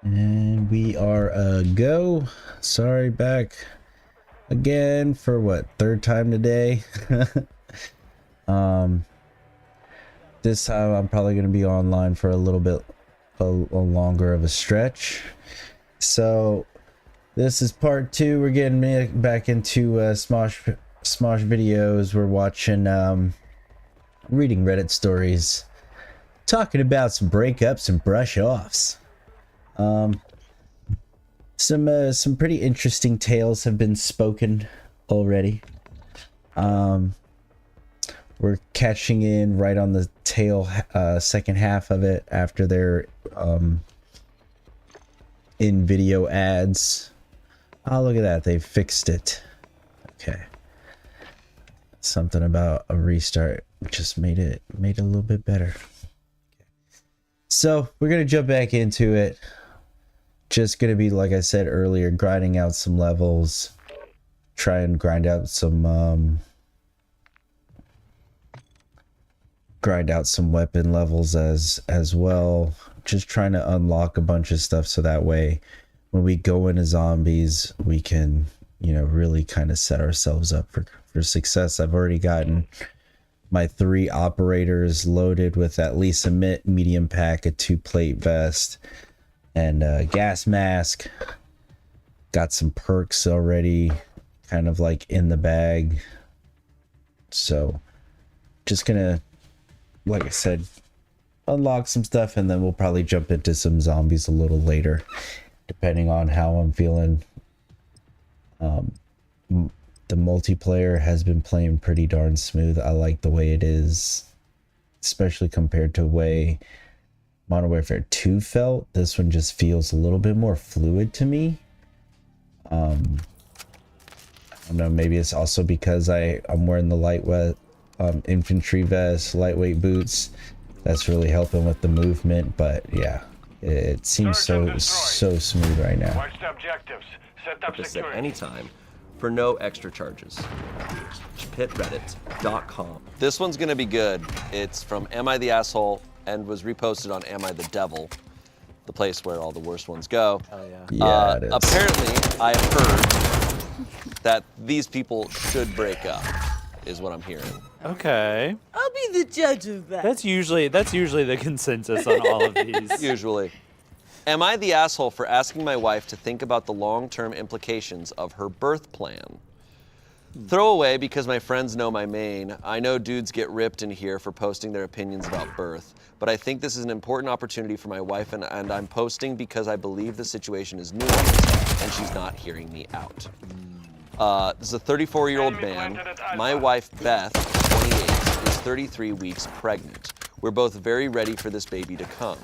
And we are a go. Sorry, back again for what, third time today. um this time I'm probably going to be online for a little bit a longer of a stretch. So this is part two. We're getting back into Smosh videos. We're watching reading Reddit stories, talking about some breakups and brush offs. Some pretty interesting tales have been spoken already. We're catching in right on the tail second half of it after their in video ads. Oh, look at that, they fixed it. Okay, something about a restart just made it a little bit better. So we're gonna jump back into it. Just gonna be, like I said earlier, grinding out some levels, try and grind out some weapon levels as well. Just trying to unlock a bunch of stuff so that way when we go into zombies we can, you know, really kind of set ourselves up for success. I've already gotten my 3 operators loaded with at least a medium pack, a 2-plate vest, and a gas mask. Got some perks already kind of like in the bag. So just gonna, like I said, unlock some stuff, and then we'll probably jump into some zombies a little later, depending on how I'm feeling. The multiplayer has been playing pretty darn smooth. I like the way it is, especially compared to the way Modern Warfare 2 felt. This one just feels a little bit more fluid to me. I don't know, maybe it's also because I'm wearing the lightweight infantry vest, lightweight boots. That's really helping with the movement, but yeah, it seems so smooth right now. Watch the objectives. Set up This at security. any time for no extra charges. pitreddit.com. This one's gonna be good. It's from Am I the Asshole and was reposted on Am I the Devil, the place where all the worst ones go. Oh yeah. Yeah, it is. Apparently, I've heard that these people should break up, is what I'm hearing. Okay. I'll be the judge of that. That's usually the consensus on all of these. Usually. Am I the asshole for asking my wife to think about the long-term implications of her birth plan? Throwaway because my friends know my main. I know dudes get ripped in here for posting their opinions about birth, but I think this is an important opportunity for my wife, and I'm posting because I believe the situation is nuanced and she's not hearing me out. This is a 34-year-old man. My wife, Beth, 28, is 33 weeks pregnant. We're both very ready for this baby to come.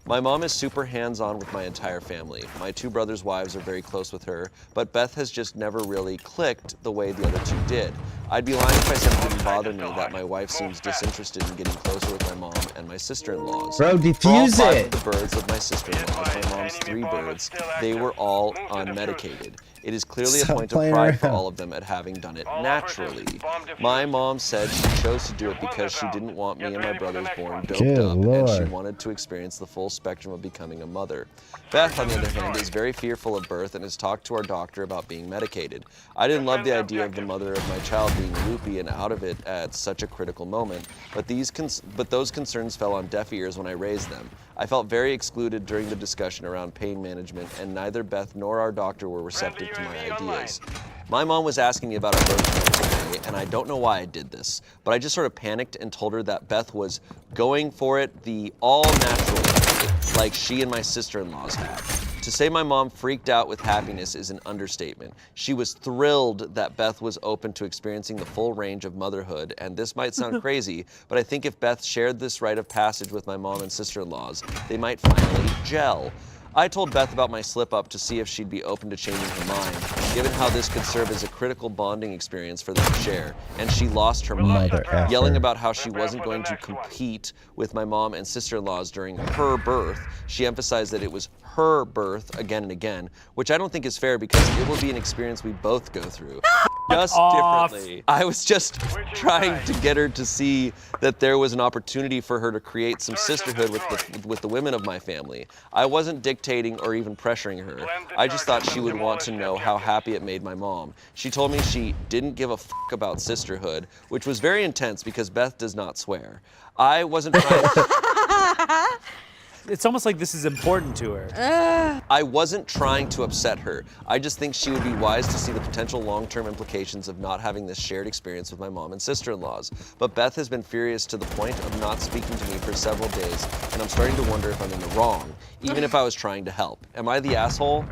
My mom is super hands-on with my entire family. My 2 brothers' wives are very close with her, but Beth has just never really clicked the way the other 2 did. I'd be lying if I said it didn't bother me that my wife seems disinterested in getting closer with my mom and my sister-in-laws. Bro, For all defuse 5 it. of the birds of my sister-in-laws, my mom's 3 birds, they were all unmedicated. It is clearly a Stop point of playing pride for around. all of them at having done it naturally. My mom said she chose to do it because she didn't want me and my brothers born doped Good up, and she Lord. wanted to experience the full spectrum of becoming a mother. Beth, on the other hand, is very fearful of birth and has talked to our doctor about being medicated. I didn't love the idea of the mother of my child being loopy and out of it at such a critical moment, but those concerns fell on deaf ears when I raised them. I felt very excluded during the discussion around pain management, and neither Beth nor our doctor were receptive to my ideas. My mom was asking me about our birth plan today, and I don't know why I did this, but I just sort of panicked and told her that Beth was going for it the all-natural way, like she and my sister-in-laws have. To say my mom freaked out with happiness is an understatement. She was thrilled that Beth was open to experiencing the full range of motherhood, and this might sound crazy, but I think if Beth shared this rite of passage with my mom and sister-in-laws, they might finally gel. I told Beth about my slip-up to see if she'd be open to changing her mind, given how this could serve as a critical bonding experience for them to share, and she lost her mind, Mother effer. yelling about how she wasn't going to compete with my mom and sister-in-laws during her birth. She emphasized that it was her birth again and again, which I don't think is fair because it will be an experience we both go through. just off. differently. I was just trying to get her to see that there was an opportunity for her to create some sisterhood with the women of my family. I wasn't dictating or even pressuring her. I just thought she would want to know how happy it made my mom. She told me she didn't give a f about sisterhood, which was very intense because Beth does not swear. I wasn't trying It's almost like this is important to her. I wasn't trying to upset her. I just think she would be wise to see the potential long-term implications of not having this shared experience with my mom and sister-in-laws. But Beth has been furious to the point of not speaking to me for several days, and I'm starting to wonder if I'm in the wrong, even if I was trying to help. Am I the asshole?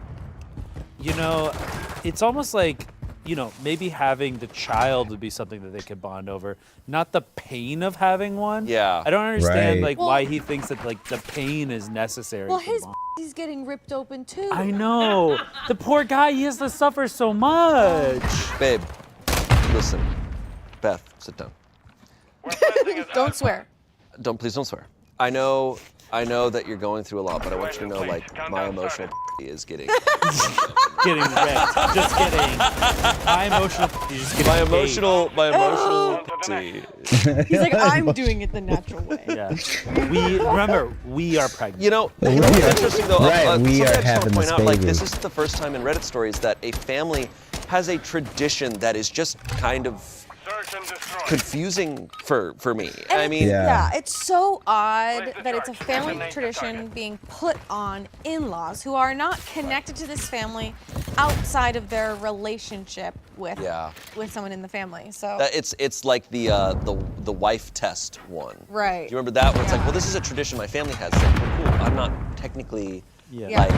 You know, it's almost like, you know, maybe having the child would be something that they could bond over, not the pain of having one. Yeah. I don't understand Right. like why he thinks that like the pain is necessary. Well, for his bond. he's getting ripped open too. I know. The poor guy, he has to suffer so much. Babe, listen. Beth, sit down. Don't swear. Please don't swear. I know that you're going through a lot, but I want you to know, like, my emotional is getting Getting wrecked. Just kidding. My emotional. You're just getting my paid. emotional He's like, I'm doing it the natural way. Yeah. We are pregnant. You know, We what's are- interesting though, right, we something are I just want having to point this out, like, baby. this isn't the first time in Reddit stories that a family has a tradition that is just kind of Search and destroy. confusing for me. And I mean, Yeah. it's so odd Place the that it's a charge. family Detonate the tradition target. being put on in-laws who are not connected to this family outside of their relationship with Yeah. with someone in the family. So it's like the wife test one. Right. Do you remember that? Where it's like, Yeah. well, this is a tradition my family has. It's like, well, cool. I'm not technically Yeah. like.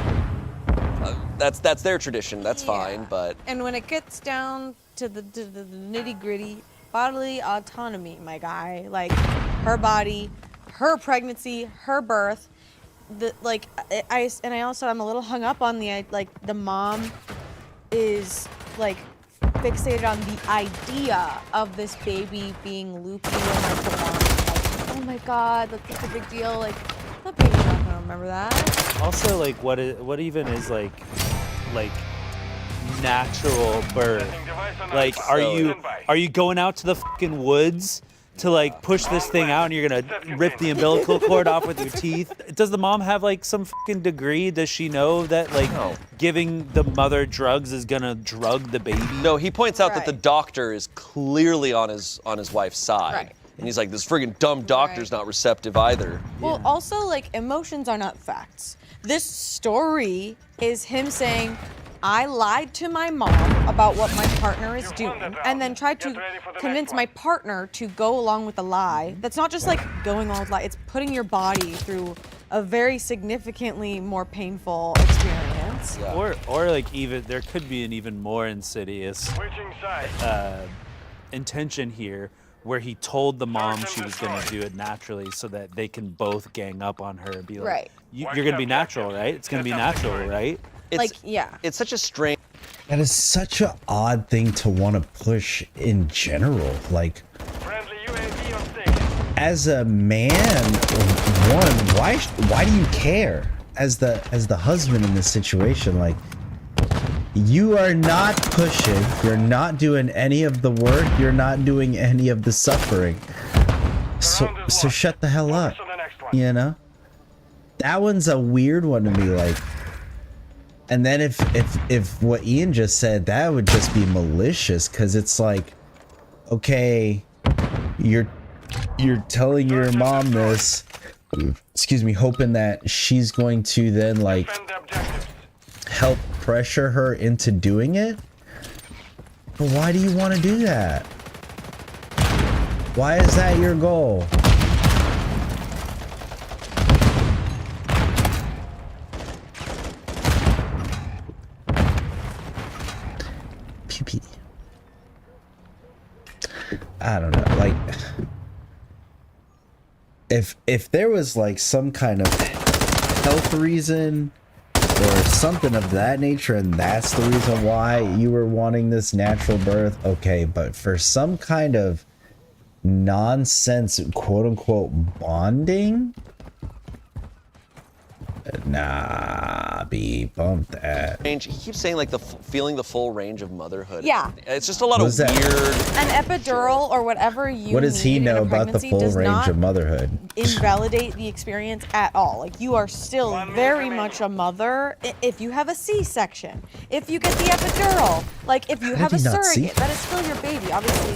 That's their tradition. That's fine, Yeah. but And when it gets down to the nitty-gritty, bodily autonomy, my guy, like her body, her pregnancy, her birth, I also I'm a little hung up on the mom is like fixated on the idea of this baby being loopy and like the mom is like, oh my god, that's such a big deal. Like the baby's not gonna remember that. Also, like, what even is like natural birth? Like, are you going out to the fucking woods to like push this thing out and you're gonna rip the umbilical cord off with your teeth? Does the mom have like some fucking degree? Does she know that like No. giving the mother drugs is gonna drug the baby? no, he points out that the Right. doctor is clearly on his wife's side. Right. And he's like, this friggin' dumb doctor's Right. not receptive either. Well, also, like, emotions are not facts. This story is him saying, I lied to my mom about what my partner is doing, and then tried to convince my partner to go along with the lie. That's not just like going along with the lie, it's putting your body through a very significantly more painful experience. Yeah. Or like even there could be an even more insidious Switching sides. intention here where he told the mom she was going to do it naturally so that they can both gang up on her and be like, Right. You're going to be natural, right? It's going to be natural, right? It's, Like, yeah. It's such a strange. That is such an odd thing to want to push in general. Like, Friendly UAV on station. as a man, one, why do you care? As the husband in this situation, like, you are not pushing, you're not doing any of the work, you're not doing any of the suffering. So shut the hell up. Focus on the next one. You know? That one's a weird one to me, like. And then if what Ian just said, that would just be malicious, because it's like, okay, you're telling your mom this, excuse me, hoping that she's going to then like Defend the objectives. help pressure her into doing it. But why do you want to do that? Why is that your goal? Pew pew. I don't know, like, if there was like some kind of health reason or something of that nature, and that's the reason why you were wanting this natural birth, okay, but for some kind of nonsense, quote unquote, bonding, nah, Bobby, bump that. He keeps saying like feeling the full range of motherhood. Yeah. It's just a lot What of is that? weird. An epidural or whatever you What does he need in know a about the pregnancy full does range not of motherhood? invalidate the experience at all. Like, you are still very much a mother if you have a C-section, if you get the epidural, like if you How have a did he not see? surrogate, that is still your baby. Obviously,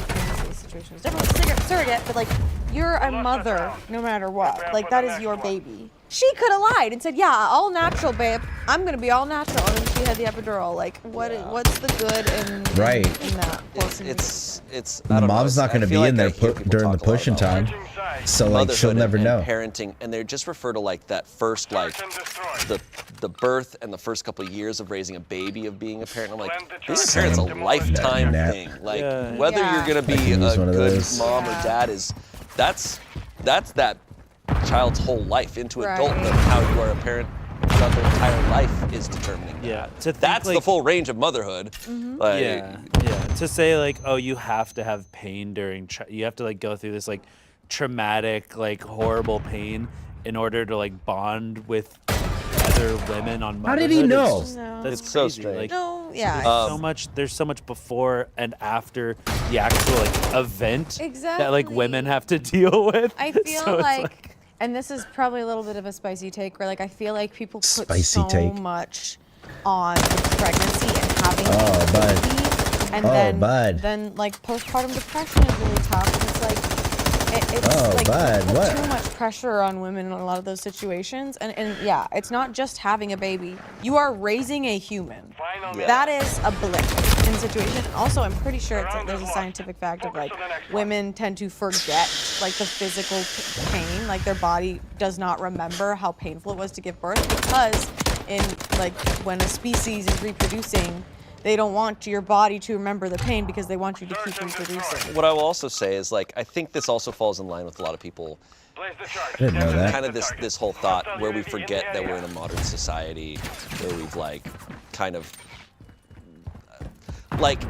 the situation is different with surrogate, but like, you're a mother no matter what. Like, that is your baby. She could have lied and said, yeah, all natural, babe. I'm gonna be all natural, and then she had the epidural. Like, what's the good in that portion? It's. I The don't know, mom's not I going to feel be in like I there hear people during the talk a lot pushing about, time. Switching sides. So like she'll motherhood never and know. parenting, and they just refer to like that first like Search and destroy. the birth and the first couple of years of raising a baby of being a parent. I'm like, Blend the being a charge. parent's a Demolish lifetime that. thing. Like Yeah. whether Yeah. you're gonna I be can use a one of good those. mom or Yeah. dad is that's that child's whole life into Right. adulthood. How you are a parent throughout their entire life is determining that. Yeah, to think, That's the like- full range of motherhood. Like, Yeah. To say like, oh, you have to have pain during, you have to like go through this like traumatic, like horrible pain in order to like bond with other women on motherhood. How did he know? No. That's It's so crazy. strange. Like, No, yeah. so much. There's so much before and after the actual like event that like women have to deal with. I feel So it's like, and this is probably a little bit of a spicy take, where like I feel like people put Spicy so take. much on the pregnancy and having Oh, a bud. baby, and Oh, bud. then like postpartum depression is really tough. And it's like it's Oh, like bud, put what? too much pressure on women in a lot of those situations, and yeah, it's not just having a baby. You are raising a human. Final That is a blip in the situation. And also, I'm pretty sure there's a scientific fact of like women tend to forget like the physical pain, like their body does not remember how painful it was to give birth, because in like when a species is reproducing, they don't want your body to remember the pain because they want you to keep reproducing. What I will also say is like I think this also falls in line with a lot of people. Place the charge. I didn't know that. Kind of this whole thought where we forget that we're in a modern society where we've like kind of like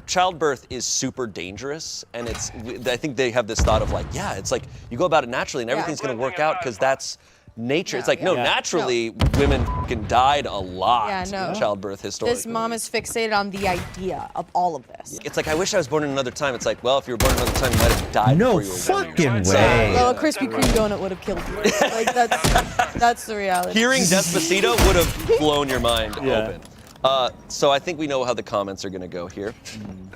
childbirth is super dangerous, and I think they have this thought of like, yeah, it's like you go about it naturally and everything's gonna work out because that's nature. It's like, no, Yeah. naturally women fucking died a lot Yeah, no. in childbirth historically. This mom is fixated on the idea of all of this. It's like, I wish I was born in another time. It's like, well, if you were born in another time, you might have died No before you were born. fucking So, way. Well, a Krispy Kreme donut would have killed you. Like that's the reality. Hearing Despacito would have blown your mind Yeah. open. So I think we know how the comments are gonna go here.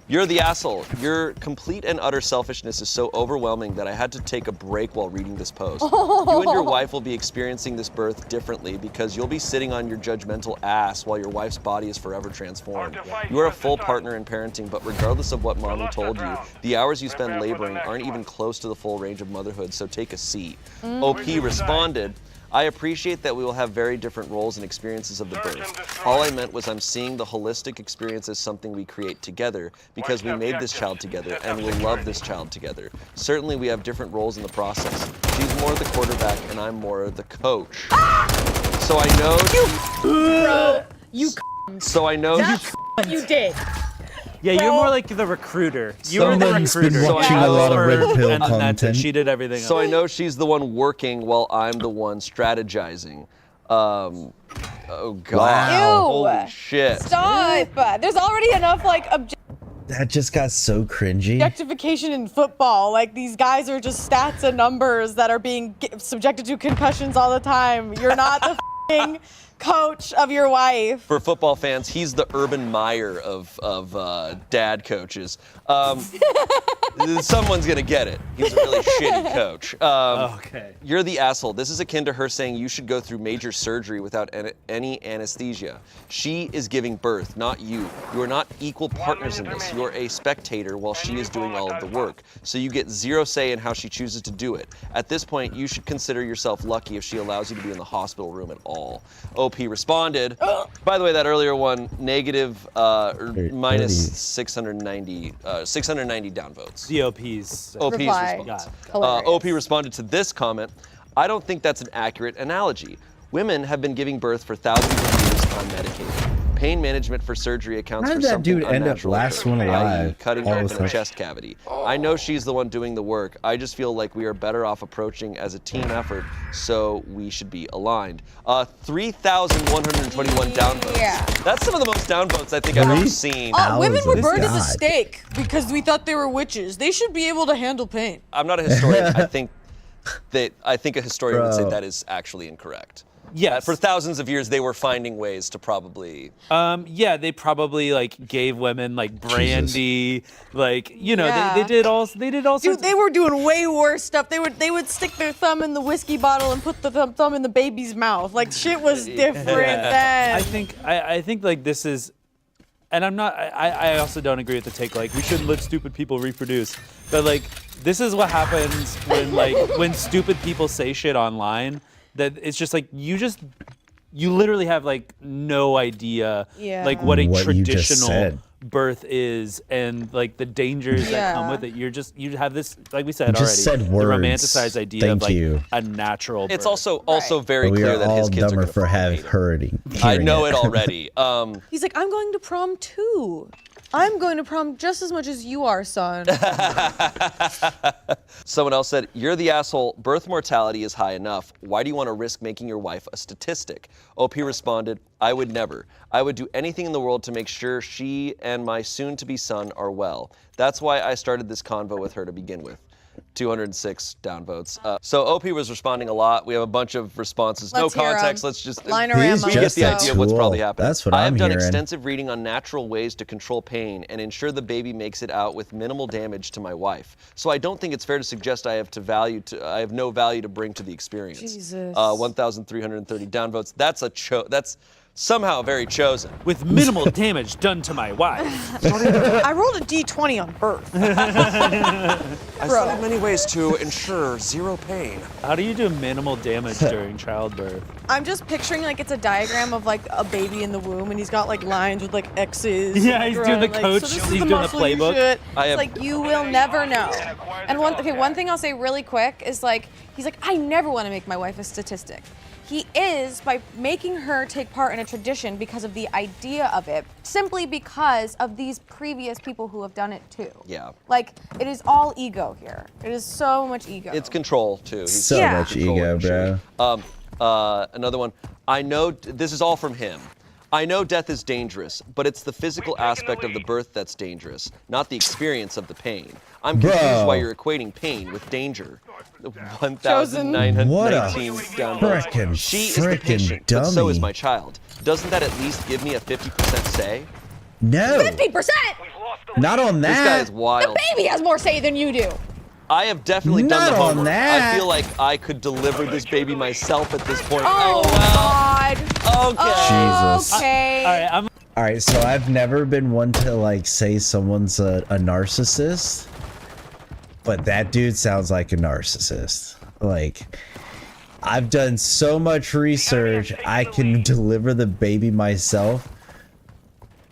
You're the asshole. Your complete and utter selfishness is so overwhelming that I had to take a break while reading this post. You and your wife will be experiencing this birth differently because you'll be sitting on your judgmental ass while your wife's body is forever transformed. You are a full partner in parenting, but regardless of what mommy told you, the hours you spend laboring aren't even close to the full range of motherhood, so take a seat. OP responded, I appreciate that we will have very different roles and experiences of the birth. All I meant was I'm seeing the holistic experience as something we create together because we made this child together and will love this child together. Certainly we have different roles in the process. She's more the quarterback and I'm more the coach. So I know You So I know you did. Yeah, you're more like the recruiter. You were the Someone's been recruiter. watching You a lot of asked Red for- Pill and then that's it. content. She did everything So else. I know she's the one working while I'm the one strategizing. Oh God! Wow. Holy shit! Stop. There's already enough like That just got so cringy. objectification in football. Like these guys are just stats and numbers that are being subjected to concussions all the time. You're not the f***ing coach of your wife. For football fans, he's the Urban Meyer of dad coaches. Someone's gonna get it. He's a really shitty coach. Okay. You're the asshole. This is akin to her saying you should go through major surgery without any anesthesia. She is giving birth, not you. You are not equal partners in this. You are a spectator while she is doing all of the work. So you get zero say in how she chooses to do it. At this point, you should consider yourself lucky if she allows you to be in the hospital room at all. OP responded. By the way, that earlier one, negative minus 690 downvotes. DOP's. OP's Reply. response. Hilarious. OP responded to this comment, I don't think that's an accurate analogy. Women have been giving birth for thousands of years unmedicated. Pain management for surgery accounts How for did that something dude end up unnatural last occurring, one i.e. alive cutting all of a open a sudden? chest cavity. I know she's the one doing the work. I just feel like we are better off approaching as a team effort, so we should be aligned. 3,121 downvotes. Yeah. That's some of the most downvotes I think I've ever seen. Women were Thousands. burned at the God. stake because we thought they were witches. They should be able to handle pain. I'm not a historian. I think a historian would say Bro. that is actually incorrect. Yes. For thousands of years, they were finding ways to probably. Yeah, they probably like gave women like brandy, like Yeah. they did all sorts. Dude, they were doing way worse stuff. They would stick their thumb in the whiskey bottle and put the thumb in the baby's mouth. Like shit was different then. I think like this is, and I also don't agree with the take like we shouldn't let stupid people reproduce, but like this is what happens when stupid people say shit online that it's just like you literally have like no idea Yeah. like what a What you just traditional said. birth is and like the dangers that come Yeah. with it. You have this, like we said You just already, said the words. romanticized idea Thank of like you. a natural birth. It's also very But we clear are that his all kids are dumber going for to having hearing. I know it already. He's like, I'm going to prom too. I'm going to prom just as much as you are, son. Someone else said, "You're the asshole. Birth mortality is high enough. Why do you want to risk making your wife a statistic?" OP responded, "I would never. I would do anything in the world to make sure she and my soon-to-be son are well. That's why I started this convo with her to begin with." 206 downvotes. So OP was responding a lot. We have a bunch of responses. Let's no hear 'em. context. Let's just Linerama. we get just the a idea of what's tool. probably happening. That's what I have I'm done hearing. extensive reading on natural ways to control pain and ensure the baby makes it out with minimal damage to my wife. So I don't think it's fair to suggest I have no value to bring to the experience. Jesus. 1,330 downvotes. That's somehow very chosen. with minimal damage done to my wife. I rolled a d20 on birth. I studied many ways to ensure zero pain. How do you do minimal damage during childbirth? I'm just picturing like it's a diagram of like a baby in the womb, and he's got like lines with like X's. Yeah, like, he's doing the around, coach, So this is he's the doing the muscle you playbook. should- I have- It's like you will never know. And one thing I'll say really quick is like he's like I never want to make my wife a statistic. He is by making her take part in a tradition because of the idea of it, simply because of these previous people who have done it too. Yeah. Like it is all ego here. It is so much ego. It's control too. He's So Yeah. much control ego, initially. bro. Another one. I know this is all from him. I know death is dangerous, but it's the physical aspect of the birth that's dangerous, not the experience of the pain. I'm confused Bro. why you're equating pain with danger. What a 1,919 downvotes. frickin' She is the patient, but so is my child. Doesn't that at least give me a 50% say? No, 50%. not on This guy that. is wild. Baby has more say than you do. I have definitely done Not the on homework. that. I feel like I could deliver this baby myself at this point. Oh, well. God. Okay. Jesus. Okay. All right, I'm All right, so I've never been one to like say someone's a narcissist, but that dude sounds like a narcissist. Like, I've done so much research, I can deliver the baby myself.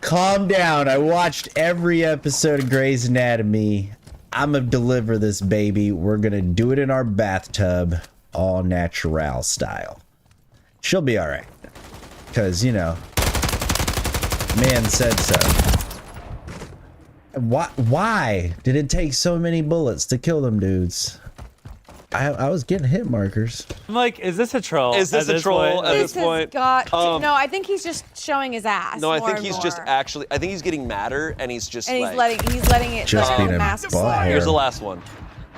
Calm down. I watched every episode of Grey's Anatomy. I'm gonna deliver this baby. We're gonna do it in our bathtub, all natural style. She'll be all right, cause man said so. Why did it take so many bullets to kill them dudes? I was getting hit markers. like, is this a troll? Is this at a troll point? at This this point? has got to, no, I think he's just showing his ass. No, I more think and he's more. just actually. I think he's getting madder, and he's just And like. he's letting it Just let being the a mask butthole. slide. Here's the last one.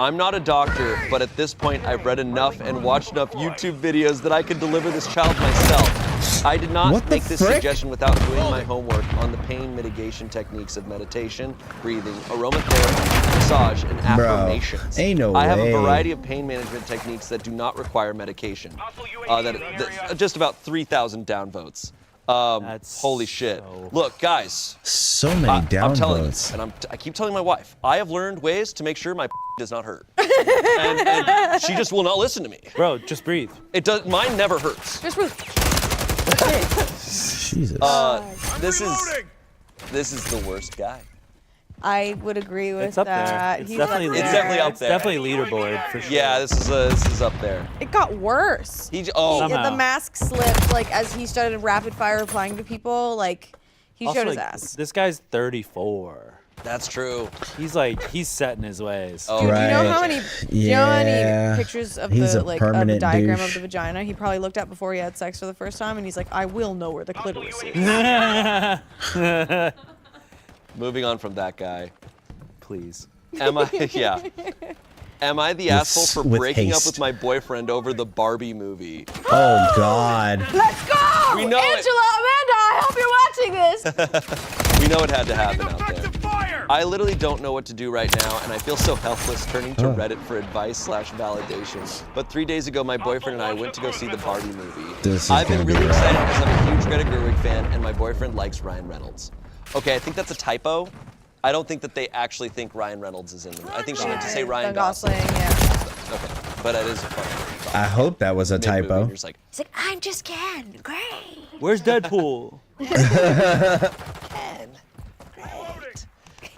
I'm not a doctor, but at this point, I've read enough and watched enough YouTube videos that I could deliver this child myself. I did not What the make this frick? suggestion without doing my homework on the pain mitigation techniques of meditation, breathing, aromatherapy, massage, and Bro, affirmations. ain't no I have way. a variety of pain management techniques that do not require medication. Just about 3,000 downvotes. That's Holy shit. so- Look, guys. So many I'm telling you, downvotes. and I keep telling my wife, I have learned ways to make sure my does not hurt, and she just will not listen to me. Bro, just breathe. It does. Mine never hurts. Just Ruth. Jesus. This is the worst guy. I would agree with It's up there. that. It's He's definitely, up It's there. definitely up It's there. definitely leaderboard for sure. Yeah, this is up there. It got worse. He The Somehow. mask slipped like as he started rapid fire replying to people. Like He Also, showed his like, ass. This guy's 34. That's true. He's set in his ways. Oh, Dude, do you know Right. how many? Do you know how Yeah. many pictures of He's the a like of the permanent diagram douche. of the vagina he probably looked at before he had sex for the first time, and he's like, I will know where the clitoris is. Moving on from that guy. Please. Am I? Yeah. Am I the asshole for with breaking up haste. with my boyfriend over the Barbie movie? Oh God. Let's go! We know it. Angela, Amanda, I hope you're watching this. We know it had to happen out there. Fire! I literally don't know what to do right now, and I feel so helpless turning to Reddit for advice/validation. But 3 days ago, my boyfriend and I went to go see the Barbie movie. This is I've been gonna be really rough. excited because I'm a huge Greta Gerwig fan, and my boyfriend likes Ryan Reynolds. Okay, I think that's a typo. I don't think that they actually think Ryan Reynolds is in the movie. I think she meant to say Ryan Gosling. yeah. Okay, but that is a funny. I hope that was a Mid-movie, typo. you're just like, He's like, I'm just Ken. Great. Where's Deadpool?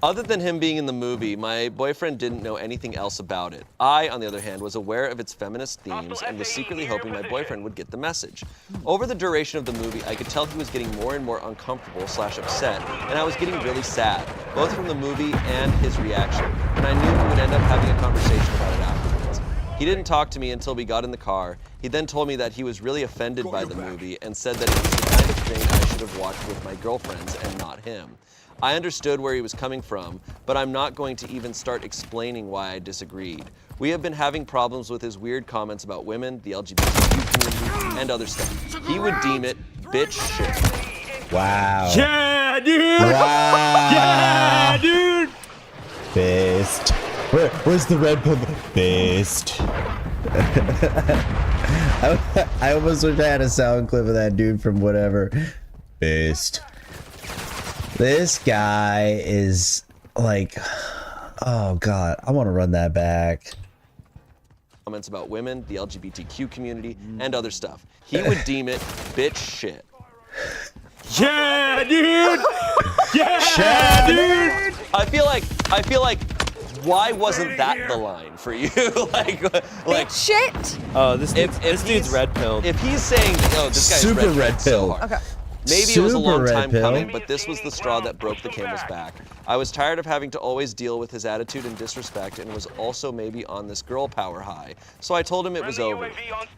Other than him being in the movie, my boyfriend didn't know anything else about it. I, on the other hand, was aware of its feminist themes and was secretly hoping my boyfriend would get the message. Over the duration of the movie, I could tell he was getting more and more uncomfortable/upset, and I was getting really sad, both from the movie and his reaction, and I knew we would end up having a conversation about it afterwards. He didn't talk to me until we got in the car. He then told me that he was really offended by the movie and said that it was the kind of thing I should have watched with my girlfriends and not him. I understood where he was coming from, but I'm not going to even start explaining why I disagreed. We have been having problems with his weird comments about women, the LGBTQ community, and other stuff. He would deem it bitch shit. Wow. Yeah, dude. Wow. Yeah, dude. Fist. Where's the red pill? Fist. I almost wish I had a sound clip of that dude from whatever. Fist. This guy is like, oh God, I want to run that back. Comments about women, the LGBTQ community, and other stuff. He would deem it bitch shit. Yeah, dude. Yeah, dude. I feel like, why wasn't that the line for you? like, Shit. Oh, this dude's if dude's he's- red pilled. If he's saying, oh, this guy's Super red so pill. hard. Okay. Maybe it was a Super long red time pill. coming, but this was the straw that broke the camel's back. I was tired of having to always deal with his attitude and disrespect, and was also maybe on this girl power high. So I told him it was over.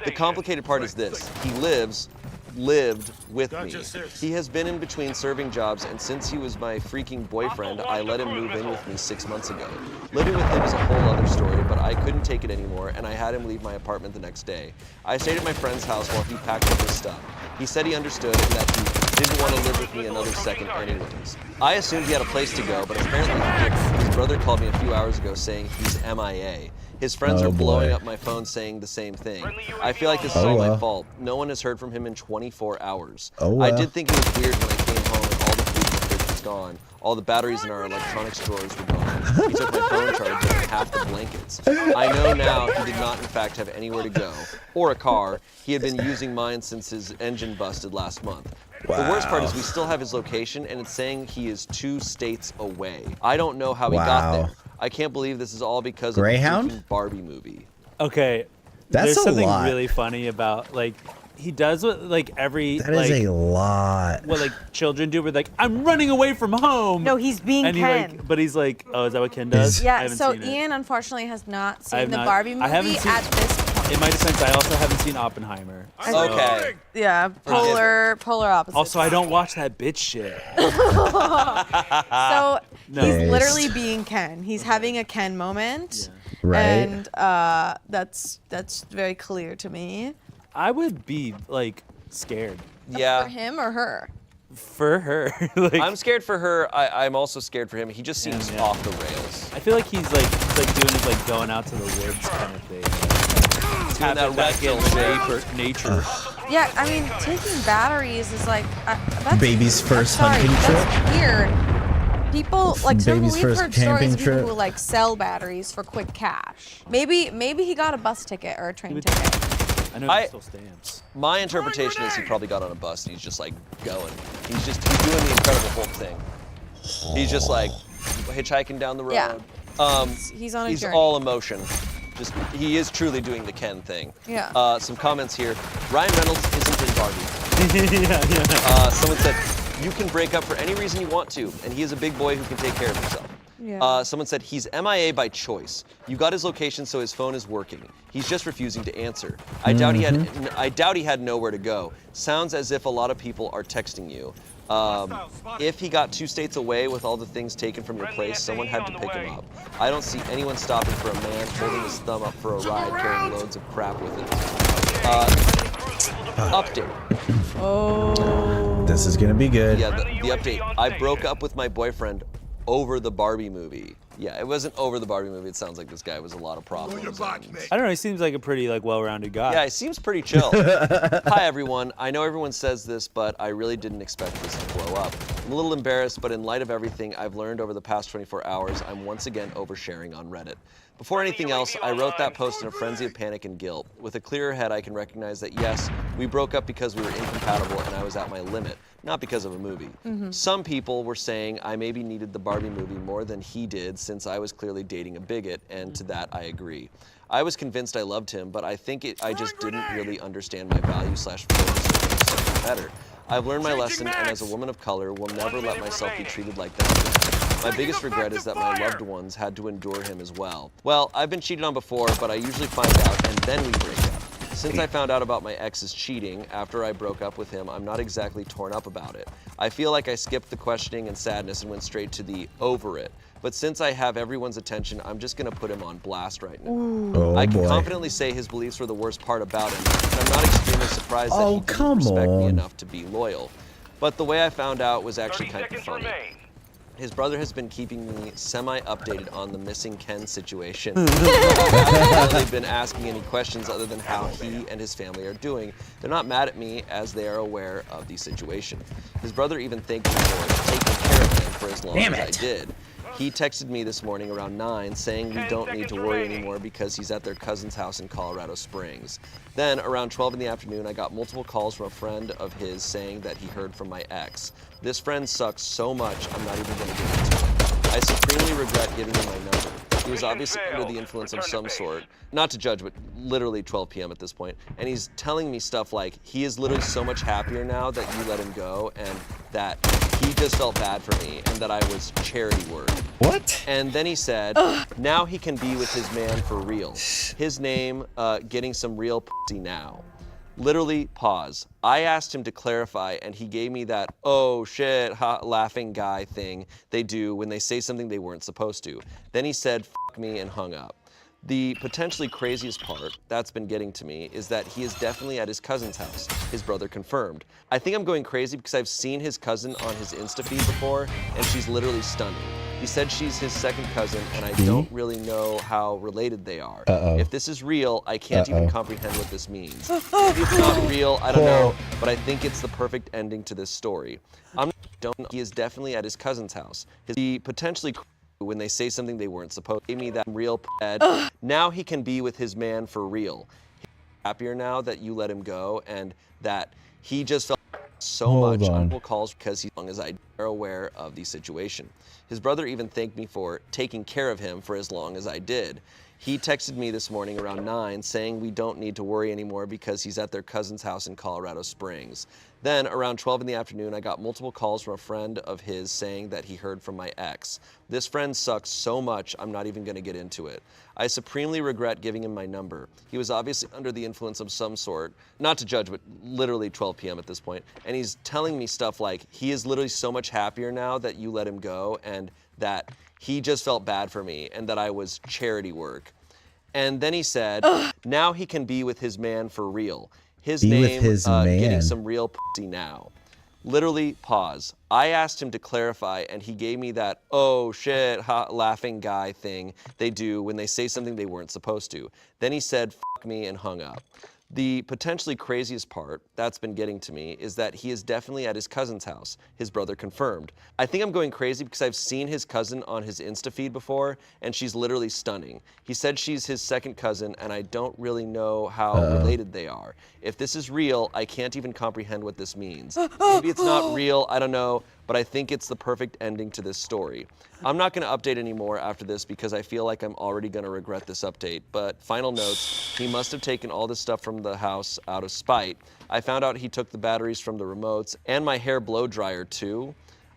The complicated part is this: he lived with me. He has been in between serving jobs, and since he was my freaking boyfriend, I let him move in with me 6 months ago. Living with him is a whole other story, but I couldn't take it anymore, and I had him leave my apartment the next day. I stayed at my friend's house while he packed up his stuff. He said he understood and that he didn't want to live with me another second anyways. I assumed he had a place to go, but apparently he didn't. His brother called me a few hours ago saying he's MIA. His friends Oh, are blowing boy. up my phone saying the same thing. I feel like this is all my fault. No one has heard from him in 24 hours. Oh, I well. did think it was weird when I came home and all the food in the fridge was gone. All the batteries in our electronics drawers were gone. He took my phone charger and half the blankets. I know now he did not in fact have anywhere to go, or a car. He had been using mine since his engine busted last month. The worst part is we still have his location, and it's saying he is 2 states away. I don't know how he got Wow. there. I can't believe this is all because Greyhound? of the freaking Barbie movie. Okay. That's There's a something lot. really funny about like he does what like every That like is a lot. what like children do. Where like I'm running away from home. No, he's being and he Ken. like, but he's like, oh, is that what Ken does? I Yeah, haven't so seen it. Ian unfortunately has not I seen have the not- Barbie I movie haven't seen- at this point. In my defense, I also haven't seen Oppenheimer. So- Okay. Yeah, polar opposites. Also, I don't watch that bitch shit. So No. he's Yes. literally being Ken. He's having a Ken moment, Right. and that's very clear to me. I would be like scared For Yeah. him or her? for her. Like I'm scared for her. I'm also scared for him. He just seems Yeah. off the rails. I feel like he's like doing his like going out to the woods kind of thing. Doing that Tapping back red into pill nature. Yeah, I mean, taking batteries is like that's, Baby's first I'm sorry, hunting that's weird. People like some Baby's we've first heard stories camping of people trip. who like sell batteries for quick cash. Maybe he got a bus ticket or a train ticket. I know he still stands. My interpretation is he probably got on a bus and he's just like going. He's doing the Incredible Hulk thing. He's just like hitchhiking down the road. Yeah. He's on a He's journey. all emotion. He is truly doing the Ken thing. Yeah. Some comments here. Ryan Reynolds isn't in Barbie. Yeah. Someone said, You can break up for any reason you want to, and he is a big boy who can take care of himself. Yeah. Someone said he's MIA by choice. You got his location, so his phone is working. He's just refusing to answer. I doubt he had nowhere to go. Sounds as if a lot of people are texting you. If he got 2 states away with all the things taken from your place, someone had to pick him up. I don't see anyone stopping for a man holding his thumb up for a ride, carrying loads of crap with him. Update. Oh. This is gonna be good. Yeah, the update. I broke up with my boyfriend over the Barbie movie. Yeah, it wasn't over the Barbie movie. It sounds like this guy was a lot of problems. I don't know. He seems like a pretty like well-rounded guy. Yeah, he seems pretty chill. Hi, everyone. I know everyone says this, but I really didn't expect this to blow up. I'm a little embarrassed, but in light of everything I've learned over the past 24 hours, I'm once again oversharing on Reddit. Before anything else, I wrote that post in a frenzy of panic and guilt. With a clearer head, I can recognize that yes, we broke up because we were incompatible and I was at my limit, not because of a movie. Some people were saying I maybe needed the Barbie movie more than he did since I was clearly dating a bigot, and to that I agree. I was convinced I loved him, but I think I just didn't really understand my value/feelings better. I've learned my lesson, and as a woman of color, will never let myself be treated like that. My biggest regret is that my loved ones had to endure him as well. Well, I've been cheated on before, but I usually find out and then we break up. Since I found out about my ex's cheating after I broke up with him, I'm not exactly torn up about it. I feel like I skipped the questioning and sadness and went straight to the over it. But since I have everyone's attention, I'm just gonna put him on blast right now. Oh, I can boy. confidently say his beliefs were the worst part about him, and I'm not extremely surprised that he didn't respect me enough to be loyal. But the way I found out was actually 30 kind of seconds funny. remain. His brother has been keeping me semi-updated on the missing Ken situation. I haven't really been asking any questions other than how he and his family are doing. They're not mad at me as they are aware of the situation. His brother even thanked me for taking care of him for as long as I did. He texted me this morning around 9 saying we don't need to worry anymore because he's at their cousin's house in Colorado Springs. Then around 12 in the afternoon, I got multiple calls from a friend of his saying that he heard from my ex. This friend sucks so much, I'm not even gonna get into it. I supremely regret giving him my number. He was obviously under the influence of some sort. Not to judge, but literally 12 p.m. at this point. And he's telling me stuff like, he is literally so much happier now that you let him go, and that he just felt bad for me, and that I was charity work. What? And then he said, now he can be with his man for real. His name, getting some real pussy now. Literally, pause. I asked him to clarify, and he gave me that, oh shit, ha, laughing guy thing they do when they say something they weren't supposed to. Then he said, fuck me, and hung up. The potentially craziest part that's been getting to me is that he is definitely at his cousin's house, his brother confirmed. I think I'm going crazy because I've seen his cousin on his Insta feed before, and she's literally stunning. He said she's his second cousin, and I don't really know how related they are. If this is real, I can't even comprehend what this means. Maybe it's not real, I don't know, but I think it's the perfect ending to this story. He is definitely at his cousin's house. He potentially when they say something they weren't supposed to. Gave me that real head. Now he can be with his man for real. He's happier now that you let him go, and that he just felt so much on calls because as long as I are aware of the situation. His brother even thanked me for taking care of him for as long as I did. He texted me this morning around 9 saying we don't need to worry anymore because he's at their cousin's house in Colorado Springs. Then around 12 in the afternoon, I got multiple calls from a friend of his saying that he heard from my ex. This friend sucks so much, I'm not even gonna get into it. I supremely regret giving him my number. He was obviously under the influence of some sort. Not to judge, but literally 12 p.m. at this point. And he's telling me stuff like, he is literally so much happier now that you let him go, and that he just felt bad for me, and that I was charity work. And then he said, now he can be with his man for real. His name, getting some real pussy now. Literally, pause. I asked him to clarify, and he gave me that, oh shit, ha, laughing guy thing they do when they say something they weren't supposed to. Then he said, fuck me, and hung up. The potentially craziest part that's been getting to me is that he is definitely at his cousin's house, his brother confirmed. I think I'm going crazy because I've seen his cousin on his Insta feed before, and she's literally stunning. He said she's his second cousin, and I don't really know how related they are. If this is real, I can't even comprehend what this means. Maybe it's not real, I don't know, but I think it's the perfect ending to this story. I'm not going to update anymore after this because I feel like I'm already going to regret this update, but final notes, he must have taken all this stuff from the house out of spite. I found out he took the batteries from the remotes and my hair blow dryer too.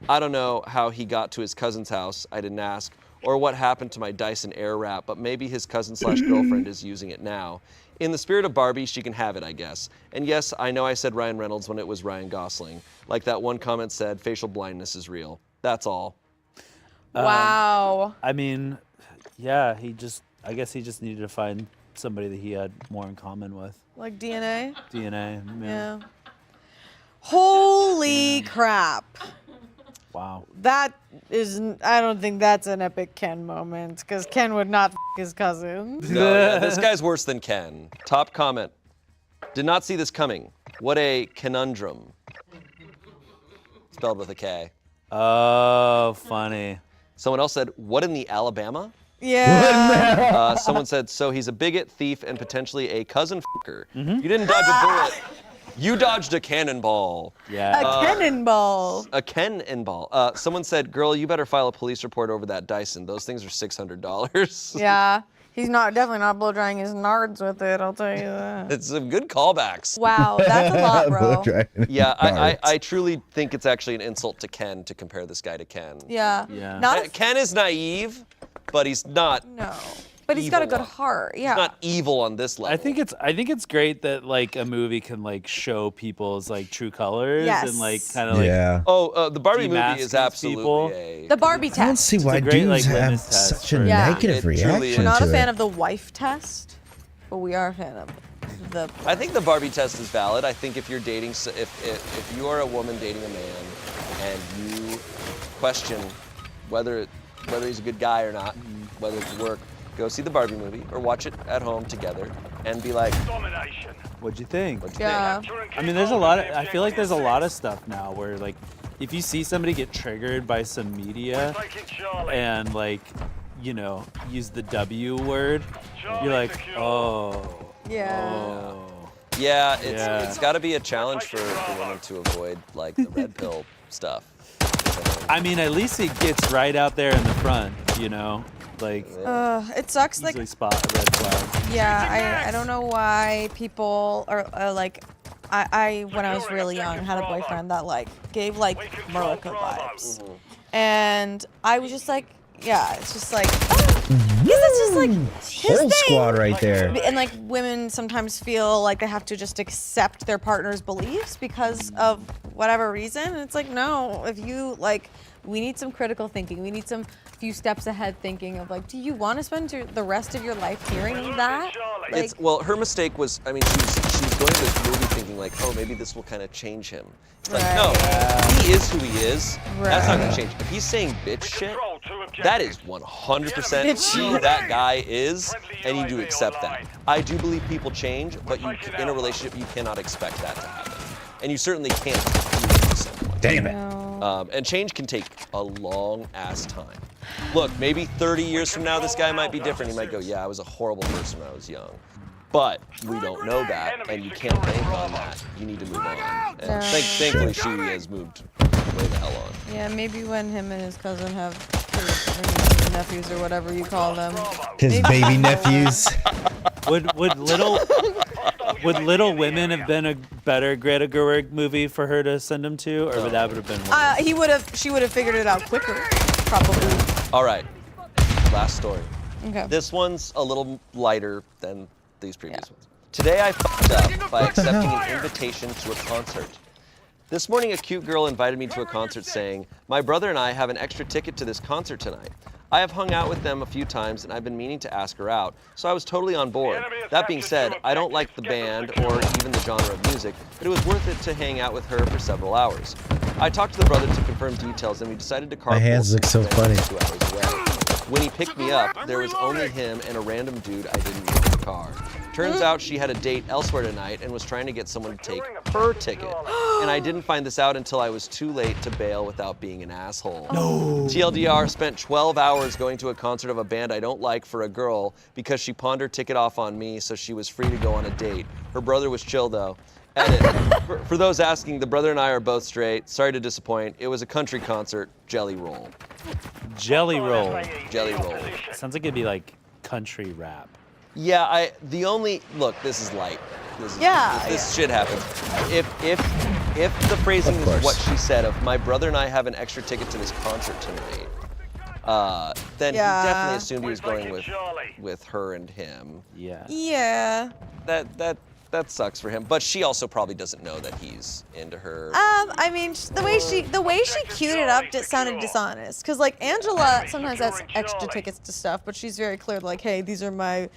I don't know how he got to his cousin's house, I didn't ask, or what happened to my Dyson Airwrap, but maybe his cousin/girlfriend is using it now. In the spirit of Barbie, she can have it, I guess. And yes, I know I said Ryan Reynolds when it was Ryan Gosling. Like that one comment said, facial blindness is real. That's all. Wow. I mean, yeah, I guess he just needed to find somebody that he had more in common with. Like DNA? DNA. Yeah. Holy crap. Wow. That is, I don't think that's an epic Ken moment, because Ken would not his cousin. No, yeah, this guy's worse than Ken. Top comment. Did not see this coming. What a conundrum. Spelled with a K. Oh, funny. Someone else said, what in the Alabama? Yeah. Someone said, so he's a bigot, thief, and potentially a cousin fucker. You didn't dodge a bullet. You dodged a cannonball. Yeah. A cannonball. A cannonball. Someone said, girl, you better file a police report over that Dyson. Those things are $600. Yeah. He's definitely not blow drying his nards with it, I'll tell you that. It's some good callbacks. Wow, that's a lot, bro. Yeah, I truly think it's actually an insult to Ken to compare this guy to Ken. Yeah. Yeah. Not Ken is naive, but he's not. no. But he's got a Evil good one. heart. Yeah. He's not evil on this level. I think it's great that like a movie can like show people's like true colors Yes. and like kind of like Yeah. Oh, the Barbie movie Demasks is these absolutely people. a. The Barbie I don't test. see why a great, dudes like, have litmus test such a for- Yeah. negative It truly reaction is. We're not to a fan it. of the wife test, but we are a fan of the. I think the Barbie test is valid. I think if you're dating, if you are a woman dating a man, and you question whether he's a good guy or not, whether it's work, go see the Barbie movie or watch it at home together and be like, Domination. what'd you think? what'd you Yeah. I mean, there's a lot of, I feel like there's a lot of stuff now where like if you see somebody get triggered by some media Taking Charlie. and like, you know, use the W word, you're like, oh. Yeah. Oh. think? Yeah, Yeah. it's got to be a challenge for women to avoid like the red pill stuff. I mean, at least it gets right out there in the front, you know? Like, It sucks. Like, easily spot a red flag. yeah, I don't know why people are like. I when I was really young had a boyfriend that like gave like Morocco vibes, and I was just like, yeah, it's just like, because it's just like his Whole thing. squad right there. And like women sometimes feel like they have to just accept their partner's beliefs because of whatever reason. And it's like, no, if you like, we need some critical thinking. We need some few steps ahead thinking of like, do you want to spend the rest of your life hearing that? Like, It's well, her mistake was, I mean, she's going to this movie thinking like, oh, maybe this will kind of change him. It's like, no, he is who he is. That's not gonna change. If he's saying bitch shit, that is 100% Bitch who shit. that guy is, and you do accept that. I do believe people change, but you, in a relationship, you cannot expect that to happen, and you certainly can't do it to someone. Damn it. And change can take a long ass time. Look, maybe 30 years from now, this guy might be different. He might go, yeah, I was a horrible person when I was young. But we don't know that, and you can't bank on that. You need to move on. And thankfully, she has moved way the hell on. yeah, maybe when him and his cousin have kids, or nieces or nephews or whatever you call them. His baby nephews. Would Little Women have been a better Greta Gerwig movie for her to send him to, or would that have been one? She would have figured it out quicker, probably. All right, last story. Okay. This one's a little lighter than these previous ones. Today I fucked up by accepting an invitation to a concert. This morning a cute girl invited me to a concert saying, my brother and I have an extra ticket to this concert tonight. I have hung out with them a few times and I've been meaning to ask her out, so I was totally on board. That being said, I don't like the band or even the genre of music, but it was worth it to hang out with her for several hours. I talked to the brother to confirm details and we decided to carpool. My hands look so since funny. the venue was 2 hours away. When he picked me up, there was only him and a random dude I didn't know in the car. Turns out she had a date elsewhere tonight and was trying to get someone to take her ticket. And I didn't find this out until I was too late to bail without being an asshole. No. TLDR, spent 12 hours going to a concert of a band I don't like for a girl because she pawned her ticket off on me so she was free to go on a date. Her brother was chill though. Edit. For those asking, the brother and I are both straight. Sorry to disappoint. It was a country concert. Jelly roll. Jelly roll. Jelly roll. Sounds like it'd be like country rap. Yeah, look, this is light. This shit happens. If the phrasing Of is course. what she said of my brother and I have an extra ticket to this concert tonight, then he definitely assumed he was going with her and him. Yeah. Yeah. That sucks for him. But she also probably doesn't know that he's into her. I mean, the way she queued it up just sounded dishonest. Cause like Angela sometimes has extra tickets to stuff, but she's very clear, like, hey, these are my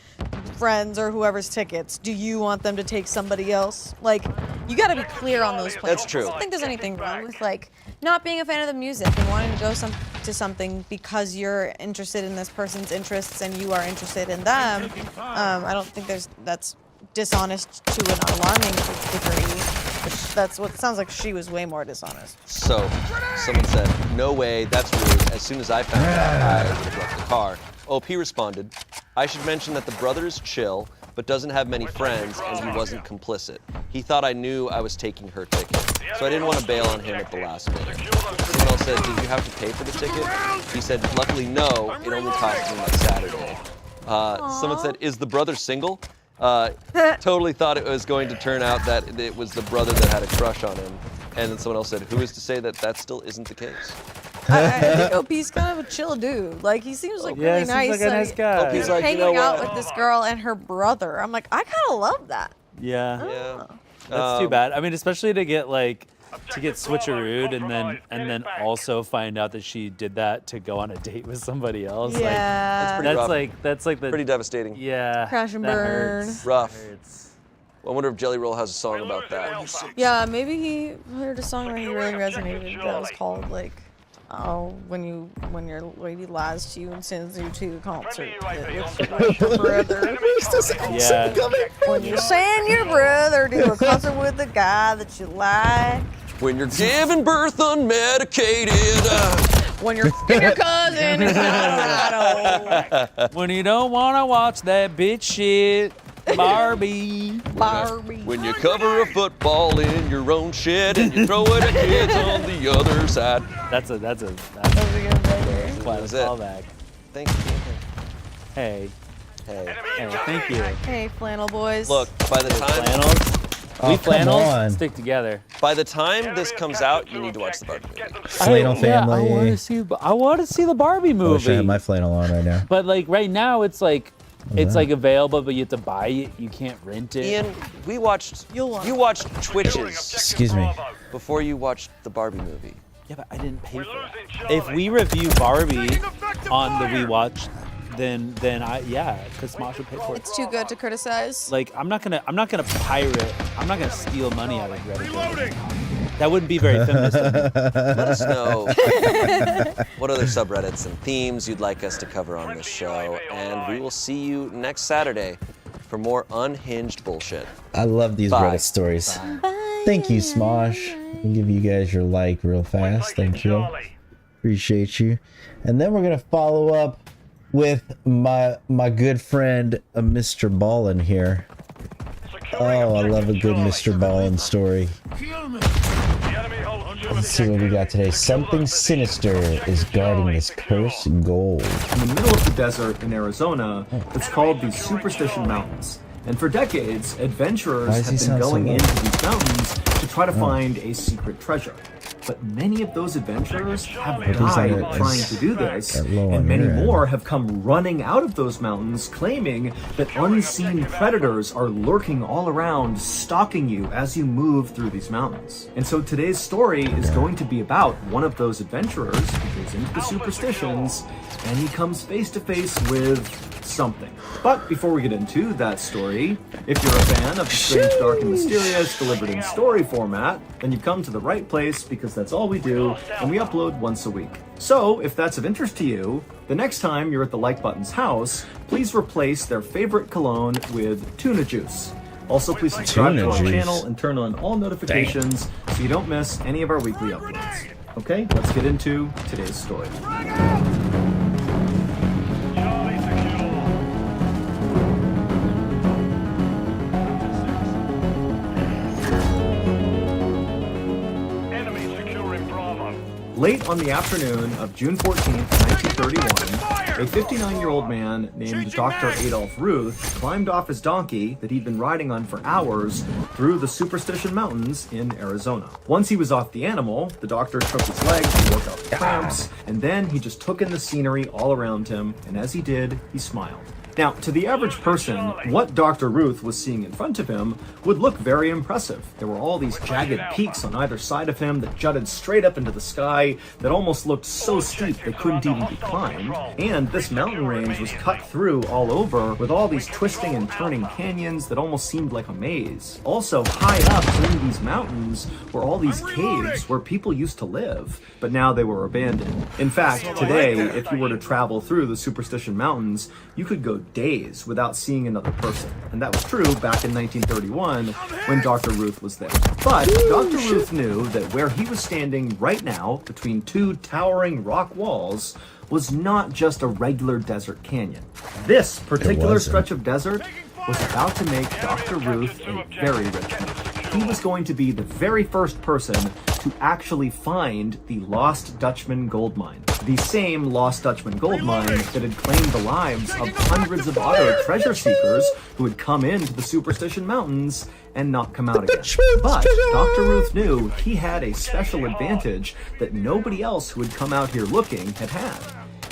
friends or whoever's tickets. Do you want them to take somebody else? Like, you got to be clear on those plans. That's true. I don't think there's anything wrong with like not being a fan of the music and wanting to go to something because you're interested in this person's interests and you are interested in them. I don't think that's dishonest to an alarming degree. That's what it sounds like. She was way more dishonest. So, someone said, no way, that's rude. As soon as I found out, I left the car. OP responded, I should mention that the brother is chill, but doesn't have many friends, and he wasn't complicit. He thought I knew I was taking her ticket, so I didn't want to bail on him at the last minute. Someone else said, did you have to pay for the ticket? He said, luckily no, it only cost me like Saturday. Someone said, is the brother single? Totally thought it was going to turn out that it was the brother that had a crush on him. And then someone else said, who is to say that that still isn't the case? I think OP's kind of a chill dude. Like, he seems like really he nice. seems like a nice guy. OP's like, you hanging know out what? with this girl and her brother. I'm like, I kind of love that. Yeah. Yeah. That's too bad. I mean, especially to get switcherooed and then also find out that she did that to go on a date with somebody else. Yeah. pretty rough. That's like the Pretty devastating. yeah. Crash and that burn. hurts. Rough. Hurts. I wonder if Jelly Roll has a song about that. Yeah, maybe he heard a song that he really resonated that was called like, oh, when your lady lies to you and sends you to a concert with your brother. Yeah. When you send your brother to a concert with a guy that you like. When you're giving birth unmedicated. When you're f***ing your cousin in Colorado. When you don't want to watch that bitch shit, Barbie. Barbie. When you cover a football in your own shit and you throw it at kids on the other side. That's a That was a good better. That was it. callback. Thank you. Hey, Hey. thank you. Hey, flannel boys. Look, by the time Flannels. Oh, We come on. flannels stick together. this comes out, you need to watch the Barbie movie. Flannel family. I want to see the Barbie I wish I movie. had my flannel on right now. But like right now, it's like available, but you have to buy it. You can't rent it. Ian, you watched Twitches Excuse me. before you watched the Barbie movie. Yeah, but I didn't pay for that. If we review Barbie on the We Watch, then because Smosh would pay for it. It's too good to criticize. Like I'm not gonna pirate. I'm not gonna steal money out of Reddit. That wouldn't be very feminist of me. Let us know what other subreddits and themes you'd like us to cover on this show, and we will see you next Saturday for more unhinged bullshit. I love these Bye. Reddit stories. Thank you, Smosh. I'll give you guys your like real fast. Thank you. Appreciate you. And then we're gonna follow up with my good friend Mr. Ballin here. Oh, I love a good Mr. Ballin story. Let's see what we got today. Something sinister is guarding this cursed gold. In the middle of the desert in Arizona, it's called the Superstition Mountains. And for decades, Why adventurers does he have been sound so going low? into these mountains to try to find a secret treasure. But many of those adventurers have he's on died it trying as- to do this, at low on and many your end. more have come running out of those mountains claiming that unseen predators are lurking all around, stalking you as you move through these mountains. And so today's story is going to be about one of those adventurers who goes into the superstitions, and he comes face to face with something. But before we get into that story, if you're a fan of the strange, dark, and mysterious delivered in story format, then you've come to the right place because that's all we do, and we upload once a week. So, if that's of interest to you, the next time you're at the Like Button's house, please replace their favorite cologne with tuna juice. Also, please subscribe Tuna to our juice. channel and turn on all notifications so you don't miss any of our weekly uploads. Okay, let's get into today's story. Late on the afternoon of June 14th, 1931, a 59-year-old man named Dr. Adolf Ruth climbed off his donkey that he'd been riding on for hours through the Superstition Mountains in Arizona. Once he was off the animal, the doctor shook his legs to work out the cramps, and then he just took in the scenery all around him, and as he did, he smiled. Now, to the average person, what Dr. Ruth was seeing in front of him would look very impressive. There were all these jagged peaks on either side of him that jutted straight up into the sky that almost looked so steep they couldn't even be climbed. And this mountain range was cut through all over with all these twisting and turning canyons that almost seemed like a maze. Also, high up in these mountains were all these caves where people used to live, but now they were abandoned. In fact, today, if you were to travel through the Superstition Mountains, you could go days without seeing another person. And that was true back in 1931 when Dr. Ruth was there. But Dr. Ruth knew that where he was standing right now, between two towering rock walls, was not just a regular desert canyon. This particular stretch of desert was about to make Dr. Ruth a very rich man. He was going to be the very first person to actually find the Lost Dutchman gold mine. The same Lost Dutchman gold mine that had claimed the lives of hundreds of other treasure seekers who had come into the Superstition Mountains and not come out again. But Dr. Ruth knew he had a special advantage that nobody else who had come out here looking had had.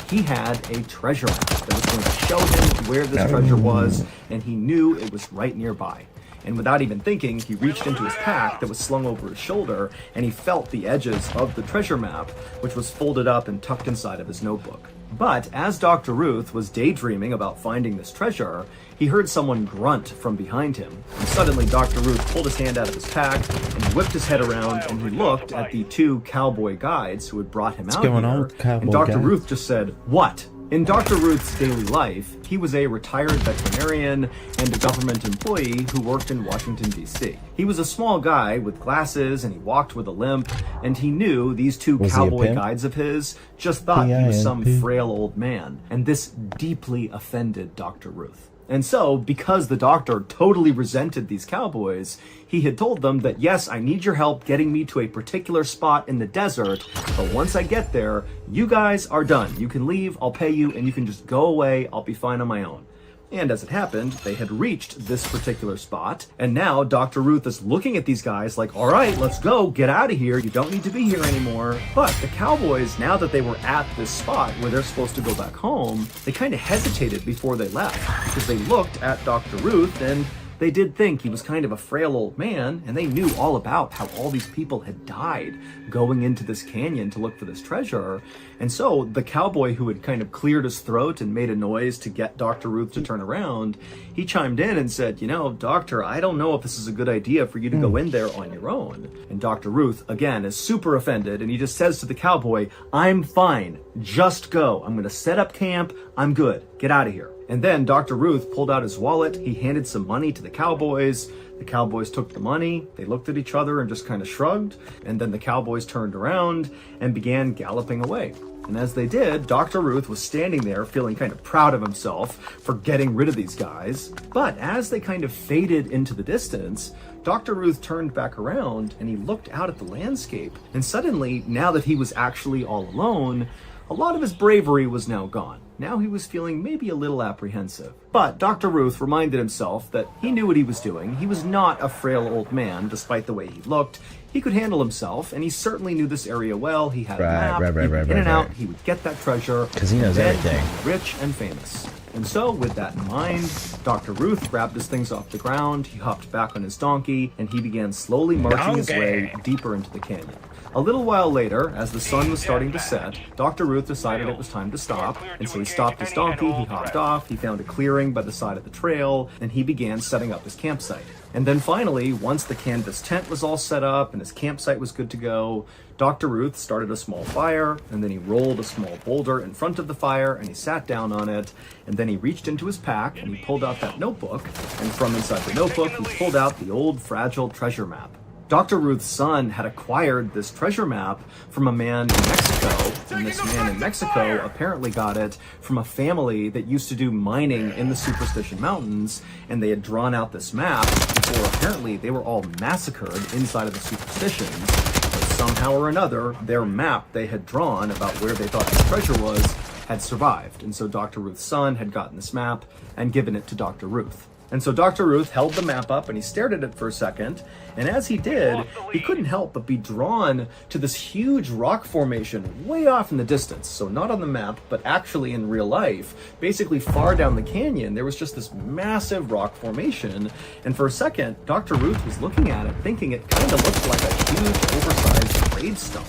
He had a treasure map that was going to show him where this treasure was, and he knew it was right nearby. And without even thinking, he reached into his pack that was slung over his shoulder, and he felt the edges of the treasure map, which was folded up and tucked inside of his notebook. But as Dr. Ruth was daydreaming about finding this treasure, he heard someone grunt from behind him. And suddenly Dr. Ruth pulled his hand out of his pack and he whipped his head around and he looked at the two cowboy guides who had brought him out here. And Dr. Ruth just said, "What?" In Dr. Ruth's daily life, he was a retired veterinarian and a government employee who worked in Washington, D.C. He was a small guy with glasses and he walked with a limp, and he knew these two cowboy guides of his just thought he was some frail old man, and this deeply offended Dr. Ruth. And so, because the doctor totally resented these cowboys, he had told them that, yes, I need your help getting me to a particular spot in the desert, but once I get there, you guys are done. You can leave, I'll pay you, and you can just go away, I'll be fine on my own. And as it happened, they had reached this particular spot, and now Dr. Ruth is looking at these guys like, all right, let's go, get out of here, you don't need to be here anymore. But the cowboys, now that they were at this spot where they're supposed to go back home, they kind of hesitated before they left, because they looked at Dr. Ruth and they did think he was kind of a frail old man, and they knew all about how all these people had died going into this canyon to look for this treasure. And so the cowboy who had kind of cleared his throat and made a noise to get Dr. Ruth to turn around, he chimed in and said, you know, doctor, I don't know if this is a good idea for you to go in there on your own. And Dr. Ruth, again, is super offended, and he just says to the cowboy, I'm fine, just go. I'm gonna set up camp, I'm good, get out of here. And then Dr. Ruth pulled out his wallet, he handed some money to the cowboys. The cowboys took the money, they looked at each other and just kind of shrugged, and then the cowboys turned around and began galloping away. And as they did, Dr. Ruth was standing there feeling kind of proud of himself for getting rid of these guys. But as they kind of faded into the distance, Dr. Ruth turned back around and he looked out at the landscape. And suddenly, now that he was actually all alone, a lot of his bravery was now gone. Now he was feeling maybe a little apprehensive. But Dr. Ruth reminded himself that he knew what he was doing. He was not a frail old man, despite the way he looked. He could handle himself, and he certainly knew this area well. He had a map, in and out, he would get that treasure. Because he knows everything. Rich and famous. And so, with that in mind, Dr. Ruth grabbed his things off the ground, he hopped back on his donkey, and he began slowly marching his way deeper into the canyon. A little while later, as the sun was starting to set, Dr. Ruth decided it was time to stop, and so he stopped his donkey, he hopped off, he found a clearing by the side of the trail, and he began setting up his campsite. And then finally, once the canvas tent was all set up and his campsite was good to go, Dr. Ruth started a small fire, and then he rolled a small boulder in front of the fire, and he sat down on it, and then he reached into his pack, and he pulled out that notebook, and from inside the notebook, he pulled out the old fragile treasure map. Dr. Ruth's son had acquired this treasure map from a man in Mexico, and this man in Mexico apparently got it from a family that used to do mining in the Superstition Mountains, and they had drawn out this map before apparently they were all massacred inside of the Superstitions. somehow or another, their map they had drawn about where they thought the treasure was had survived. And so Dr. Ruth's son had gotten this map and given it to Dr. Ruth. And so Dr. Ruth held the map up and he stared at it for a second. And as he did, he couldn't help but be drawn to this huge rock formation way off in the distance. So not on the map, but actually in real life. Basically far down the canyon, there was just this massive rock formation. And for a second, Dr. Ruth was looking at it, thinking it kind of looked like a huge, oversized gravestone.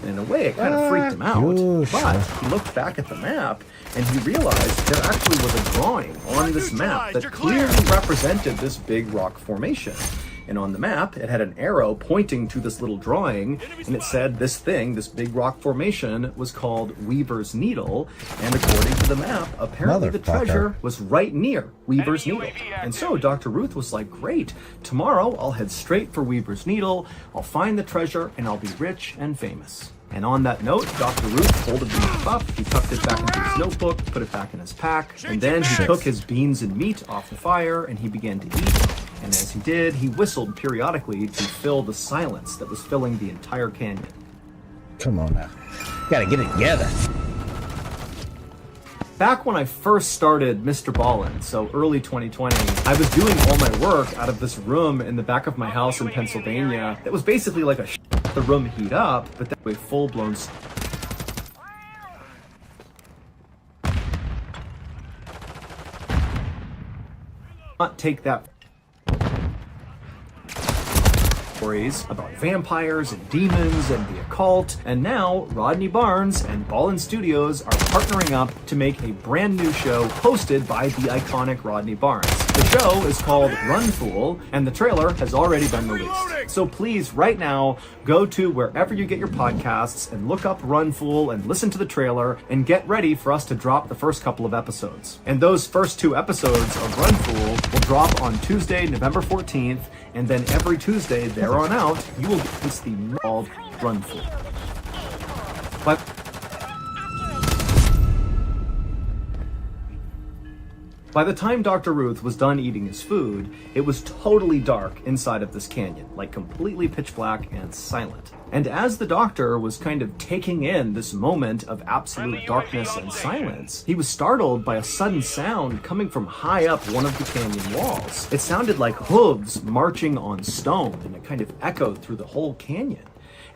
And in a way, it kind of freaked him out. But he looked back at the map and he realized there actually was a drawing on this map that clearly represented this big rock formation. And on the map, it had an arrow pointing to this little drawing, and it said this thing, this big rock formation, was called Weaver's Needle. And according to the map, apparently the treasure was right near Weaver's Needle. And so Dr. Ruth was like, great, tomorrow I'll head straight for Weaver's Needle, I'll find the treasure, and I'll be rich and famous. And on that note, Dr. Ruth folded the map up, he tucked it back into his notebook, put it back in his pack, and then he took his beans and meat off the fire and he began to eat. And as he did, he whistled periodically to fill the silence that was filling the entire canyon. Come on now. Gotta get it together. Back when I first started Mr. Ballin, so early 2020, I was doing all my work out of this room in the back of my house in Pennsylvania. That was basically like the room heat up, but that way full-blown. Not take that. Stories about vampires and demons and the occult, and now Rodney Barnes and Ballin Studios are partnering up to make a brand new show hosted by the iconic Rodney Barnes. The show is called Run Fool, and the trailer has already been released. So please, right now, go to wherever you get your podcasts and look up Run Fool and listen to the trailer and get ready for us to drop the first couple of episodes. And those first 2 episodes of Run Fool will drop on Tuesday, November 14th, and then every Tuesday there on out, you will get this theme called Run Fool. But by the time Dr. Ruth was done eating his food, it was totally dark inside of this canyon, like completely pitch black and silent. And as the doctor was kind of taking in this moment of absolute darkness and silence, he was startled by a sudden sound coming from high up one of the canyon walls. It sounded like hooves marching on stone, and it kind of echoed through the whole canyon.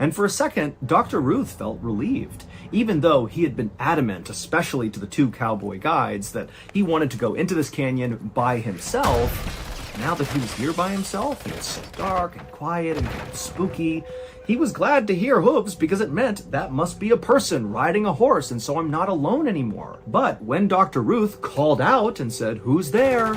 And for a second, Dr. Ruth felt relieved, even though he had been adamant, especially to the 2 cowboy guides, that he wanted to go into this canyon by himself. Now that he was here by himself, and it's so dark and quiet and kind of spooky, he was glad to hear hooves because it meant that must be a person riding a horse, and so I'm not alone anymore. But when Dr. Ruth called out and said, "Who's there?"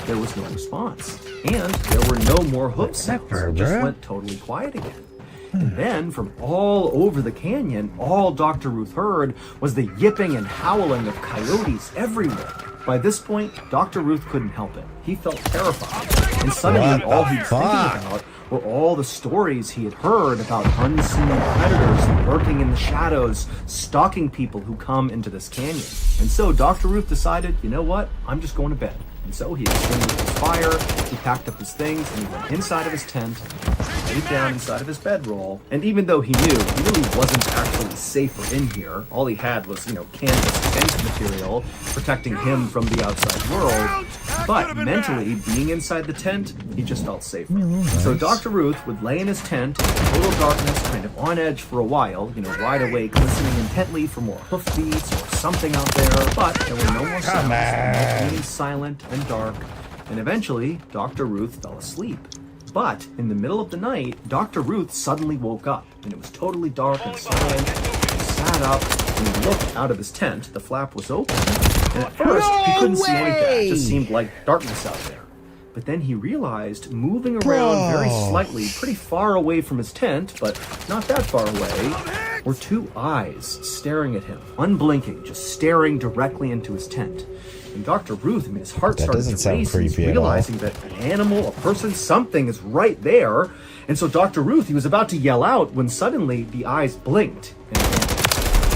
there was no response. And there were no more hoof sounds. It just went totally quiet again. And then, from all over the canyon, all Dr. Ruth heard was the yipping and howling of coyotes everywhere. By this point, Dr. Ruth couldn't help it. He felt terrified. And suddenly, all he was thinking about were all the stories he had heard about unseen predators lurking in the shadows, stalking people who come into this canyon. And so Dr. Ruth decided, you know what? I'm just going to bed. And so he extinguished his fire, he packed up his things, and he went inside of his tent, laid down inside of his bedroll. And even though he knew he really wasn't actually safer in here, all he had was, canvas fence material protecting him from the outside world. But mentally, being inside the tent, he just felt safer. So Dr. Ruth would lay in his tent in total darkness, kind of on edge for a while, wide awake, listening intently for more hoofbeats or something out there. But there were no more sounds, everything silent and dark. And eventually, Dr. Ruth fell asleep. But in the middle of the night, Dr. Ruth suddenly woke up, and it was totally dark and silent. He sat up and he looked out of his tent. The flap was open, and at first he couldn't see anything. It just seemed like darkness out there. But then he realized, moving around very slightly, pretty far away from his tent, but not that far away, were 2 eyes staring at him, unblinking, just staring directly into his tent. And Dr. Ruth, his heart started to race. He's realizing that an animal, a person, something is right there. And so Dr. Ruth, he was about to yell out when suddenly the eyes blinked. And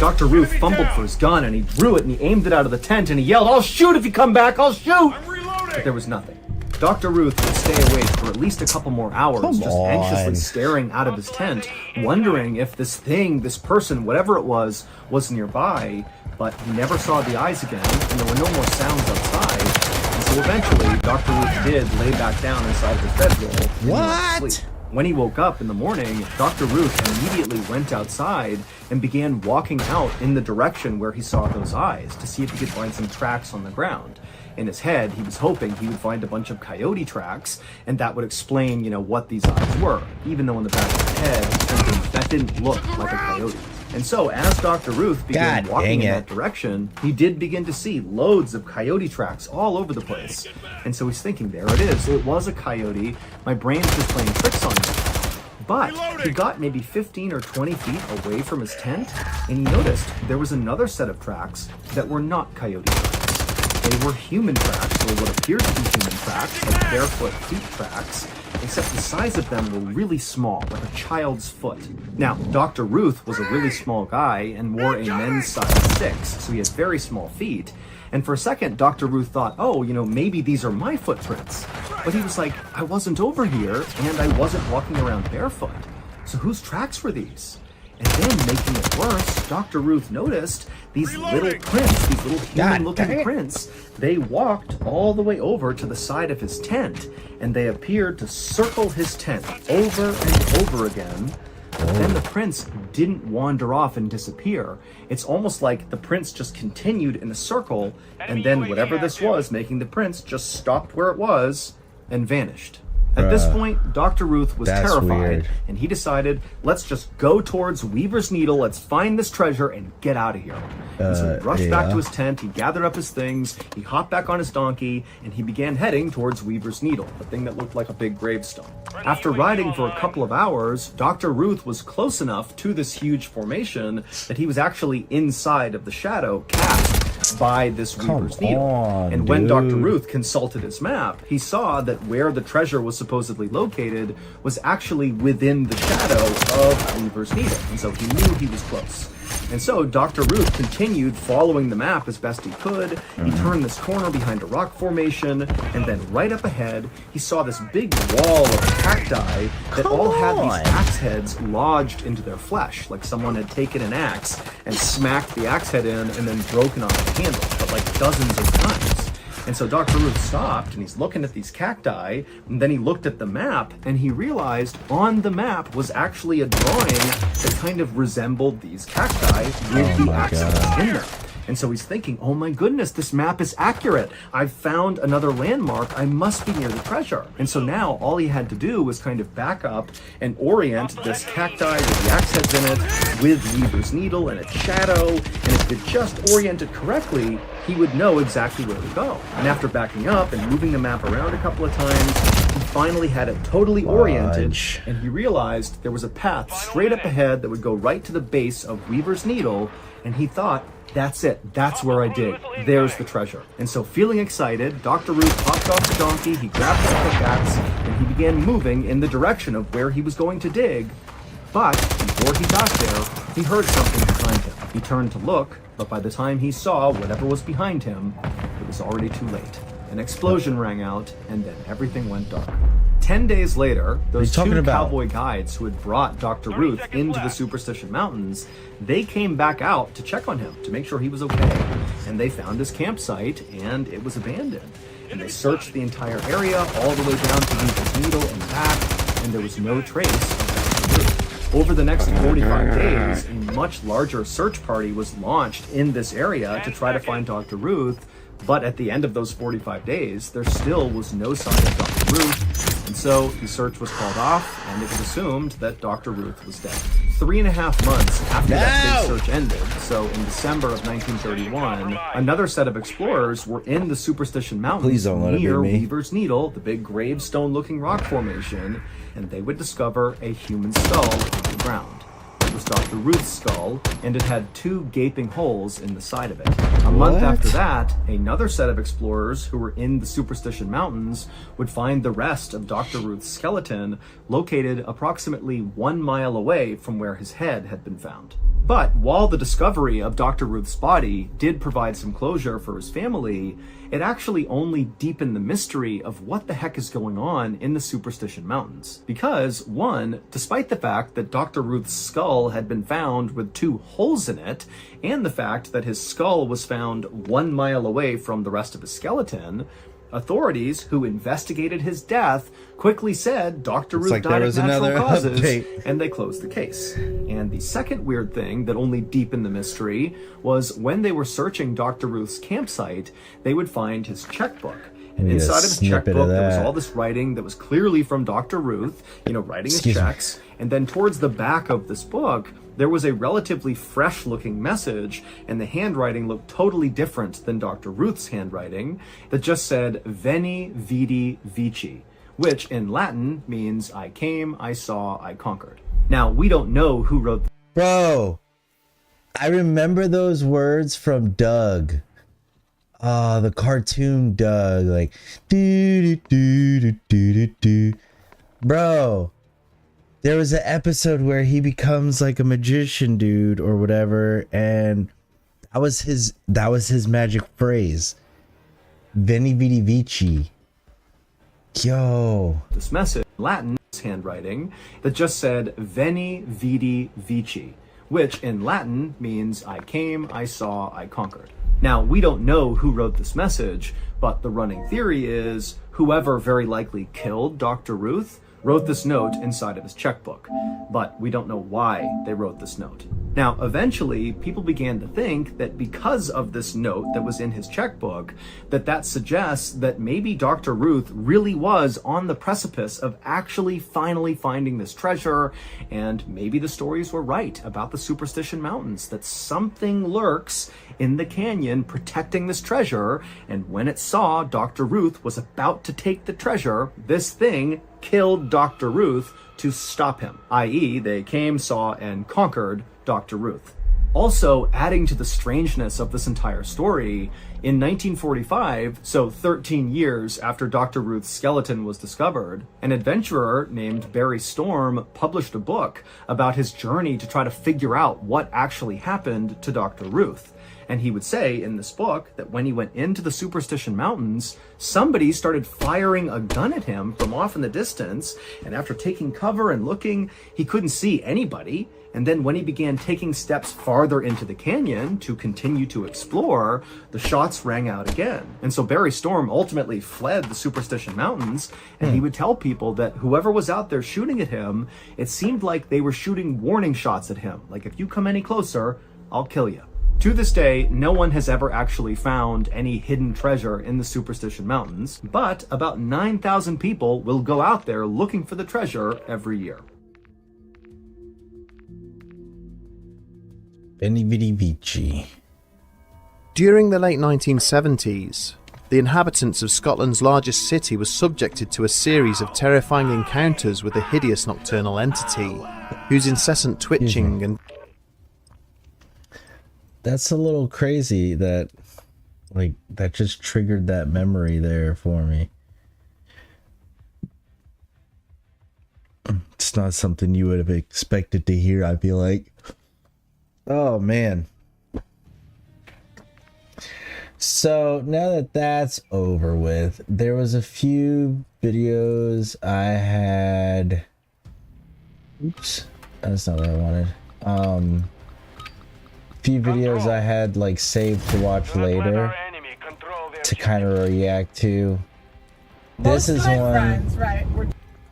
Dr. Ruth fumbled for his gun and he drew it and he aimed it out of the tent and he yelled, "I'll shoot if you come back, I'll shoot!" But there was nothing. Dr. Ruth would stay awake for at least a couple more hours, Come just on. anxiously staring out of his tent, wondering if this thing, this person, whatever it was nearby, but he never saw the eyes again, and there were no more sounds outside. And so eventually, Dr. Ruth did lay back down inside his bedroll and went to What? sleep. When he woke up in the morning, Dr. Ruth immediately went outside and began walking out in the direction where he saw those eyes to see if he could find some tracks on the ground. In his head, he was hoping he would find a bunch of coyote tracks, and that would explain, what these eyes were, even though in the back of his head, he was thinking that didn't look like a coyote. And so, as Dr. Ruth began God walking dang in it. that direction, he did begin to see loads of coyote tracks all over the place. And so he's thinking, there it is. It was a coyote. My brain's just playing tricks on me. But he got maybe 15 or 20 feet away from his tent, and he noticed there was another set of tracks that were not coyote tracks. They were human tracks, or what appeared to be human tracks, like barefoot feet tracks, except the size of them were really small, like a child's foot. Now, Dr. Ruth was a really small guy and wore a men's size 6, so he had very small feet. And for a second, Dr. Ruth thought, oh, maybe these are my footprints. But he was like, I wasn't over here, and I wasn't walking around barefoot. So whose tracks were these? And then, making it worse, Dr. Ruth noticed these little prints, these little human-looking prints. They walked all the way over to the side of his tent, and they appeared to circle his tent over and over again. But then the prints didn't wander off and disappear. It's almost like the prints just continued in a circle, and then whatever this was making the prints just stopped where it was and vanished. At this point, Dr. Ruth was That's terrified, weird. and he decided, let's just go towards Weaver's Needle, let's find this treasure, and get out of here. And so he rushed back to his tent, he gathered up his things, he hopped back on his donkey, and he began heading towards Weaver's Needle, the thing that looked like a big gravestone. After riding for a couple of hours, Dr. Ruth was close enough to this huge formation that he was actually inside of the shadow cast by this Weaver's Needle. on, And when Dr. dude. Ruth consulted his map, he saw that where the treasure was supposedly located was actually within the shadow of Weaver's Needle, and so he knew he was close. And so Dr. Ruth continued following the map as best he could. He turned this corner behind a rock formation, and then right up ahead, he saw this big wall of cacti that all had these axe heads lodged into their flesh, like someone had taken an axe and smacked the axe head in and then broken off the handle, but like dozens of times. And so Dr. Ruth stopped, and he's looking at these cacti, and then he looked at the map, and he realized on the map was actually a drawing that kind of resembled these cacti with the axes in them. And so he's thinking, oh my goodness, this map is accurate. I've found another landmark. I must be near the treasure. And so now all he had to do was kind of back up and orient this cacti with the axe heads in it, with Weaver's Needle and its shadow. And if it just oriented correctly, he would know exactly where to go. And after backing up and moving the map around a couple of times, he finally had it totally oriented. Fudge. And he realized there was a path straight up ahead that would go right to the base of Weaver's Needle. And he thought, that's it. That's where I dig. There's the treasure. And so, feeling excited, Dr. Ruth hopped off the donkey, he grabbed his pickaxe, and he began moving in the direction of where he was going to dig. But before he got there, he heard something behind him. He turned to look, but by the time he saw whatever was behind him, it was already too late. An explosion rang out, and then everything went dark. 10 days later, those talking two about? cowboy guides who had brought Dr. Ruth into the Superstition Mountains, they came back out to check on him, to make sure he was okay. And they found his campsite, and it was abandoned. And they searched the entire area, all the way down to Weaver's Needle and back, and there was no trace of Dr. Ruth. Over the next 45 days, a much larger search party was launched in this area to try to find Dr. Ruth, but at the end of those 45 days, there still was no sign of Dr. Ruth, and so the search was called off, and it was assumed that Dr. Ruth was dead. 3.5 months after that big search ended, so in December of 1931, another set of explorers were in the Superstition Mountains Please don't let it be near me. Weaver's Needle, the big gravestone-looking rock formation, and they would discover a human skull on the ground. It was Dr. Ruth's skull, and it had 2 gaping holes in the side of it. A month after that, another set of explorers who were in the Superstition Mountains would find the rest of Dr. Ruth's skeleton located approximately 1 mile away from where his head had been found. But while the discovery of Dr. Ruth's body did provide some closure for his family, it actually only deepened the mystery of what the heck is going on in the Superstition Mountains. Because, one, despite the fact that Dr. Ruth's skull had been found with 2 holes in it, and the fact that his skull was found 1 mile away from the rest of his skeleton, authorities who investigated his death quickly said Dr. Ruth died of natural causes, and they closed the case. And the second weird thing that only deepened the mystery was when they were searching Dr. Ruth's campsite, they would find his checkbook. And inside of his checkbook, there was all this writing that was clearly from Dr. Ruth, writing his checks. And then towards the back of this book, there was a relatively fresh-looking message, and the handwriting looked totally different than Dr. Ruth's handwriting, that just said, Veni, Vidi, Vici, which in Latin means, I came, I saw, I conquered. Now, we don't know who wrote the Bro, I remember those words from Doug. The cartoon Doug, like, do do do do do do. Bro, there was an episode where he becomes like a magician dude or whatever, and that was his magic phrase. Veni Vidi Vici. Yo. This message, Latin handwriting, that just said Veni Vidi Vici, which in Latin means I came, I saw, I conquered. Now, we don't know who wrote this message, but the running theory is whoever very likely killed Dr. Ruth wrote this note inside of his checkbook, but we don't know why they wrote this note. Now, eventually, people began to think that because of this note that was in his checkbook, that suggests that maybe Dr. Ruth really was on the precipice of actually finally finding this treasure, and maybe the stories were right about the Superstition Mountains, that something lurks in the canyon protecting this treasure, and when it saw Dr. Ruth was about to take the treasure, this thing killed Dr. Ruth to stop him, i.e. they came, saw, and conquered Dr. Ruth. Also, adding to the strangeness of this entire story, in 1945, so 13 years after Dr. Ruth's skeleton was discovered, an adventurer named Barry Storm published a book about his journey to try to figure out what actually happened to Dr. Ruth. And he would say in this book that when he went into the Superstition Mountains, somebody started firing a gun at him from off in the distance, and after taking cover and looking, he couldn't see anybody. And then when he began taking steps farther into the canyon to continue to explore, the shots rang out again. And so Barry Storm ultimately fled the Superstition Mountains, and he would tell people that whoever was out there shooting at him, it seemed like they were shooting warning shots at him. Like, if you come any closer, I'll kill you. To this day, no one has ever actually found any hidden treasure in the Superstition Mountains, but about 9,000 people will go out there looking for the treasure every year. Veni Vidi Vici. During the late 1970s, the inhabitants of Scotland's largest city were subjected to a series of terrifying encounters with a hideous nocturnal entity, whose incessant twitching and That's a little crazy that just triggered that memory there for me. It's not something you would have expected to hear, I feel like. Oh, man. So now that that's over with, there was a few videos I had. Oops, that's not what I wanted. Few videos I had like saved to watch later to kind of react to. This is one. Friends, right? We're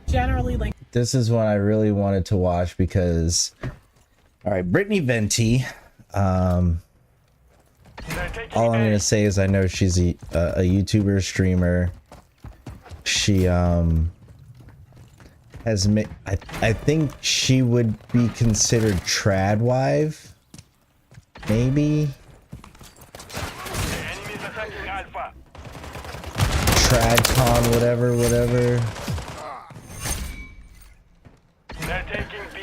generally like. This is one I really wanted to watch because, all right, Brittany Venti. All I'm gonna say is I know she's a YouTuber streamer. She has made. I think she would be considered tradwife. Maybe. Tradcon, whatever. They're taking B.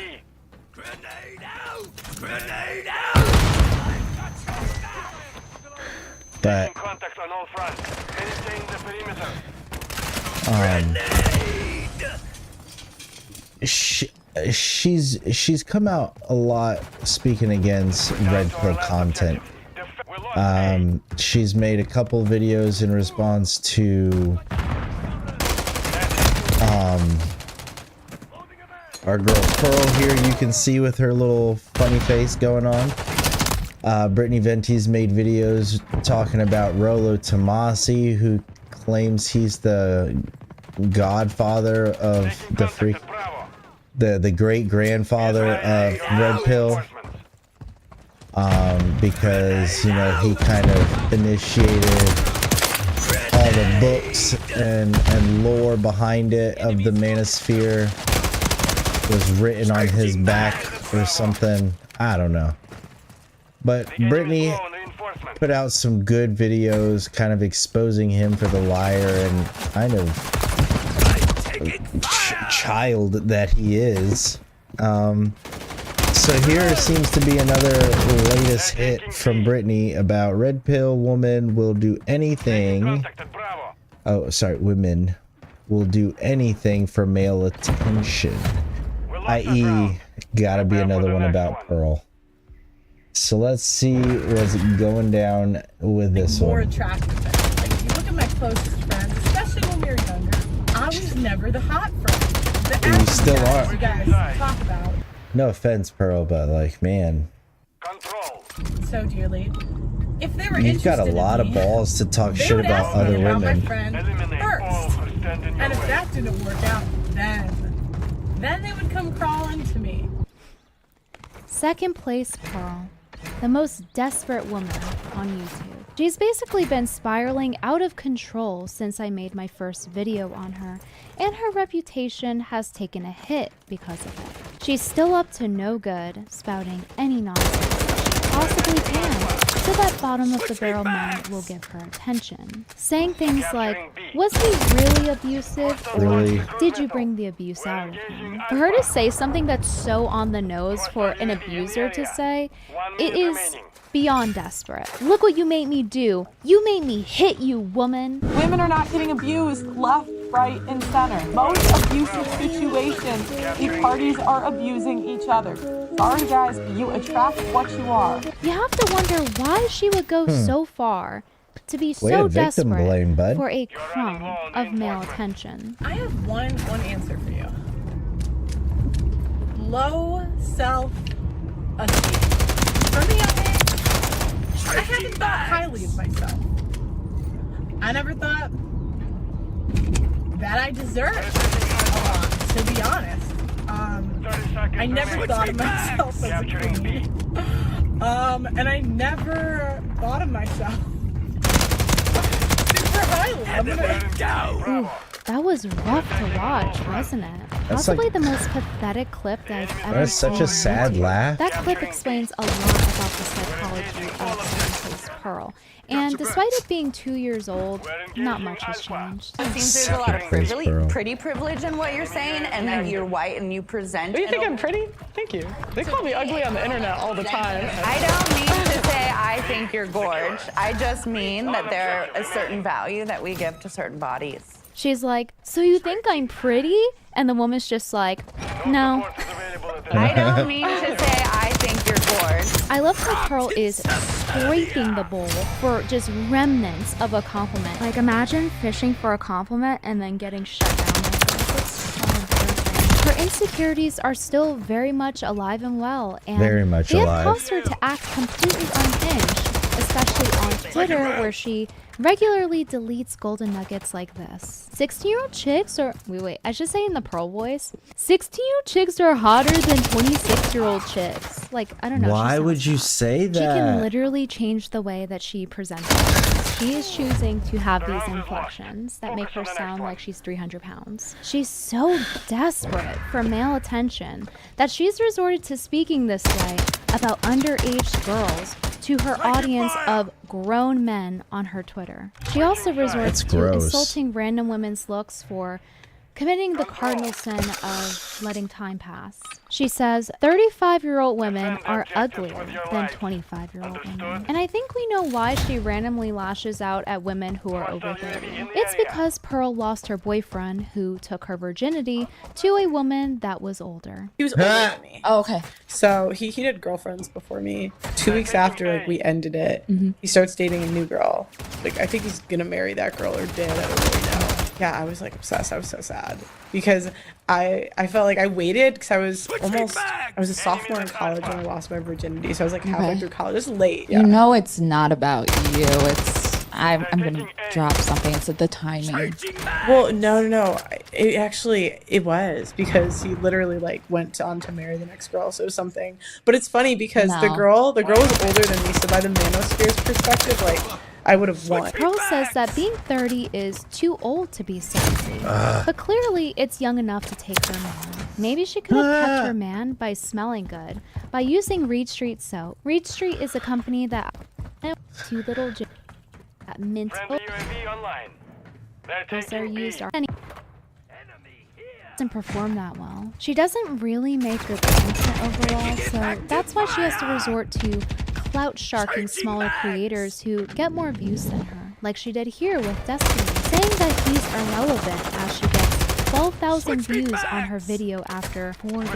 Grenade out! Grenade out! But Contact on all fronts. Maintain the perimeter. she's come out a lot speaking against red pill content. She's made a couple videos in response to our girl Pearl here, you can see with her little funny face going on. Brittany Venti's made videos talking about Rollo Tomasi, who claims he's the godfather of the great grandfather of red pill. Because, you know, he kind of initiated all the books and lore behind it of the Manosphere was written on his back or something. I don't know. But Brittany put out some good videos kind of exposing him for the liar and kind of child that he is. So here seems to be another latest hit from Brittany about red pill woman will do anything. Oh, sorry, women will do anything for male attention. I.e., gotta be another one about Pearl. So let's see what's going down with this more one. attractive than her. Like, if you look at my closest friends, especially when we were younger, I was never the hot friend. The You acting still guys are. You guys talk about No offense, Pearl, but like, man, so dearly. If they were you've got a interested in lot of me, balls to talk they shit would about ask me other about my women. friend first. And if that didn't work out, then they would come crawling to me. Second place, Pearl, the most desperate woman on YouTube. She's basically been spiraling out of control since I made my first video on her, and her reputation has taken a hit because of it. She's still up to no good, spouting any nonsense that she possibly can, so that bottom of the barrel man will give her attention. Saying things like, was he really abusive, or Really? did you bring the abuse out of him? For her to say something that's so on the nose for an abuser to say, it is beyond desperate. Look what you made me do. You made me hit you, woman. Women are not getting abused left, right, and center. Most abusive situations, the parties are abusing each other. Sorry guys, but you attract what you are. You have to wonder why she would go so far to be Way so to victim desperate blame, bud. for a crumb of male attention. I have one answer for you. Low self-esteem. From a young age, I haven't thought highly of myself. I never thought that I deserved a lot, to be honest. I never thought of myself as a queen. And I never thought of myself super highly. Ooh, that was rough to watch, wasn't it? Possibly like- the most pathetic clip that I've ever That's seen. such a sad laugh. That clip explains a lot about the psychology of Second Place Pearl. And despite it being 2 years old, not much has changed. It seems there's a lot of Second place, Pearl. pretty privilege in what you're saying, and that you're white and you present. Do you think I'm pretty? Thank you. They call me ugly on the internet all the time. I don't mean to say I think you're gorge. I just mean that there a certain value that we give to certain bodies. She's like, so you think I'm pretty? And the woman's just like, no. I don't mean to say I think you're gorge. I love how Pearl is scraping the bowl for just remnants of a compliment. Like, imagine fishing for a compliment and then getting shut down like this. It's so embarrassing. Her insecurities are still very much alive and well, and Very much they have alive. caused her to act completely unhinged, especially on Twitter, where she regularly deletes golden nuggets like this. 16-year-old chicks are... Wait, I should say in the Pearl voice. 16-year-old chicks are hotter than 26-year-old chicks. Like, I don't know. Why would you say She can that? literally change the way that she presents herself. She is choosing to have these inflections that make her sound like she's 300 pounds. She's so desperate for male attention that she's resorted to speaking this way about underage girls to her audience of grown men on her Twitter. She also resorts That's to gross. insulting random women's looks for committing the cardinal sin of letting time pass. She says 35-year-old women are uglier than 25-year-old women. And I think we know why she randomly lashes out at women who are over 30. It's because Pearl lost her boyfriend, who took her virginity, to a woman that was older. He was older than me. Oh, okay. So he had girlfriends before me. 2 weeks after like we ended it, he starts dating a new girl. Like I think he's gonna marry that girl or did. I don't really know. Yeah, I was like obsessed. I was so sad because I felt like I waited because I was a sophomore in college when I lost my virginity. So I was like halfway through college. It's late. Yeah. You know it's not about you. I'm gonna drop something. It's the timing. Well, no. It was because he literally like went on to marry the next girl. So it was something. But it's funny because the girl was older than me. So by the manosphere's perspective, like I would have won. Pearl says that being 30 is too old to be sexy, but clearly it's young enough to take her man. Maybe she could have kept her man by smelling good, by using Reed Street soap. Reed Street is a company that two little that mint are used doesn't perform that well. She doesn't really make good content overall, so that's why she has to resort to clout sharking smaller creators who get more views than her, like she did here with Destiny, saying that he's irrelevant as she gets 12,000 views on her video after 4 days.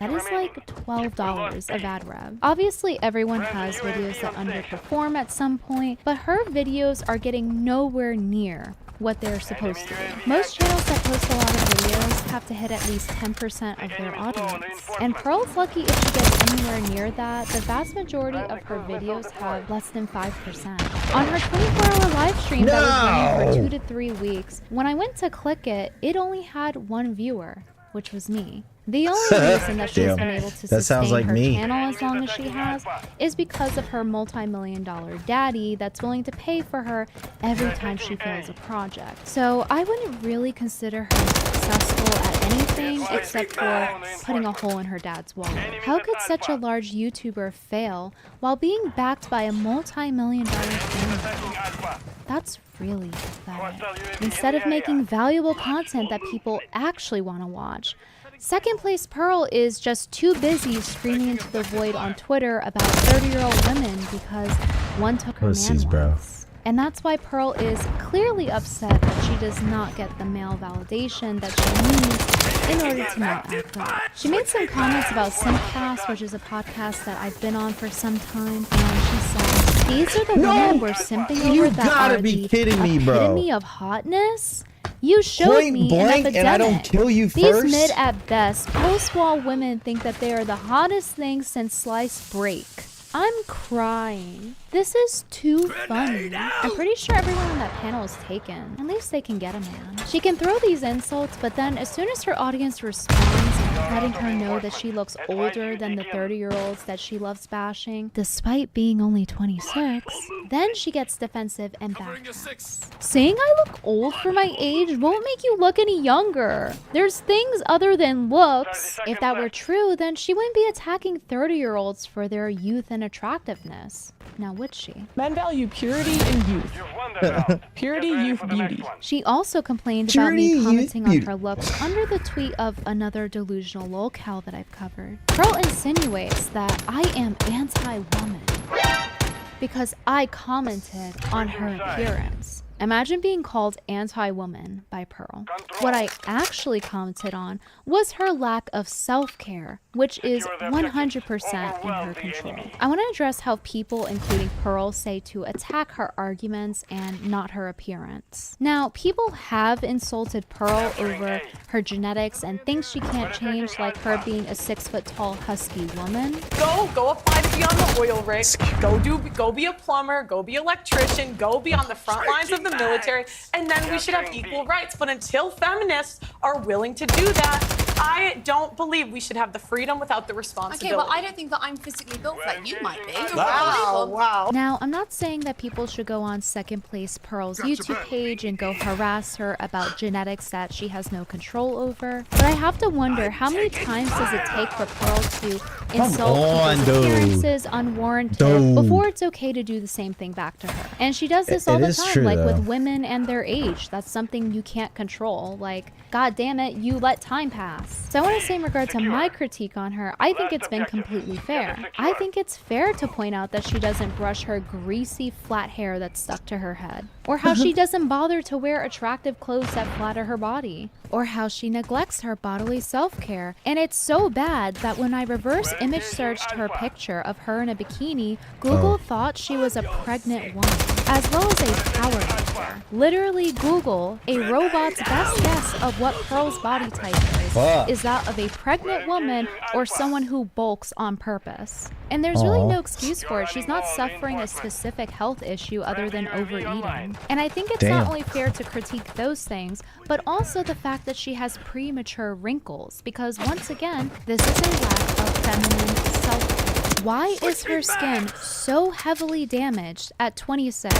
That is like $12 of ad rev. Obviously, everyone has videos that underperform at some point, but her videos are getting nowhere near what they're supposed to be. Most channels that post a lot of videos have to hit at least 10% of their audience. And Pearl's lucky if she gets anywhere near that. The vast majority of her videos have less than 5%. On her 24-hour live stream that was running for 2 to 3 weeks, when I went to click it, it only had 1 viewer, which was me. The only reason that she's been able to sustain her channel as long as she has is because of her multi-million-dollar daddy that's willing to pay for her every time she fails a project. So I wouldn't really consider her successful at anything except for putting a hole in her dad's wallet. How could such a large YouTuber fail while being backed by a multi-million-dollar family? That's really pathetic. Instead of making valuable content that people actually want to watch, second place Pearl is just too busy screaming into the void on Twitter about 30-year-old women because one took her man once. And that's why Pearl is clearly upset that she does not get the male validation that she needs in order to not act up. She made some comments about Simpcast, which is a podcast that I've been on for some time, and she said, "These are the women we're simping over that are the epitome of hotness? You showed me an epidemic. And I don't kill you These first? mid at best post-wall women think that they are the hottest thing since sliced break. I'm crying. This is too funny. I'm pretty sure everyone on that panel is taken. At least they can get a man. She can throw these insults, but then as soon as her audience responds, letting her know that she looks older than the 30-year-olds that she loves bashing, despite being only 26, then she gets defensive and backtracks. Saying I look old for my age won't make you look any younger. There's things other than looks. If that were true, then she wouldn't be attacking 30-year-olds for their youth and attractiveness. Now would she? Men value purity and youth. Purity, youth, beauty. She also complained about me commenting on her looks under the tweet of another delusional lolcow that I've covered. Pearl insinuates that I am anti-woman because I commented on her appearance. Imagine being called anti-woman by Pearl. What I actually commented on was her lack of self-care, which is 100% in her control. I want to address how people, including Pearl, say to attack her arguments and not her appearance. Now, people have insulted Pearl over her genetics and things she can't change, like her being a 6-foot-tall husky woman. Go apply to be on the oil rig. Go be a plumber. Go be an electrician. Go be on the front lines of the military, and then we should have equal rights. But until feminists are willing to do that, I don't believe we should have the freedom without the responsibility. Okay, but I don't think that I'm physically built for that. You might be. Wow. Now, I'm not saying that people should go on second place Pearl's YouTube page and go harass her about genetics that she has no control over, but I have to wonder how many times does it take for Pearl to insult people's appearances unwarranted before it's okay to do the same thing back to her. And she does this all the time, like with women and their age. That's something you can't control. Like, God damn it, you let time pass. So I want to say in regard to my critique on her, I think it's been completely fair. I think it's fair to point out that she doesn't brush her greasy flat hair that's stuck to her head, or how she doesn't bother to wear attractive clothes that flatter her body, or how she neglects her bodily self-care. And it's so bad that when I reverse image searched her picture of her in a bikini, Google thought she was a pregnant woman, as well as a power lifter. Literally Google, a robot's best guess of what Pearl's body type is that of a pregnant woman or someone who bulks on purpose. And there's really no excuse for it. She's not suffering a specific health issue other than overeating. And I think it's not only fair to critique those things, but also the fact that she has premature wrinkles, because once again, this is a lack of feminine self-care. Why is her skin so heavily damaged at 26,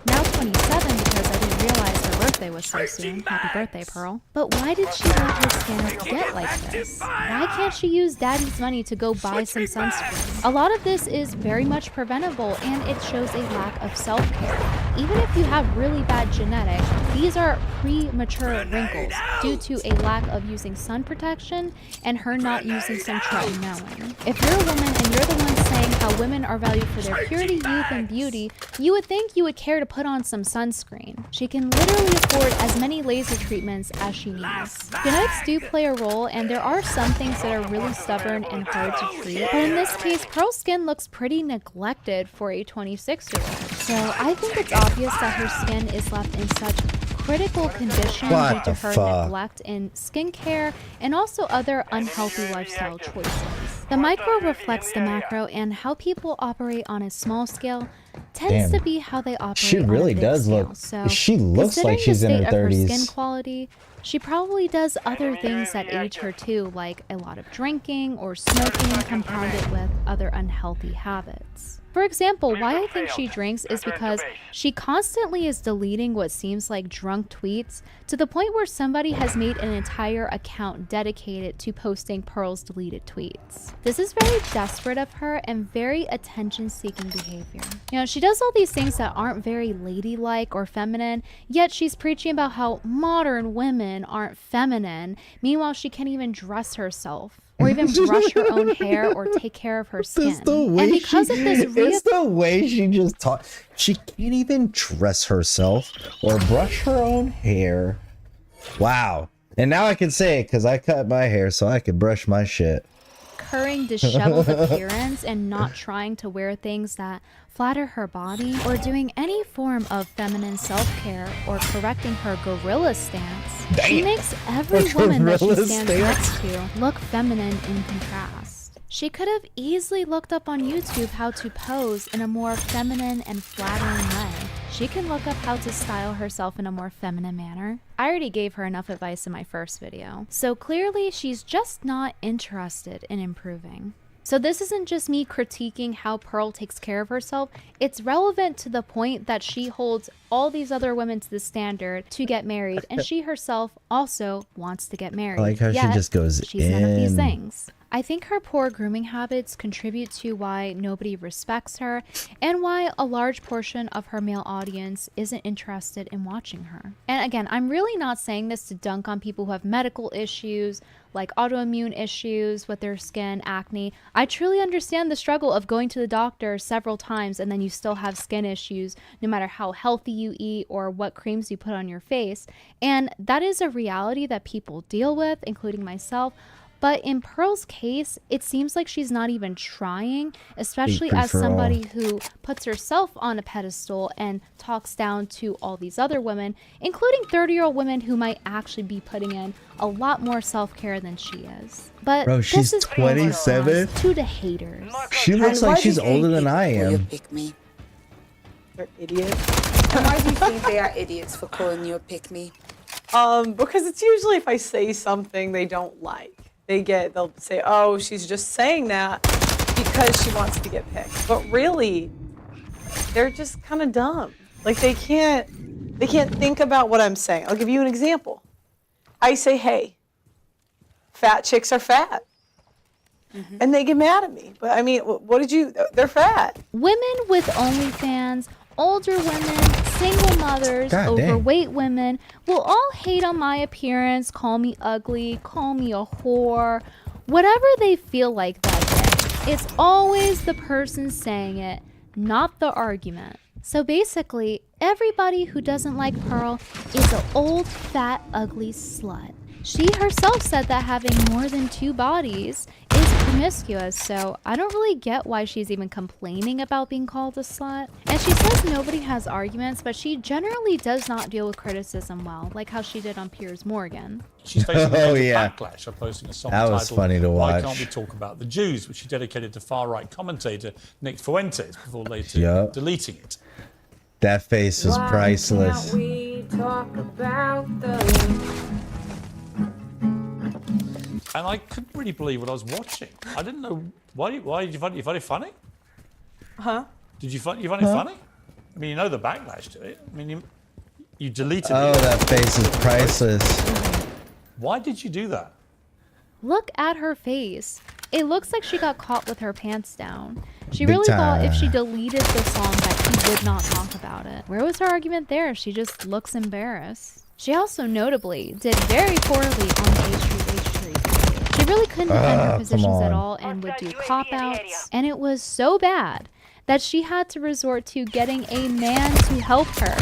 now 27 because I didn't realize her birthday was so soon. Happy birthday, Pearl. But why did she let her skin get like this? Why can't she use daddy's money to go buy some sunscreen? A lot of this is very much preventable, and it shows a lack of self-care. Even if you have really bad genetics, these are premature wrinkles due to a lack of using sun protection and her not using some tretinoin. If you're a woman and you're the one saying how women are valued for their purity, youth, and beauty, you would think you would care to put on some sunscreen. She can literally afford as many laser treatments as she needs. Genetics do play a role, and there are some things that are really stubborn and hard to treat, but in this case, Pearl's skin looks pretty neglected for a 26-year-old. So I think it's obvious that her skin is left in such critical condition due to her neglect in skincare and also other unhealthy lifestyle choices. The micro reflects the macro, and how people operate on a small scale tends to be how they operate She really on a big does scale. look. So, She looks like she's in her considering the state 30s. of her skin quality, she probably does other things that age her too, like a lot of drinking or smoking compounded with other unhealthy habits. For example, why I think she drinks is because she constantly is deleting what seems like drunk tweets to the point where somebody has made an entire account dedicated to posting Pearl's deleted tweets. This is very desperate of her and very attention-seeking behavior. You know, she does all these things that aren't very ladylike or feminine, yet she's preaching about how modern women aren't feminine. Meanwhile, she can't even dress herself, or even brush her own hair or take care of her skin. And because of this it's the way she just talks. She can't even dress herself or brush her own hair. Wow. And now I can say it because I cut my hair so I can brush my shit. Recurring disheveled appearance and not trying to wear things that flatter her body, or doing any form of feminine self-care, or correcting her gorilla stance. She makes every woman that she stands next to look feminine in contrast. She could have easily looked up on YouTube how to pose in a more feminine and flattering way. She can look up how to style herself in a more feminine manner. I already gave her enough advice in my first video. So clearly she's just not interested in improving. So this isn't just me critiquing how Pearl takes care of herself. It's relevant to the point that she holds all these other women to the standard to get married, and she herself also wants to get married. I like how she just goes she's none of these things. I think her poor grooming habits contribute to why nobody respects her, and why a large portion of her male audience isn't interested in watching her. And again, I'm really not saying this to dunk on people who have medical issues, like autoimmune issues with their skin, acne. I truly understand the struggle of going to the doctor several times and then you still have skin issues, no matter how healthy you eat or what creams you put on your face. And that is a reality that people deal with, including myself. But in Pearl's case, it seems like she's not even trying, especially as somebody who puts herself on a pedestal and talks down to all these other women, including 30-year-old women who might actually be putting in a lot more self-care than she is. But bro, she's this is 27. to the haters. She looks like she's older than I am. They're idiots. And why do you think they are idiots for calling you a pick-me? Because it's usually if I say something they don't like. They'll say, oh, she's just saying that because she wants to get picked. But really, they're just kind of dumb. Like they can't think about what I'm saying. I'll give you an example. I say, hey, fat chicks are fat. And they get mad at me. But I mean, they're fat. Women with OnlyFans, older women, single mothers, God dang. overweight women will all hate on my appearance, call me ugly, call me a whore, whatever they feel like that day. It's always the person saying it, not the argument. So basically, everybody who doesn't like Pearl is an old, fat, ugly slut. She herself said that having more than 2 bodies is promiscuous, so I don't really get why she's even complaining about being called a slut. And she says nobody has arguments, but she generally does not deal with criticism well, like how she did on Piers Morgan. She's facing Oh, a yeah. backlash for posting a song That was titled funny to Why watch. Can't We Talk About the Jews, which she dedicated to far-right commentator Nick Fuentes before later Yup. deleting it. That face was priceless. We talk about the And I couldn't really believe what I was watching. I didn't know why did you find it funny? Huh? Did you find it funny? I mean, you know the backlash to it. I mean, you deleted Oh, it. that face is priceless. Why did you do that? Look at her face. It looks like she got caught with her pants down. She Big really thought if she time. deleted the song that he would not talk about it. Where was her argument there? She just looks embarrassed. She also notably did very poorly on the H Street. She really couldn't defend her come positions at on. all and would do cop-outs. And it was so bad that she had to resort to getting a man to help her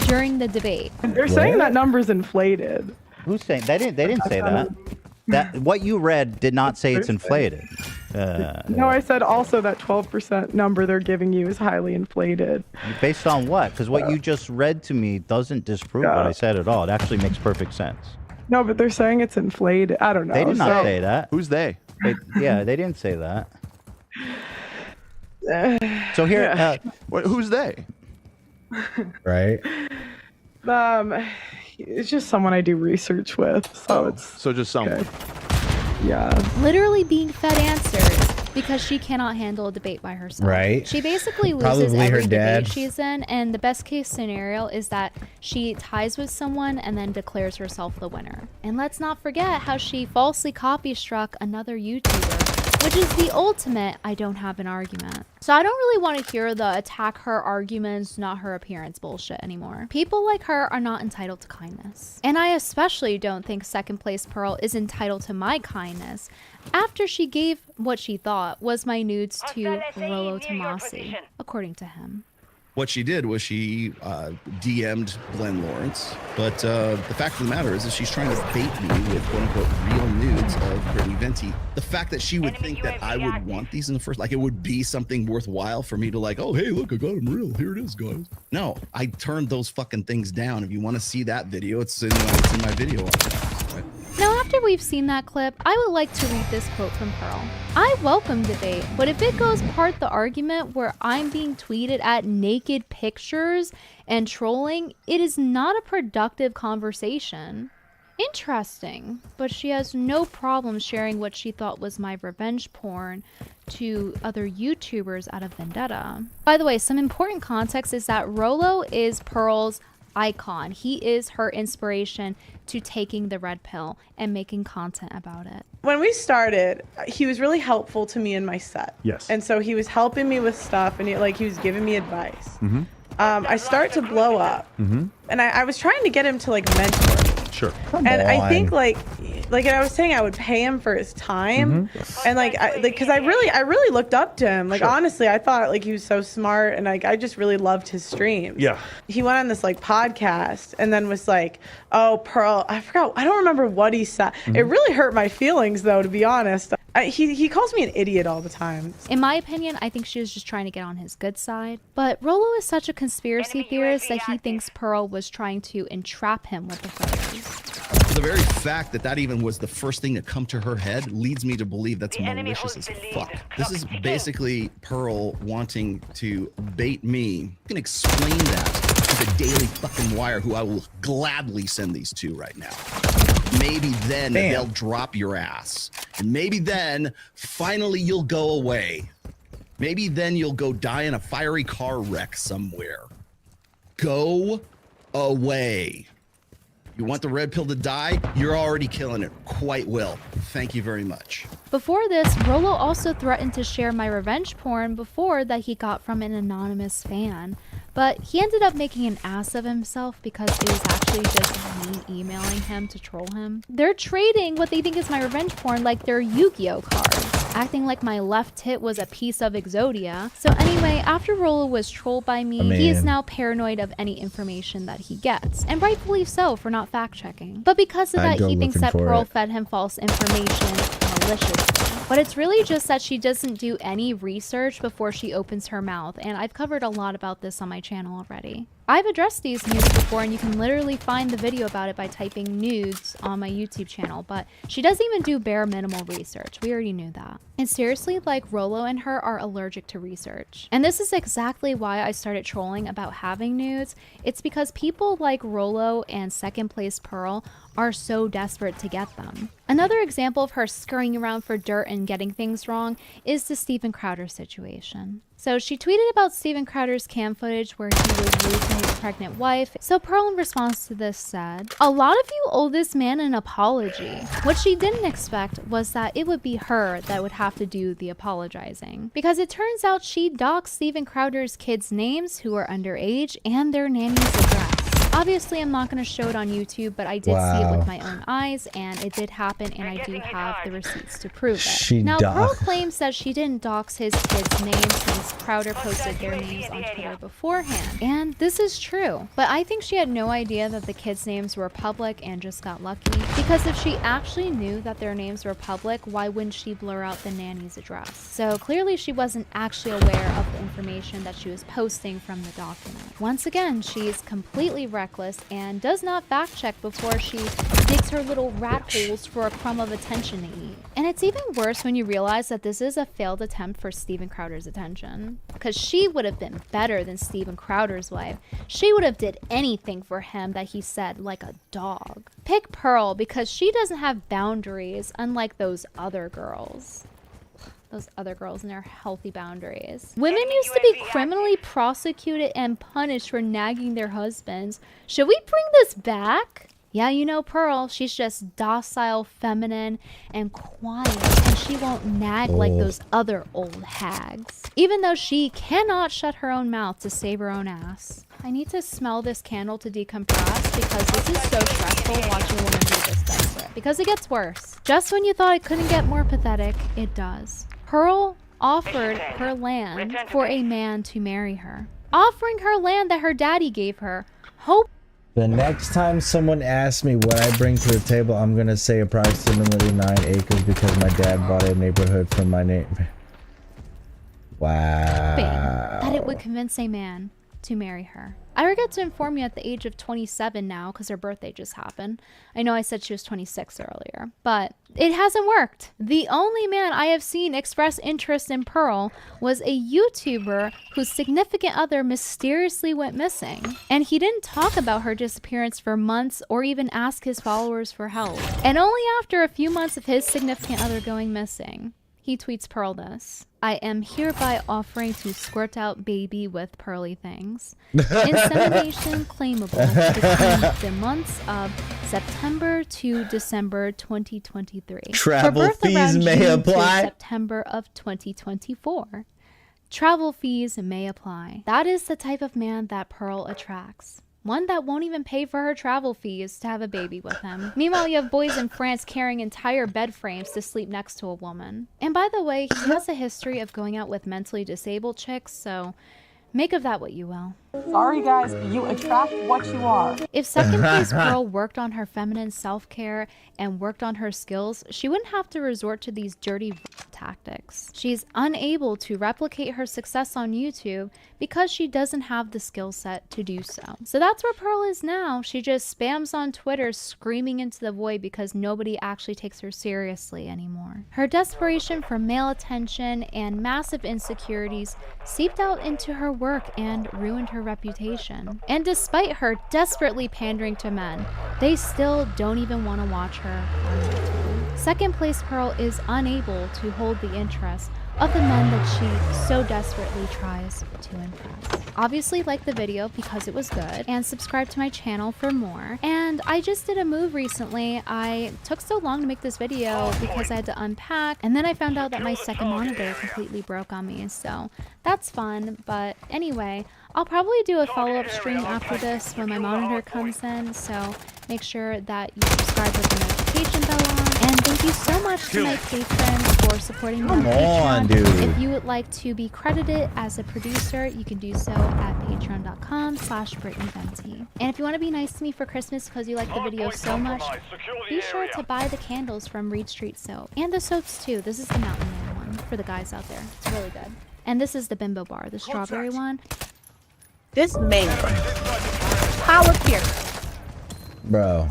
during the debate. They're saying that number's inflated. Who's saying they didn't say that? That what you read did not say it's inflated. No, I said also that 12% number they're giving you is highly inflated. Based on what? Because what you just read to me doesn't disprove what I said at all. It actually makes perfect sense. No, but they're saying it's inflated. I don't know. They did not say that. Who's they? Yeah, they didn't say that. So here, who's they? Right? It's just someone I do research with, so it's so just someone. Yeah. Literally being fed answers because she cannot handle a debate by herself. Right. She basically loses Probably her every dad. debate she's in, and the best case scenario is that she ties with someone and then declares herself the winner. And let's not forget how she falsely copy struck another YouTuber, which is the ultimate I don't have an argument. So I don't really want to hear the attack her arguments, not her appearance bullshit anymore. People like her are not entitled to kindness. And I especially don't think second place Pearl is entitled to my kindness after she gave what she thought was my nudes to Rollo Tomasi, according to him. What she did was she DM'd Glenn Lawrence, but the fact of the matter is that she's trying to bait me with quote-unquote real nudes of Brittany Venti. The fact that she would think that I would want these in the first, like it would be something worthwhile for me to like, oh, hey, look, I got them real. Here it is, guys. No, I turned those fucking things down. If you want to see that video, it's in my video. Now, after we've seen that clip, I would like to read this quote from Pearl. I welcome debate, but if it goes part the argument where I'm being tweeted at naked pictures and trolling, it is not a productive conversation. Interesting, but she has no problem sharing what she thought was my revenge porn to other YouTubers out of Vendetta. By the way, some important context is that Rollo is Pearl's icon. He is her inspiration to taking the red pill and making content about it. When we started, he was really helpful to me in my set. Yes. And so he was helping me with stuff, and he was giving me advice. Mm-hmm. I start to blow up, Mm-hmm. and I was trying to get him to like mentor me. Sure. I think like I was saying, I would pay him for his time, and because I really looked up to him. Like honestly, I thought like he was so smart, and like I just really loved his streams. Yeah. He went on this like podcast, and then was like, "Oh, Pearl, I don't remember what he said. It really hurt my feelings, though, to be honest." He calls me an idiot all the time. In my opinion, I think she was just trying to get on his good side. But Rollo is such a conspiracy theorist that he thinks Pearl was trying to entrap him with the photos. The very fact that even was the first thing to come to her head leads me to believe that's malicious as fuck. This is basically Pearl wanting to bait me. You can explain that to the Daily fucking Wire, who I will gladly send these to right now. Maybe then they'll drop your ass. And maybe then finally you'll go away. Maybe then you'll go die in a fiery car wreck somewhere. Go away. You want the red pill to die? You're already killing it quite well. Thank you very much. Before this, Rollo also threatened to share my revenge porn before that he got from an anonymous fan. But he ended up making an ass of himself because it was actually just me emailing him to troll him. They're trading what they think is my revenge porn like they're Yu-Gi-Oh cards, acting like my left tit was a piece of Exodia. So anyway, after Rollo was trolled by me, he is now paranoid of any information that he gets, and rightfully so for not fact-checking. But because of that, he thinks that Pearl fed him false information maliciously. But it's really just that she doesn't do any research before she opens her mouth, and I've covered a lot about this on my channel already. I've addressed these nudes before, and you can literally find the video about it by typing nudes on my YouTube channel, but she doesn't even do bare minimal research. We already knew that. And seriously, like, Rollo and her are allergic to research. And this is exactly why I started trolling about having nudes. It's because people like Rollo and second place Pearl are so desperate to get them. Another example of her scurrying around for dirt and getting things wrong is the Steven Crowder situation. So she tweeted about Steven Crowder's cam footage where he was rude to his pregnant wife. So Pearl, in response to this, said, "A lot of you owe this man an apology." What she didn't expect was that it would be her that would have to do the apologizing, because it turns out she doxed Steven Crowder's kids' names who are underage and their nanny's address. Obviously, I'm not going to show it on YouTube, but I did see it with my own eyes, and it did happen, and I do have the receipts to prove it. Now, Pearl claims that she didn't dox his kids' names since Crowder posted their names on Twitter beforehand, and this is true. But I think she had no idea that the kids' names were public and just got lucky, because if she actually knew that their names were public, why wouldn't she blur out the nanny's address? So clearly she wasn't actually aware of the information that she was posting from the document. Once again, she's completely reckless and does not fact check before she digs her little rat holes for a crumb of attention to eat. And it's even worse when you realize that this is a failed attempt for Steven Crowder's attention, because she would have been better than Steven Crowder's wife. She would have did anything for him that he said, like a dog. Pick Pearl because she doesn't have boundaries, unlike those other girls. Those other girls and their healthy boundaries. Women used to be criminally prosecuted and punished for nagging their husbands. Should we bring this back? Yeah, you know Pearl, she's just docile, feminine, and quiet, and she won't nag like those other old hags. Even though she cannot shut her own mouth to save her own ass. I need to smell this candle to decompress because this is so stressful watching a woman be this desperate. Because it gets worse. Just when you thought it couldn't get more pathetic, it does. Pearl offered her land for a man to marry her. Offering her land that her daddy gave her. The next time someone asks me what I bring to the table, I'm going to say approximately 9 acres because my dad bought a neighborhood from my name. Wow. That it would convince a man to marry her. I regret to inform you at the age of 27 now, because her birthday just happened. I know I said she was 26 earlier, but it hasn't worked. The only man I have seen express interest in Pearl was a YouTuber whose significant other mysteriously went missing. And he didn't talk about her disappearance for months or even ask his followers for help. And only after a few months of his significant other going missing, he tweets Pearl this: "I am hereby offering to squirt out baby with pearly things. Insemination claimable between the months of September to December 2023. Travel fees may apply. September of 2024. Travel fees may apply." That is the type of man that Pearl attracts. One that won't even pay for her travel fees to have a baby with him. Meanwhile, you have boys in France carrying entire bed frames to sleep next to a woman. And by the way, he has a history of going out with mentally disabled chicks, so make of that what you will. Sorry guys, you attract what you are. If second place Pearl worked on her feminine self-care and worked on her skills, she wouldn't have to resort to these dirty tactics. She's unable to replicate her success on YouTube because she doesn't have the skill set to do so. So that's where Pearl is now. She just spams on Twitter screaming into the void because nobody actually takes her seriously anymore. Her desperation for male attention and massive insecurities seeped out into her work and ruined her reputation. And despite her desperately pandering to men, they still don't even want to watch her on YouTube. Second place Pearl is unable to hold the interest of the men that she so desperately tries to impress. Obviously like the video because it was good, and subscribe to my channel for more. And I just did a move recently. I took so long to make this video because I had to unpack, and then I found out that my second monitor completely broke on me, so that's fun. But anyway, I'll probably do a follow-up stream after this when my monitor comes in, so make sure that you subscribe with the notification bell on. And thank you so much to my patrons for supporting me on Patreon. dude. If you would like to be credited as a producer, you can do so at patreon.com/BrittanyVenti. And if you want to be nice to me for Christmas because you like the video so much, be sure to buy the candles from Reed Street Soap. And the soaps too. This is the Mountain Man one for the guys out there. It's really good. And this is the Bimbo Bar, the strawberry one. This mango. Power here. Bro.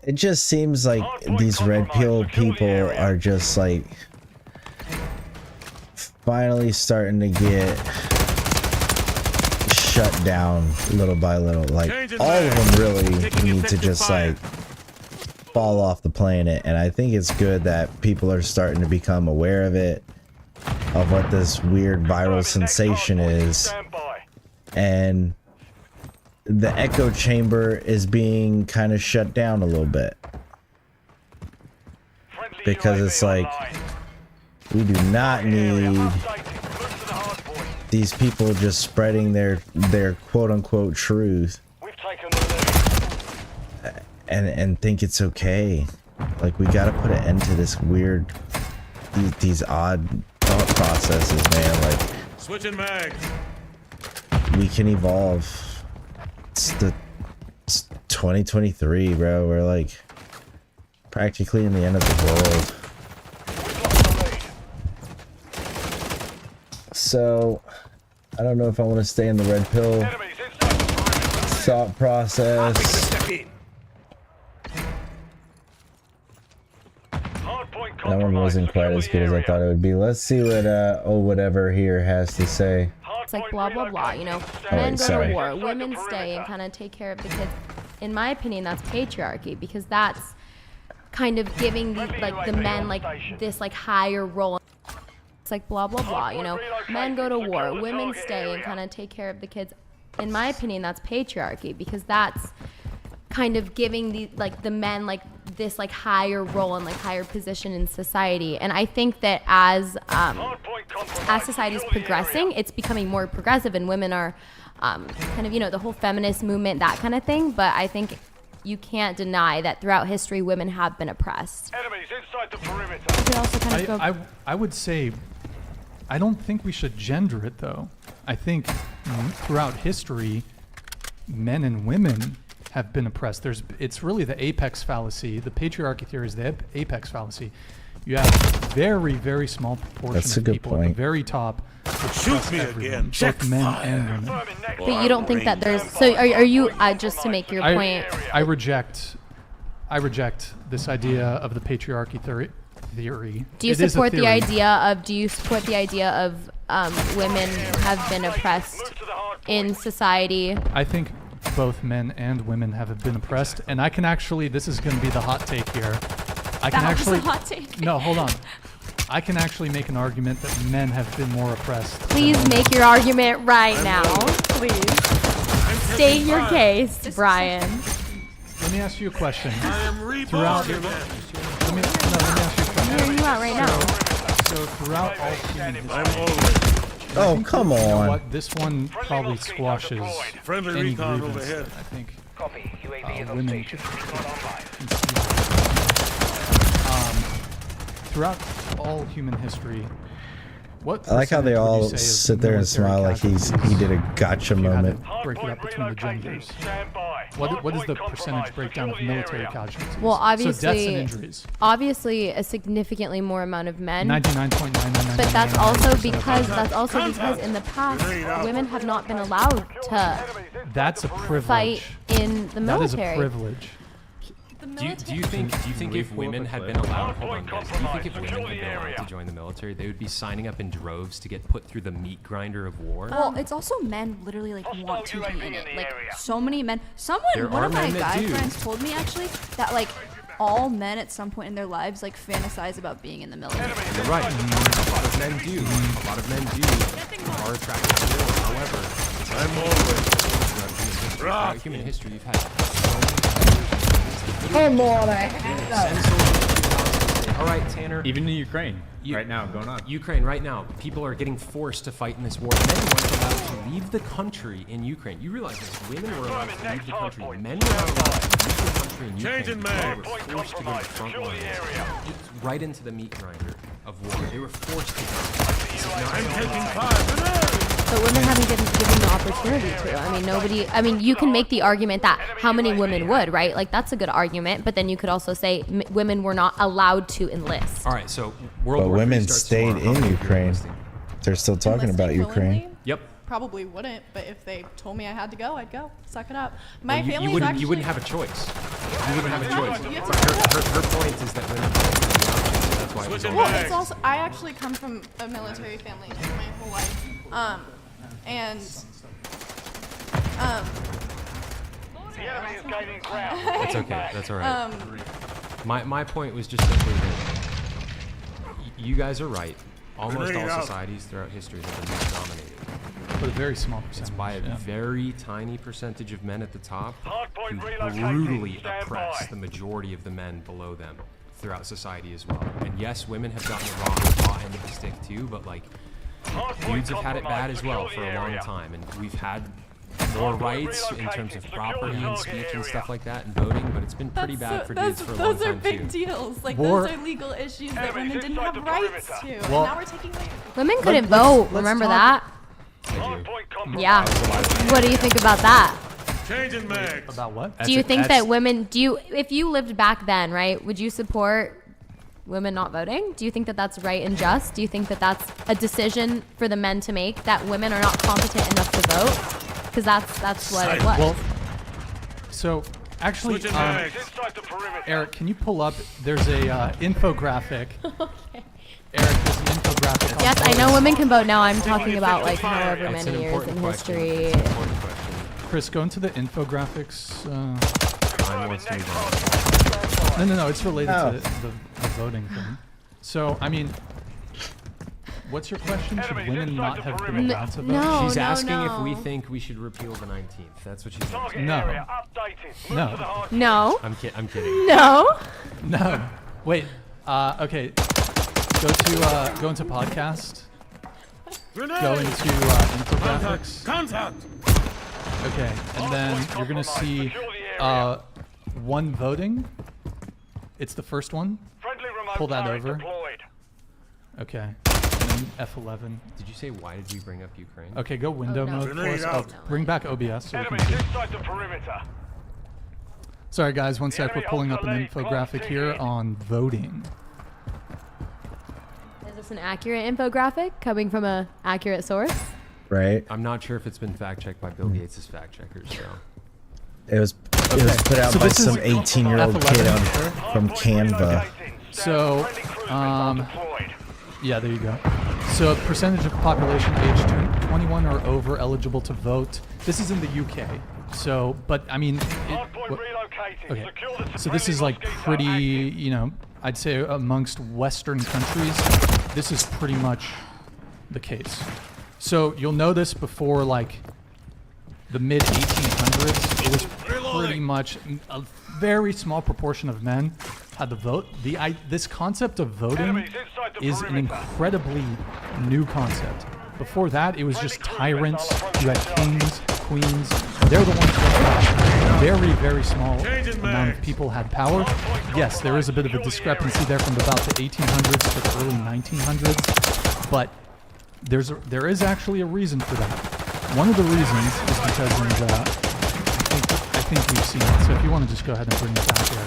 It just seems like these red pill people are just like finally starting to get shut down little by little. Like all of them really need to just like fall off the planet, and I think it's good that people are starting to become aware of it, of what this weird viral sensation is, and the echo chamber is being kind of shut down a little bit, because it's like we do not need these people just spreading their quote-unquote truth and think it's okay. Like, we gotta put an end to this weird, these odd thought processes, man. Like, Switching mags. we can evolve. It's 2023, bro. We're like practically in the end of the world. So I don't know if I want to stay in the red pill thought process. That one wasn't quite as good as I thought it would be. Let's see what whatever here has to say. It's like blah blah blah, you know. Men go to war, women stay and kind of take care of the kids. In my opinion, that's patriarchy, because that's kind of giving the men like this like higher role. It's like blah blah blah, you know. Men go to war, women stay and kind of take care of the kids. In my opinion, that's patriarchy, because that's kind of giving the men like this like higher role and like higher position in society. And I think that as society is progressing, it's becoming more progressive, and women are kind of, you know, the whole feminist movement, that kind of thing. But I think you can't deny that throughout history, women have been oppressed. Enemies inside the perimeter. You could also kind of go, I would say, I don't think we should gender it, though. I think throughout history, men and women have been oppressed. It's really the apex fallacy. The patriarchy theory is the apex fallacy. You have a very, very small proportion of people at the very top which Shoot me again. both men and women. but you don't think that there's, so are you, just to make your point. I reject this idea of the patriarchy theory. Do you support the idea of, women have been oppressed in society? I think both men and women have been oppressed, and I can actually, this is going to be the hot take here. That was a hot take. No, hold on. I can actually make an argument that men have been more oppressed. Please make your argument right now. Please. State your case, Brian. Let me ask you a question. Throughout. Let me ask you a question. Where are you at right now? So throughout all human history, Oh, come you know on. what? This one probably squashes Friendly any recon grievance overhead. that I think Copy. UAV is on women station. should Not online. throughout all human history, what I like how they percentage would all you say of sit there and military smile like casualties he did a gotcha if you had to moment. break it up between the genders? What is the percentage breakdown of military casualties? Well, so deaths and obviously, injuries. a significantly more amount of men. 99.999. But that's also because in the past, women have not been allowed to That's a privilege. fight in the That is a military. privilege. Do you think if women had been allowed, hold on guys, do you think if women had been allowed to join the military, they would be signing up in droves to get put through the meat grinder of war? Well, it's also men literally like want to be in it. Like so many men. There One are of my men that guy do. friends told me actually that like all men at some point in their lives like fantasize about being in the military. You're right. A lot of men do. A lot of men are attracted to war. However, throughout human history, you've had so many Come on, I had that. All right, Tanner. Even in Ukraine, right now, going on. Ukraine, right now, people are getting forced to fight in this war. Men weren't allowed to leave the country in Ukraine. You realize that women were allowed to leave the country. Men were not allowed to leave the country in Ukraine. They were forced to go to the front lines, right into the meat grinder of war. They were forced to go. I'm taking fire. But women haven't been given the opportunity to. I mean, you can make the argument that how many women would, right? Like, that's a good argument. But then you could also say women were not allowed to enlist. All right, so But women stayed in Ukraine. They're still talking about Ukraine. Yep. Probably wouldn't, but if they told me I had to go, I'd go. Suck it up. Well, you wouldn't have a choice. You wouldn't have a choice. But her point is that women don't have the option, so that's why it was on. Well, it's also, I actually come from a military family my whole life. That's okay. That's all right. My point was just simply that you guys are right. Almost all societies throughout history have been male-dominated. But a very small percentage. It's by a very tiny percentage of men at the top who brutally oppress the majority of the men below them throughout society as well. And yes, women have gotten the wrong end of the stick too, but like dudes have had it bad as well for a long time, and we've had more rights in terms of property and speech and stuff like that and voting, but it's been pretty bad for dudes for a long time too. Those are big deals. Like, those are legal issues that women didn't have rights to. And now we're taking away. Women couldn't vote. Remember that? Yeah. What do you think about that? Changing mags. About what? Do you think that women, if you lived back then, right, would you support women not voting? Do you think that that's right and just? Do you think that that's a decision for the men to make, that women are not competent enough to vote? Because that's what it was. Well, so actually, Eric, can you pull up? There's a infographic. Okay. Eric, there's an infographic. Yes, I know women can vote now. I'm talking about like however many years in history. Chris, go into the infographics. No, it's related to the voting thing. So, I mean, what's your question? Should women not have been allowed to vote? She's asking if we think we should repeal the 19th. That's what she's asking. No. No. I'm kidding. No. No. Wait. Okay. Go into podcast. Go into infographics. Contact. Okay, and then you're gonna see one voting. It's the first one. Pull that over. Okay. And then F11. Did you say why did we bring up Ukraine? Okay, go window mode for us. I'll bring back OBS so we can see. Sorry guys, one sec. We're pulling up an infographic here on voting. Is this an accurate infographic coming from an accurate source? Right. I'm not sure if it's been fact checked by Bill Gates' fact checkers. So it was put out by some 18-year-old kid from Canva. So, yeah, there you go. So, percentage of population aged 21 or over eligible to vote. This is in the UK. So, but I mean, okay. So this is like pretty, you know, I'd say amongst Western countries, this is pretty much the case. So you'll know this before like the mid 1800s, it was pretty much a very small proportion of men had the vote. This concept of voting is an incredibly new concept. Before that, it was just tyrants. You had kings, queens. They're the ones who had very, very small amount of people had power. Yes, there is a bit of a discrepancy there from about the 1800s to the early 1900s, but there is actually a reason for that. One of the reasons is because I think we've seen it. So if you want to just go ahead and bring it back there.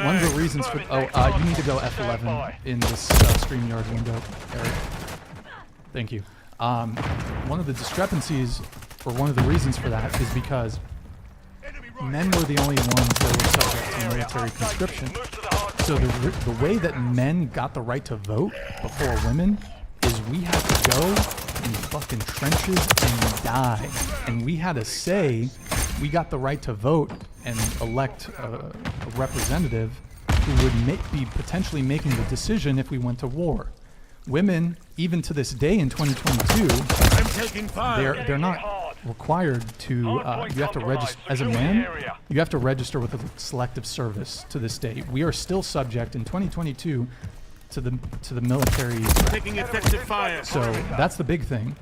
One of the reasons for you need to go F11 in this StreamYard window, Eric. Thank you. One of the discrepancies, or one of the reasons for that, is because men were the only ones that were subject to military conscription. So the way that men got the right to vote before women is we had to go in fucking trenches and die. And we had a say. We got the right to vote and elect a representative who would be potentially making the decision if we went to war. Women, even to this day in 2022, they're not required to. You have to register as a man. You have to register with a selective service to this day. We are still subject in 2022 to the military. Taking effective fire. So that's the big thing.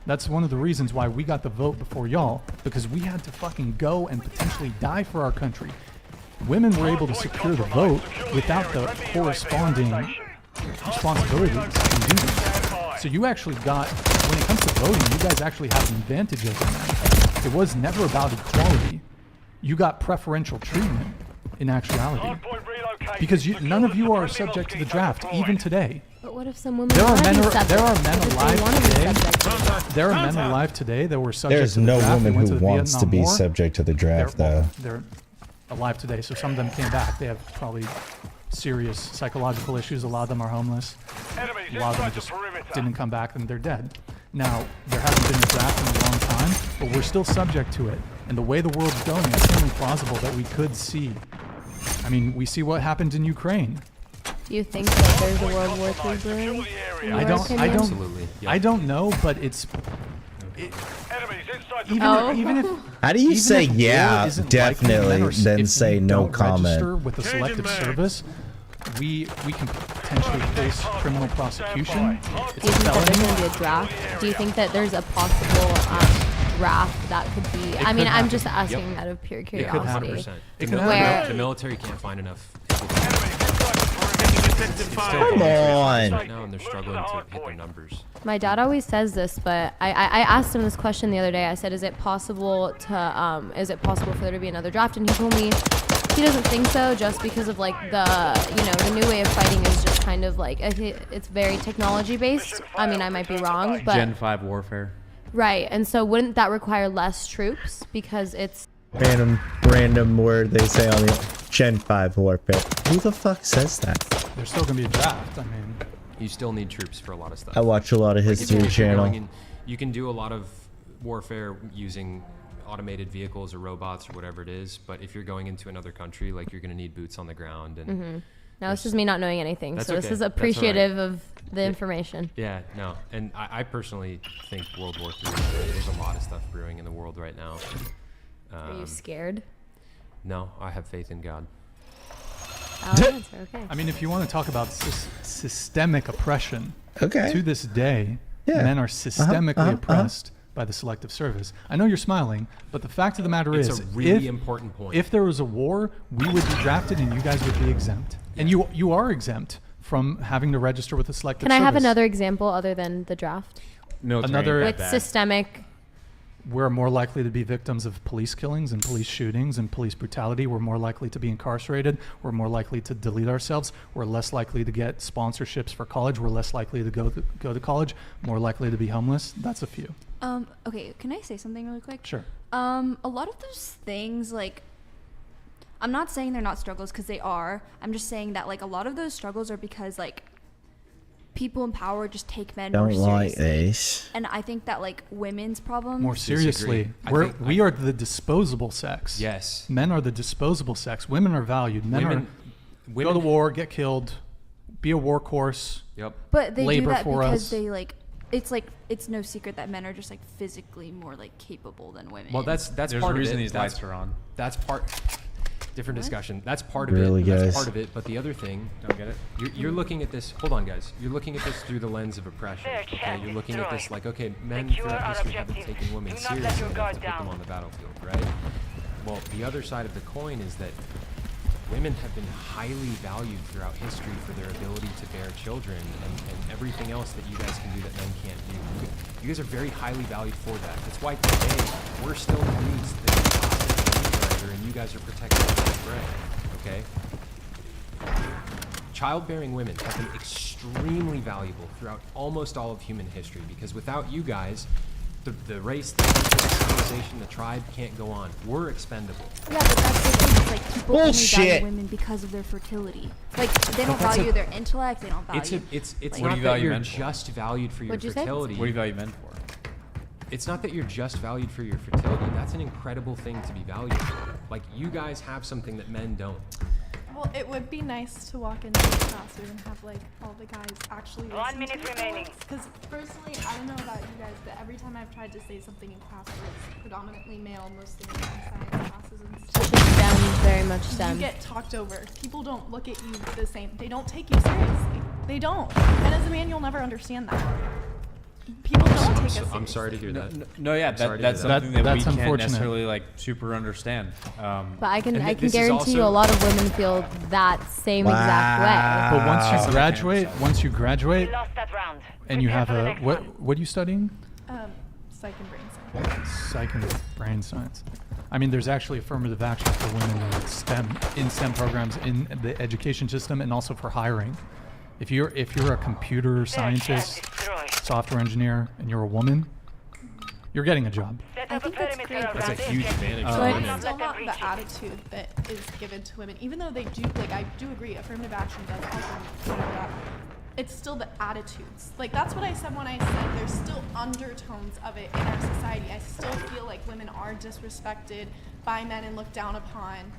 That's one of the reasons why we got the vote before y'all, because we had to fucking go and potentially die for our country. Women were able to secure the vote without the corresponding responsibilities and duties. So you actually got, when it comes to voting, you guys actually have an advantage over men. It was never about equality. You got preferential treatment in actuality. Because none of you are subject to the draft, even today. But what if some women There are wanna men be subject? alive today. There are men Process. alive today that were subject There's to the no draft. woman and went who to the wants to Vietnam be War. subject to the draft, though. They're alive today, so some of them came back. They have probably serious psychological issues. A lot of them are homeless. A lot of them just didn't come back and they're dead. Now, there hasn't been a draft in a long time, but we're still subject to it. And the way the world's going, it's only plausible that we could see. I mean, we see what happened in Ukraine. Do you think that there's a World War III brewing? I don't know, but it's even if How do you even say if war yeah, isn't definitely, likely, then if say we no don't comment? register with a selective service, we can potentially face criminal prosecution. It's Do you a think that there's felony. going to be a draft? Do you think that there's a possible draft that could be? It I mean, could I'm just happen. asking Yep. out of pure It could curiosity. 100%. Where The military can't find enough. Come on. Right now, and they're struggling to hit their numbers. my dad always says this, but I asked him this question the other day. I said, "Is it possible for there to be another draft?" And he told me he doesn't think so, just because of like the new way of fighting is just kind of like it's very technology based. I mean, I might be wrong, but Gen 5 warfare. right. And so wouldn't that require less troops because it's Random word they say on the Gen 5 warfare. Who the fuck says that? There's still gonna be a draft. I mean, You still need troops for a lot of stuff. I watch a lot of Like, History if you're Channel. going in- you can do a lot of warfare using automated vehicles or robots or whatever it is, but if you're going into another country, like you're going to need boots on the ground. And now this is me not knowing anything, That's so this okay. is That's all right. appreciative of the information. Yeah, no, and I personally think World War III. There's a lot of stuff brewing in the world right now. Are you scared? No, I have faith in God. Okay. I mean, if you want to talk about systemic oppression, Okay. to this day, Yeah. men are systemically oppressed by the selective service. I know you're smiling, but the fact of the matter It's is, a really important point. if there was a war, we would be drafted and you guys would be exempt. And you are exempt from having to register with the selective Can I service. have another example other than the draft? Another With systemic. We're more likely to be victims of police killings and police shootings and police brutality. We're more likely to be incarcerated. We're more likely to delete ourselves. We're less likely to get sponsorships for college. We're less likely to go to college. More likely to be homeless. That's a few. Okay, can I say something really quick? Sure. A lot of those things, like, I'm not saying they're not struggles, because they are. I'm just saying that, like, a lot of those struggles are because, like, people in power just take men more Don't seriously. like this. And I think that, like, women's problems. More seriously, we are the disposable sex. Yes. Men are the disposable sex. Women are valued. Women go to war, get killed, be a workhorse. Yep. But they labor do that for because us. they, like, it's no secret that men are just, like, physically more, like, capable than women. Well, that's There's part a reason of it. these lights are on. That's part. Different discussion. That's part of Really, it. That's guys? part of it. But the other thing, Don't get it? You're looking at this. Hold on, guys. You're looking at this through the lens of oppression. Okay, you're looking at this like, okay, men throughout history haven't taken women seriously enough to put them on the battlefield, right? Well, the other side of the coin is that women have been highly valued throughout history for their ability to bear children and everything else that you guys can do that men can't do. You guys are very highly valued for that. That's why today we're still the dudes that are toxic and you guys are protected by the bread. Okay? Childbearing women have been extremely valuable throughout almost all of human history because without you guys, the race, the culture, the civilization, the tribe can't go on. We're expendable. Yeah, but that's the thing. It's like people only Bullshit. value women because of their fertility. Like, they don't That's value a- their intellect. They don't value. It's like, not that you're just valued for your What'd you say? fertility. What do you value men for? It's not that you're just valued for your fertility. That's an incredible thing to be valued for. Like, you guys have something that men don't. Well, it would be nice to walk into the classroom and have like all the guys actually listen 1 minute to remaining. Because personally, I don't know about you guys, but every time I've tried to say something in class where it's predominantly male, mostly in science classes and stuff, It's STEM, very much STEM. you get talked over. People don't look at you the same. They don't take you seriously. They don't. And as a man, you'll never understand that. People don't take us seriously. I'm sorry to hear that. No, yeah, that's something that we can't necessarily like super understand. But I can guarantee you a lot of women feel that same exact way. But once you graduate, and you have a what are you studying? Psych and brain science. Psych and brain science. I mean, there's actually affirmative action for women in STEM programs in the education system, and also for hiring. If you're a computer scientist, software engineer, and you're a woman, you're getting a job. I think that's great. That's a huge advantage for But women. it's still not the attitude that is given to women. Even though they do, like, I do agree, affirmative action does also that. It's still the attitudes. Like, that's what I said when I said there's still undertones of it in our society. I still feel like women are disrespected by men and looked down upon,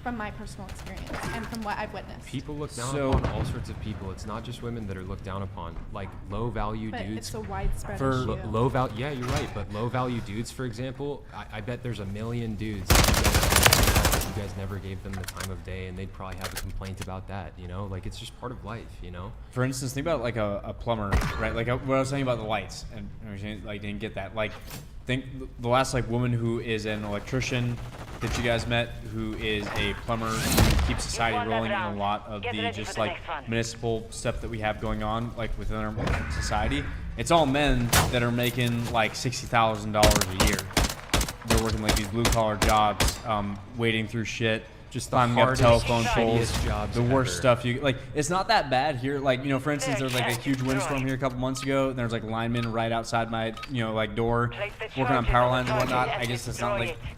from my personal experience and from what I've witnessed. People look down upon all sorts of people. It's not just women that are looked down upon. Like low value But dudes. it's a widespread for issue. low value. Yeah, you're right. But low value dudes, for example, I bet there's a million dudes that you guys never gave them the time of day, and they'd probably have a complaint about that. You know, like it's just part of life. You know. For instance, think about like a plumber, right? Like what I was saying about the lights, and like didn't get that. Like, think the last like woman who is an electrician that you guys met, who is a plumber, who keeps society rolling in a lot of the just like municipal stuff that we have going on like within our society. It's all men that are making like $60,000 a year. They're working like these blue collar jobs, wading through shit, just climbing up telephone poles, the worst stuff you like. It's not that bad here. Like, you know, for instance, there was like a huge windstorm here a couple months ago. And there was like linemen right outside my, you know, like door, working on power lines and whatnot. I guess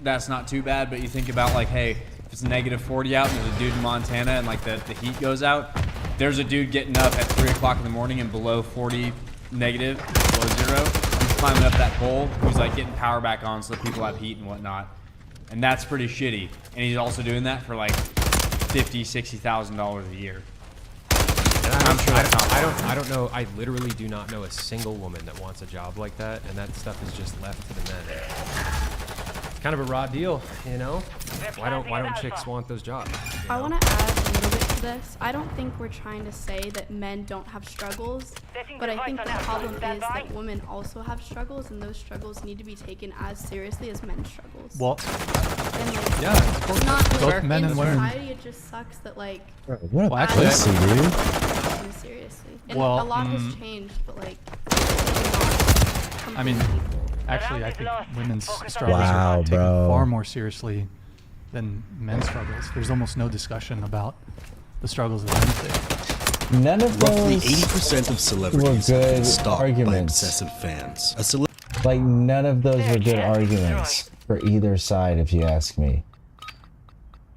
that's not too bad. But you think about like, hey, if it's negative 40 out and there's a dude in Montana and like the heat goes out, there's a dude getting up at 3 o'clock in the morning and below 40 negative, below zero. He's climbing up that pole. Who's like getting power back on so that people have heat and whatnot. And that's pretty shitty. And he's also doing that for like $50,000, $60,000 a year. And I don't know. I literally do not know a single woman that wants a job like that, and that stuff is just left to the men. It's kind of a raw deal, you know. Why don't chicks want those jobs? I want to add a little bit to this. I don't think we're trying to say that men don't have struggles, but I think the problem is that women also have struggles, and those struggles need to be taken as seriously as men's struggles. Well, and like, yeah, of course. Not Both men and women. In society, it just sucks that like. What a pussy, dude. Seriously, and Well, a lot has changed, but like. I mean, actually, I think women's struggles Wow, are taken bro. far more seriously than men's struggles. There's almost no discussion about the struggles of men face. None of Roughly those 80% of celebrities were have been good stalked by arguments. obsessive fans. Like, none of those were good arguments for either side, if you ask me.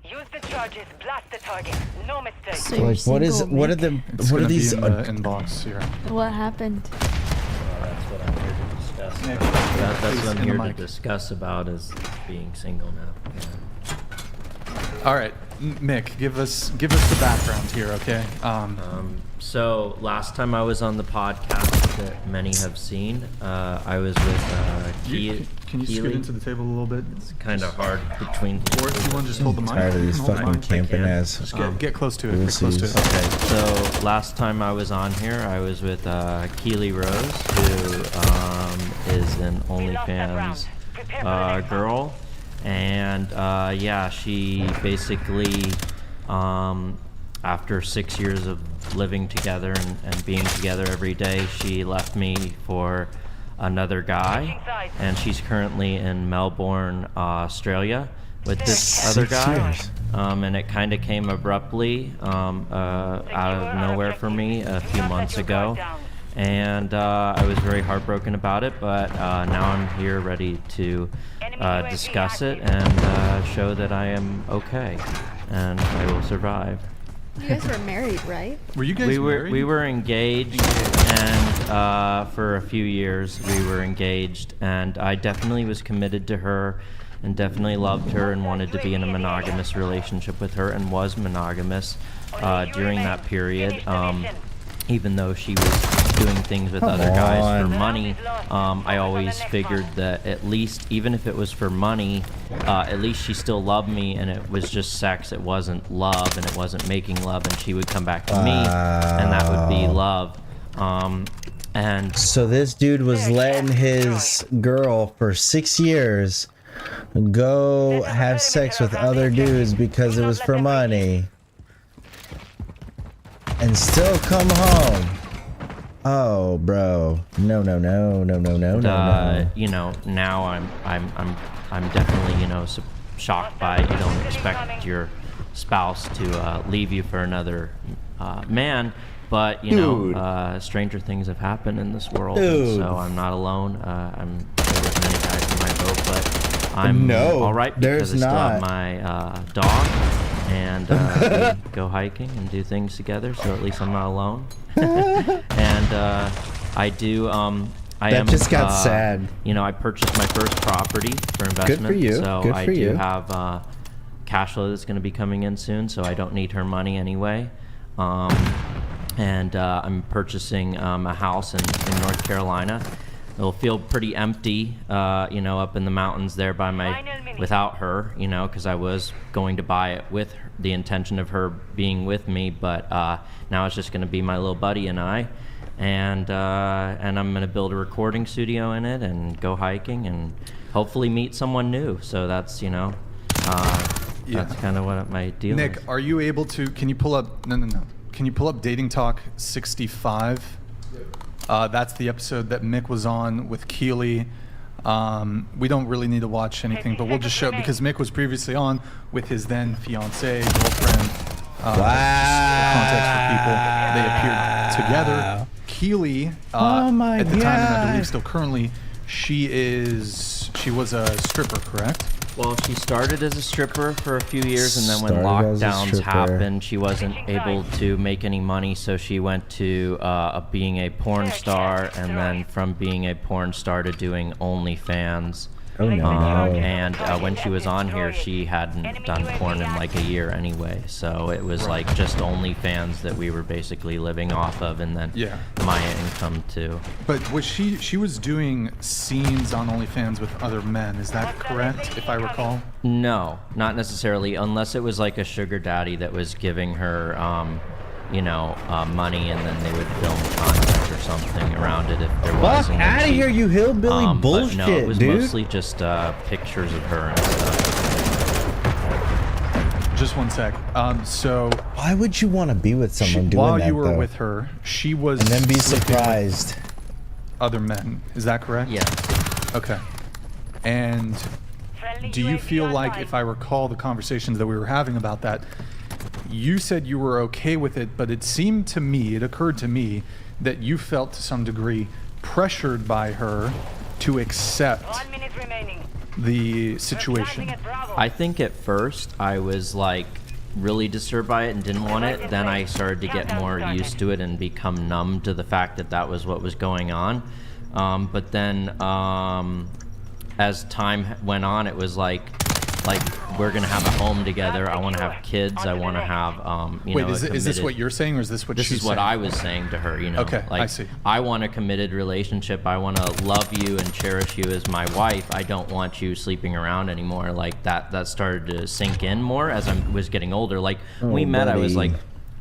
Use the charges, blast the target. No mistake. So Like, what is? What are the? What are these? In the inbox here. What happened? That's what I'm here to discuss. That's what I'm here to discuss about is being single now. Yeah. All right, Mick, give us the background here, okay? So last time I was on the podcast that many have seen, I was with Can you scoot into the table a little bit? It's kind of hard between. Or if you want to just hold the mic. Tired of these Hold the fucking mic. camping ass. Get close to it. Get close to it. Okay, so last time I was on here, I was with Keely Rose, who is an OnlyFans girl, and yeah, she basically, after 6 years of living together and being together every day, she left me for another guy, and she's currently in Melbourne, Australia, with this other guy. And it kind of came abruptly out of nowhere for me a few months ago, and I was very heartbroken about it, but now I'm here ready to discuss it and show that I am okay and I will survive. You guys were married, right? Were you guys married? We were engaged, and for a few years we were engaged, and I definitely was committed to her, and definitely loved her and wanted to be in a monogamous relationship with her and was monogamous during that period. Even though she was doing things with other guys for money, I always figured that at least, even if it was for money, at least she still loved me, and it was just sex. It wasn't love, and it wasn't making love, and she would come back to me, and that would be love. And so this dude was letting his girl for 6 years go have sex with other dudes because it was for money, and still come home. Oh, bro, no. You know, now I'm definitely, you know, shocked by, you don't expect your spouse to leave you for another man, but you know, stranger things have happened in this world, and so I'm not alone. There's many guys in my boat, but I'm all right because I still have my dog, and we go hiking and do things together, so at least I'm not alone. And I do. That just got sad. You know, I purchased my first property for investment. Good for you. So Good I for do you. have cash flow that's going to be coming in soon, so I don't need her money anyway. And I'm purchasing a house in North Carolina. It'll feel pretty empty, you know, up in the mountains there without her, you know, because I was going to buy it with the intention of her being with me, but now it's just going to be my little buddy and I, and I'm going to build a recording studio in it and go hiking and hopefully meet someone new. So that's, you know, that's kind of what my deal is. Nick, are you able to? Can you pull up? No. Can you pull up Dating Talk 65? That's the episode that Mick was on with Keely. We don't really need to watch anything, but we'll just show, because Mick was previously on with his then fiancee, girlfriend. Context for people. They appeared together. Keely, at the time, and I believe still currently, she was a stripper, correct? Well, she started as a stripper for a few years, and then when lockdowns happened, she wasn't able to make any money, so she went to being a porn star, and then from being a porn star to doing OnlyFans. Oh, no. And when she was on here, she hadn't done porn in like a year anyway, so it was like just OnlyFans that we were basically living off of, and then my income too. But was she was doing scenes on OnlyFans with other men, is that correct, if I recall? No, not necessarily, unless it was like a sugar daddy that was giving her, you know, money, and then they would film content or something around it if there was. Fuck out of here, you hillbilly bullshit, but no, it was dude. mostly just pictures of her and stuff. Just one sec. So why would you want to be with someone doing while that, you were though? with her, she was and then be sleeping with surprised other men? Is that correct? Yeah. Okay. And do you feel like, if I recall the conversations that we were having about that, you said you were okay with it, but it seemed to me, it occurred to me, that you felt to some degree pressured by her to accept the situation. I think at first I was like really disturbed by it and didn't want it. Then I started to get more used to it and become numb to the fact that that was what was going on. But then as time went on, it was like we're gonna have a home together. I want to have kids. I want to have you know. Wait, is this what you're saying, or is this what she's saying? This is what I was saying to her. You know, okay, like, I see. I want a committed relationship. I want to love you and cherish you as my wife. I don't want you sleeping around anymore. Like that started to sink in more as I was getting older. Like when we met, I was like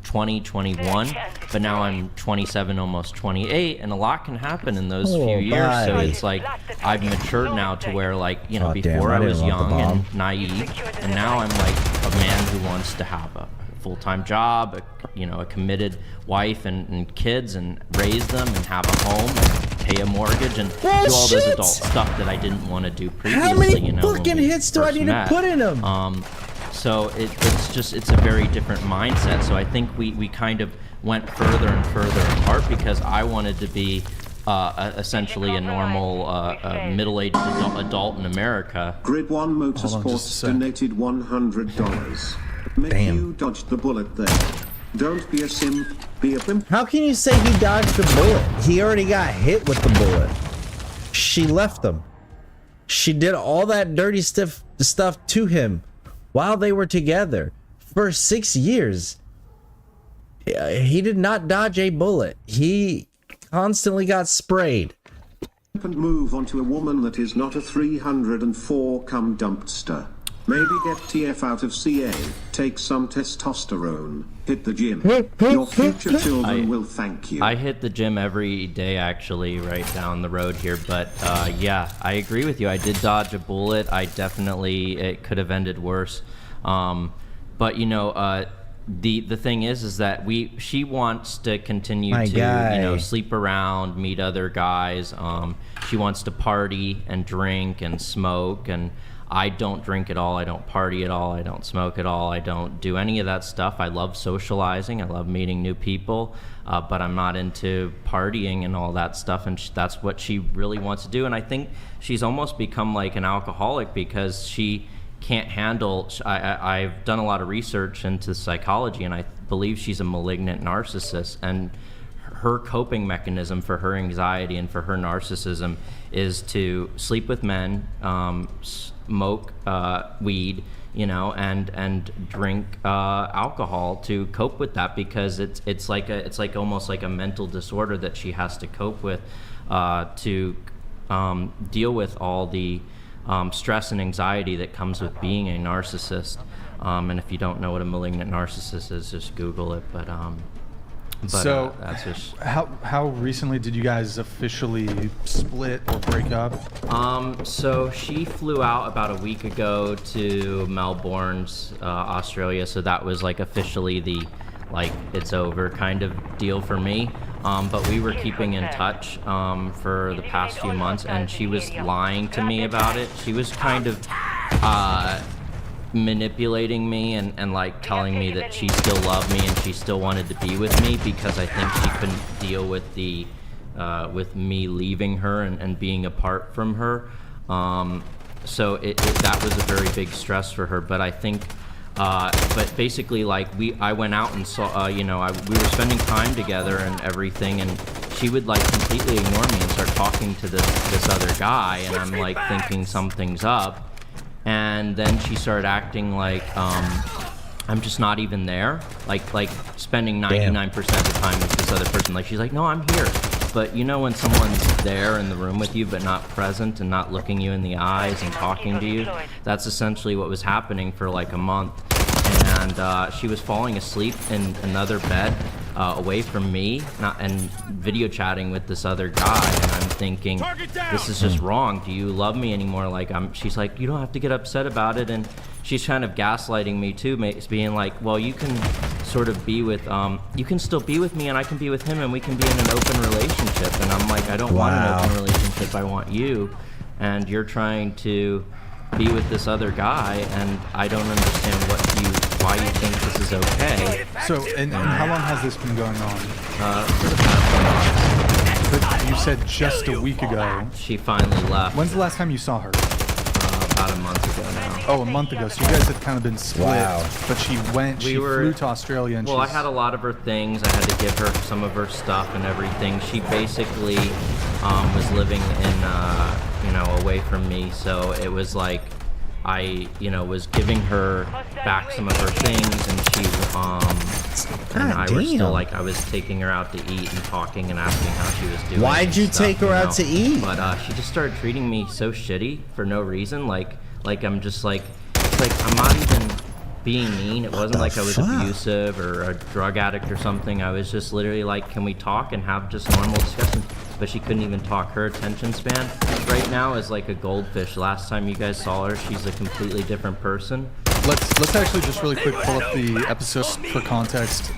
20, 21, but now I'm 27, almost 28, and a lot can happen in those few years. So it's like I've matured now to where, like, you know, before I was young and naive, and now I'm like a man who wants to have a full-time job, you know, a committed wife and kids, and raise them and have a home and pay a mortgage and do all this adult stuff that I didn't want to do previously. How many you know, fucking hits do I need to put in them? So it's a very different mindset. So I think we kind of went further and further apart because I wanted to be essentially a normal middle-aged adult in America. Grid 1 Motorsports donated $100. Damn. You dodged the bullet there. Don't be a simp, be a pimp. How can you say he dodged the bullet? He already got hit with the bullet. She left him. She did all that dirty stuff to him while they were together for 6 years. He did not dodge a bullet. He constantly got sprayed. And move on to a woman that is not a 304 cum dumpster. Maybe get TF out of CA, take some testosterone, hit the gym. Your future children will thank you. I hit the gym every day, actually, right down the road here. But yeah, I agree with you. I did dodge a bullet. It could have ended worse. But you know, the thing is that she wants to continue to sleep around, meet other guys. She wants to party and drink and smoke, and I don't drink at all. I don't party at all. I don't smoke at all. I don't do any of that stuff. I love socializing. I love meeting new people, but I'm not into partying and all that stuff. And that's what she really wants to do. And I think she's almost become like an alcoholic because she can't handle. I've done a lot of research into psychology, and I believe she's a malignant narcissist. And her coping mechanism for her anxiety and for her narcissism is to sleep with men, smoke weed, you know, and drink alcohol to cope with that, because it's like almost like a mental disorder that she has to cope with to deal with all the stress and anxiety that comes with being a narcissist. And if you don't know what a malignant narcissist is, just Google it. But so that's just how recently did you guys officially split or break up? So she flew out about a week ago to Melbourne, Australia. So that was like officially the it's over kind of deal for me. But we were keeping in touch for the past few months, and she was lying to me about it. She was kind of manipulating me and like telling me that she still loved me and she still wanted to be with me, because I think she couldn't deal with the with me leaving her and being apart from her. So that was a very big stress for her. But I think but basically, like, I went out and saw, we were spending time together and everything, and she would like completely ignore me and start talking to this other guy, and I'm like thinking something's up. And then she started acting like I'm just not even there, like spending 99% of the time with this other person. Like, she's like, no, I'm here. But you know when someone's there in the room with you but not present and not looking you in the eyes and talking to you? That's essentially what was happening for like a month. And she was falling asleep in another bed away from me, and video chatting with this other guy. And I'm thinking, this is just wrong. Do you love me anymore? She's like, you don't have to get upset about it. And she's kind of gaslighting me too, being like, well, you can sort of be with, you can still be with me and I can be with him and we can be in an open relationship. And I'm like, I don't want an open relationship. I want you. And you're trying to be with this other guy, and I don't understand why you think this is okay. So, and how long has this been going on? For the past month. But you said just a week ago. She finally left. When's the last time you saw her? About a month ago now. Oh, a month ago. So you guys had kind of been split. Wow. But she flew to Australia. And I had a lot of her things. I had to give her some of her stuff and everything. She basically was living in, away from me. So it was like, I, was giving her back some of her things, and she, and I was still like, I was taking her out to eat and talking and asking how she was doing. Why'd you take her out to eat? But she just started treating me so shitty for no reason. Like I'm just like, it's like I'm not even being mean. It wasn't like I was abusive or a drug addict or something. I was just literally like, can we talk and have just normal discussion? But she couldn't even talk. Her attention span right now is like a goldfish. Last time you guys saw her, she's a completely different person. Let's actually just really quick pull up the episode for context.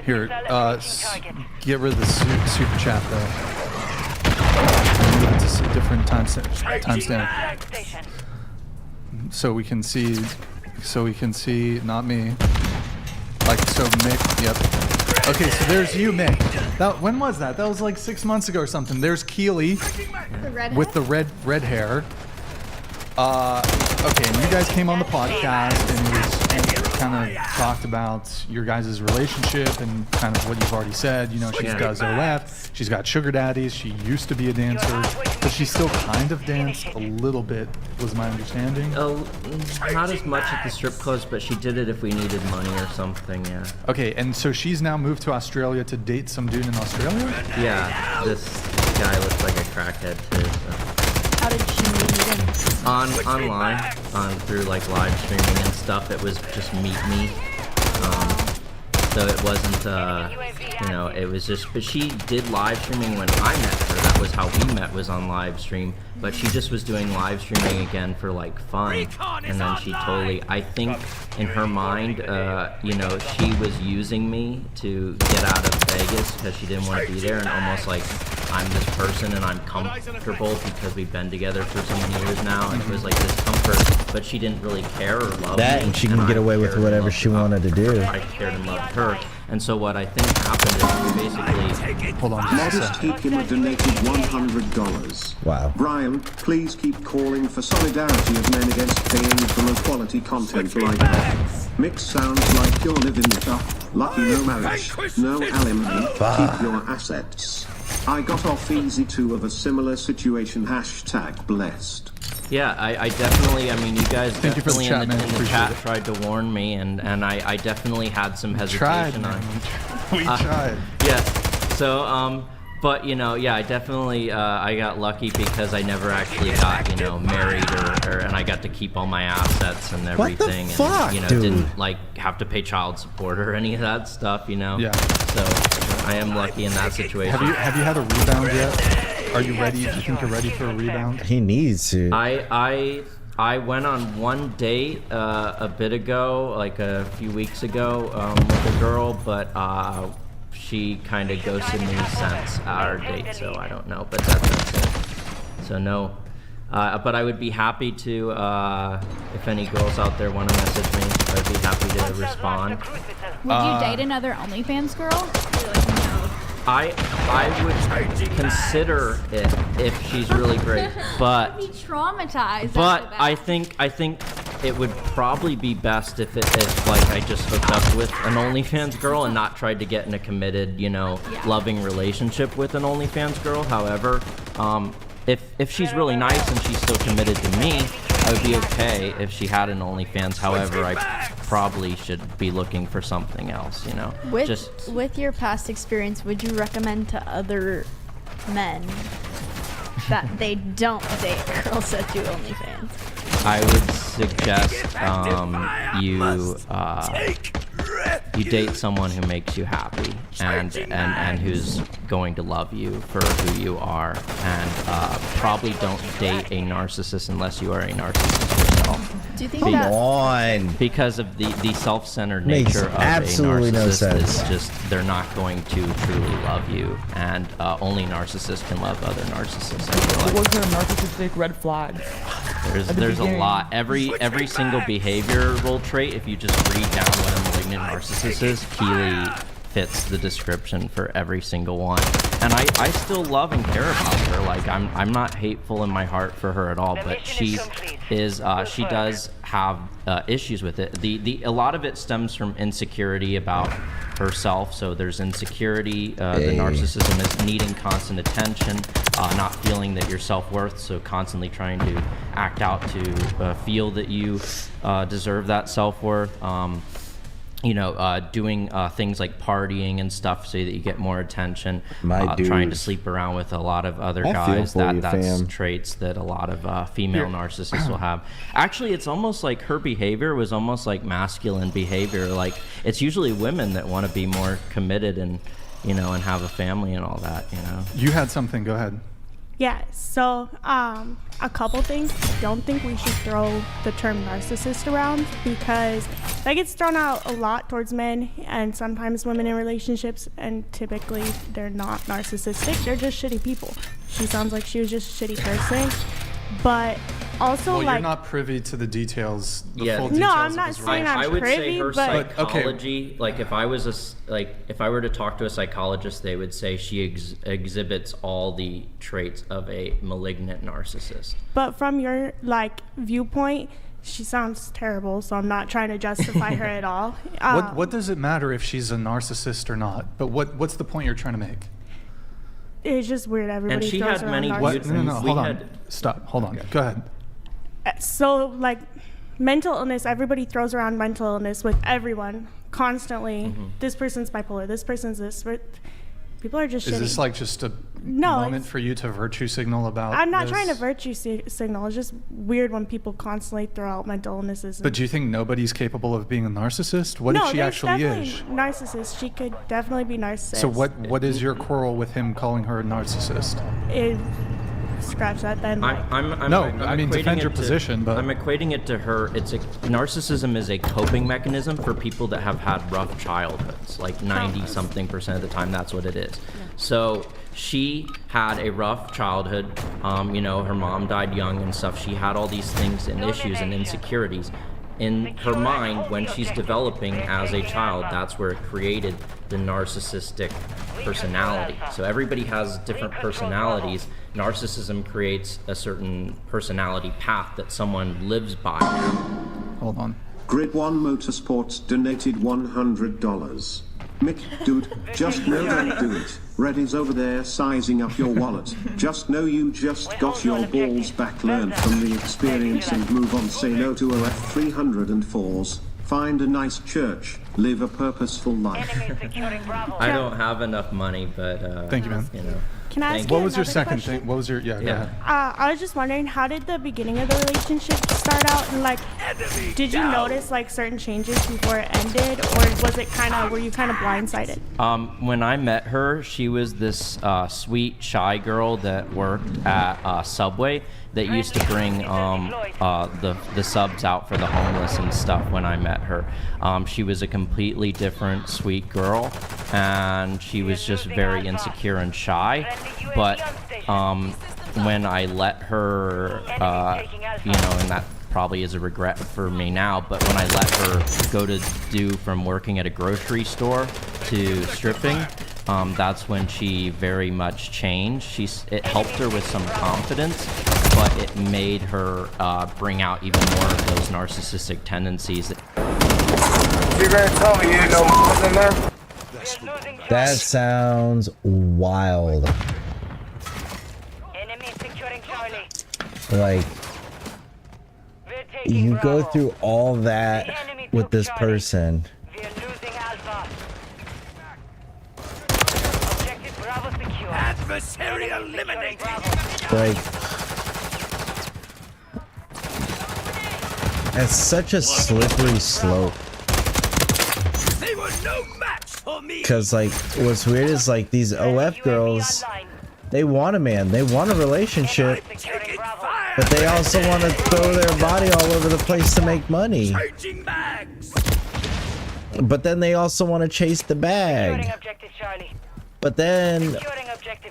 Here, get rid of the super chat though. Move it to a different timestamp. So we can see, not me. Like, so Mick, yep. Okay, so there's you, Mick. When was that? That was like 6 months ago or something. There's Keely with the red hair. Okay, and you guys came on the podcast, and kind of talked about your guys' relationship and kind of what you've already said. You know, she's got OF, she's got sugar daddies, she used to be a dancer, but she still kind of danced a little bit, was my understanding. Oh, not as much at the strip clubs, but she did it if we needed money or something, yeah. Okay, and so she's now moved to Australia to date some dude in Australia? Yeah, this guy looks like a crackhead too. So. How did she meet him? Online, through like live streaming and stuff. It was just meet me. So it wasn't, you know, it was just, but she did live streaming when I met her. That was how we met, was on live stream. But she just was doing live streaming again for like fun. And then she totally, I think in her mind, you know, she was using me to get out of Vegas because she didn't want to be there, and almost like I'm this person and I'm comfortable because we've been together for so many years now, and it was like this comfort, but she didn't really care or love that, me. and she can get away with whatever she wanted to do. I cared and loved her. And so what I think happened is we basically... Hold on. Modest Hikima donated $100. Wow. Brian, please keep calling for solidarity of men against paying for low quality content like that. Mix sounds like you're living it up. Lucky no marriage, no alimony, keep your assets. I got off easy too of a similar situation. #blessed. Yeah, I definitely, I mean, you guys Thank you for the definitely chat, in the man. chat tried to warn me, and I definitely had some hesitation on. We tried. Yes. So, but you know, yeah, I definitely I got lucky because I never actually got, you know, married or and I got to keep all my assets and everything, What the fuck, and you know, dude? didn't like have to pay child support or any of that stuff, you know. Yeah. So I am lucky in that situation. Have you had a rebound yet? Are you ready? Do you think you're ready for a rebound? He needs to. I went on one date a bit ago, like a few weeks ago, with a girl, but she kind of ghosted me since our date, so I don't know, but that's it. So no, but I would be happy to, if any girls out there want to message me, I'd be happy to respond. Would you date another OnlyFans girl? I would consider it if she's really great, but I'd be traumatized. But after that. I think it would probably be best if like I just hooked up with an OnlyFans girl and not tried to get in a committed, you know, loving relationship with an OnlyFans girl. However, if she's really nice and she's still committed to me, I would be okay if she had an OnlyFans. However, I probably should be looking for something else, you know. With your past experience, would you recommend to other men that they don't date girls that do OnlyFans? I would suggest you date someone who makes you happy and who's going to love you for who you are, and probably don't date a narcissist unless you are a narcissist yourself. Do you think because of the self-centered Makes nature of absolutely a no narcissist sense. is just they're not going to truly love you, and only narcissists can love other narcissists. I feel like. Was there a narcissistic red flag? There's a lot. Every single behavioral trait, if you just read down what a malignant narcissist is, Keely fits the description for every single one. And I still love and care about her. Like I'm not hateful in my heart for her at all, but she does have issues with it. A lot of it stems from insecurity about herself. So there's insecurity. The narcissism is needing constant attention, not feeling that you're self-worth, so constantly trying to act out to feel that you deserve that self-worth. You know, doing things like partying and stuff so that you get more attention. Trying to sleep around with a lot of other guys. That's traits that a lot of female narcissists will have. Actually, it's almost like her behavior was almost like masculine behavior. Like it's usually women that want to be more committed and, you know, and have a family and all that, you know. You had something. Go ahead. Yeah, so a couple things. I don't think we should throw the term narcissist around because that gets thrown out a lot towards men and sometimes women in relationships, and typically they're not narcissistic. They're just shitty people. She sounds like she was just a shitty person. But also, well, like, you're not privy to the details. The Yeah. full No, details I'm of not his saying relationship. I would say privy, her but- psychology, like if I were to talk to a psychologist, they would say she exhibits all the traits of a malignant narcissist. But from your like viewpoint, She sounds terrible, so I'm not trying to justify her at all. What does it matter if she's a narcissist or not? But what's the point you're trying to make? It's just weird. Everybody she throws had around many narcissism. No, We hold on. had- Stop. Hold on. Go ahead. So, like, mental illness, everybody throws around mental illness with everyone constantly. This person's bipolar, this person's this. People are just Is shitty. this like just a No, moment it's- for you to virtue signal about I'm not this? trying to virtue signal. It's just weird when people constantly throw out mental illnesses. But do you think nobody's capable of being a narcissist? What no, if she there's actually definitely is? narcissist. She could definitely be narcissist. So what is your quarrel with him calling her a narcissist? Scratch that then. No, I mean, defend your position, but I'm equating it to her. Narcissism is a coping mechanism for people that have had rough childhoods, like 90-something% of the time. That's what it is. So she had a rough childhood. Her mom died young and stuff. She had all these things and issues and insecurities. In her mind, when she's developing as a child, that's where it created the narcissistic personality. So everybody has different personalities. Narcissism creates a certain personality path that someone lives by. Hold on. Grid One Motorsports donated $100. Mick, dude, just know don't do it. Red is over there sizing up your wallet. Just know you just got your balls back, learn from the experience and move on. Say no to OF 304s. Find a nice church. Live a purposeful life. I don't have enough money, but thank you, man. Can I ask What you was your another second question? thing? What was your go ahead. I was just wondering, how did the beginning of the relationship start out? And like, did you notice like certain changes before it ended, or was it were you kind of blindsided? When I met her, she was this sweet, shy girl that worked at Subway that used to bring the subs out for the homeless and stuff when I met her. She was a completely different, sweet girl, and she was just very insecure and shy. But when I let her, and that probably is a regret for me now, but when I let her go to do from working at a grocery store to stripping, that's when she very much changed. It helped her with some confidence, but it made her bring out even more of those narcissistic tendencies. You gonna tell me you didn't know what was in there? That sounds wild. Like, you go through all that with this person. Adversary eliminated. Like, it's such a slippery slope. They were no match for me. Because, like, what's weird is, like, these OF girls, they want a man, they want a relationship, but they also want to throw their body all over the place to make money. But then they also want to chase the bag. But then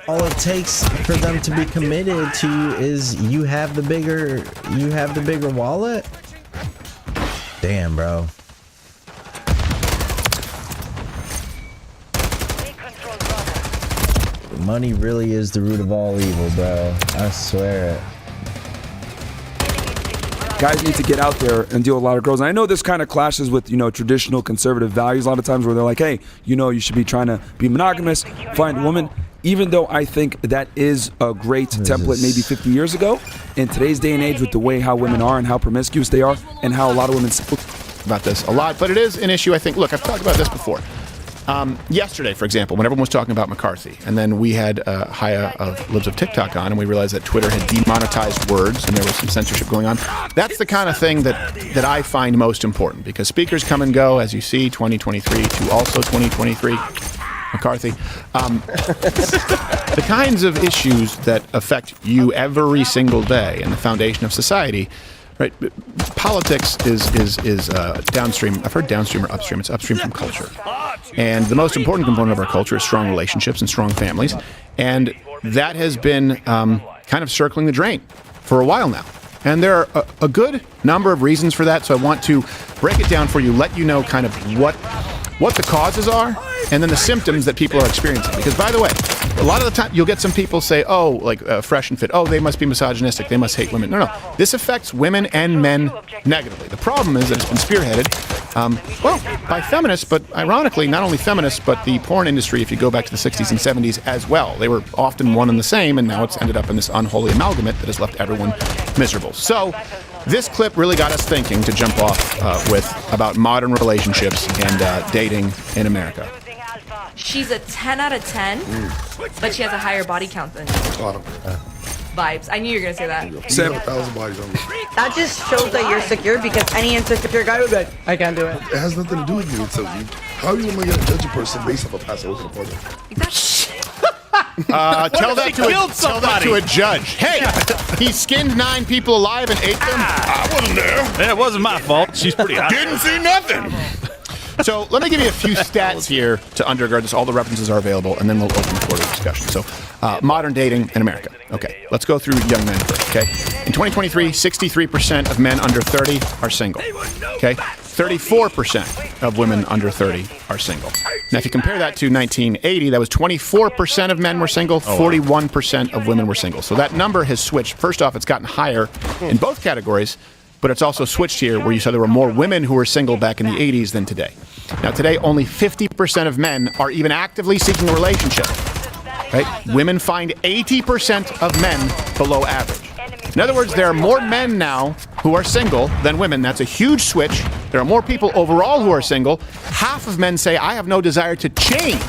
all it takes for them to be committed to you is you have the bigger wallet. Damn, bro. Money really is the root of all evil, bro. I swear it. Guys need to get out there and deal with a lot of girls. And I know this kind of clashes with, traditional conservative values a lot of times where they're like, hey, you should be trying to be monogamous, find a woman. Even though I think that is a great template maybe 50 years ago, in today's day and age with the way how women are and how promiscuous they are and how a lot of women about this a lot, but it is an issue. I think, look, I've talked about this before. Yesterday, for example, when everyone was talking about McCarthy, and then we had Haya of Libs of TikTok on, and we realized that Twitter had demonetized words, and there was some censorship going on. That's the kind of thing that I find most important, because speakers come and go, as you see, 2023 to also 2023. McCarthy. The kinds of issues that affect you every single day and the foundation of society. Right, politics is downstream. I've heard downstream or upstream. It's upstream from culture, and the most important component of our culture is strong relationships and strong families, and that has been kind of circling the drain for a while now. And there are a good number of reasons for that. So I want to break it down for you, let you know kind of what the causes are, and then the symptoms that people are experiencing. Because, by the way, a lot of the time you'll get some people say, oh, like Fresh and Fit, oh, they must be misogynistic, they must hate women. No. This affects women and men negatively. The problem is that it's been spearheaded, by feminists, but ironically, not only feminists, but the porn industry, if you go back to the 60s and 70s as well. They were often one and the same, and now it's ended up in this unholy amalgamate that has left everyone miserable. So this clip really got us thinking to jump off with about modern relationships and dating in America. She's a 10 out of 10, but she has a higher body count than vibes. I knew you were going to say that. That just shows that you're secure, because any insecure guy would be like, I can't do it. It has nothing to do with you. So how are you going to judge a person based off a past relationship partner? Tell that to a judge. Hey, he skinned 9 people alive and ate them. I wasn't there. It wasn't my fault. She's pretty hot. Didn't see nothing. So let me give you a few stats here to undergird this. All the references are available, and then we'll open the floor to discussion. So modern dating in America. Okay, let's go through young men first, okay? In 2023, 63% of men under 30 are single, okay? 34% of women under 30 are single. Now, if you compare that to 1980, that was 24% of men were single, 41% of women were single. So that number has switched. First off, it's gotten higher in both categories, but it's also switched here where you saw there were more women who were single back in the 80s than today. Now, today, only 50% of men are even actively seeking a relationship. Right? Women find 80% of men below average. In other words, there are more men now who are single than women. That's a huge switch. There are more people overall who are single. Half of men say, I have no desire to change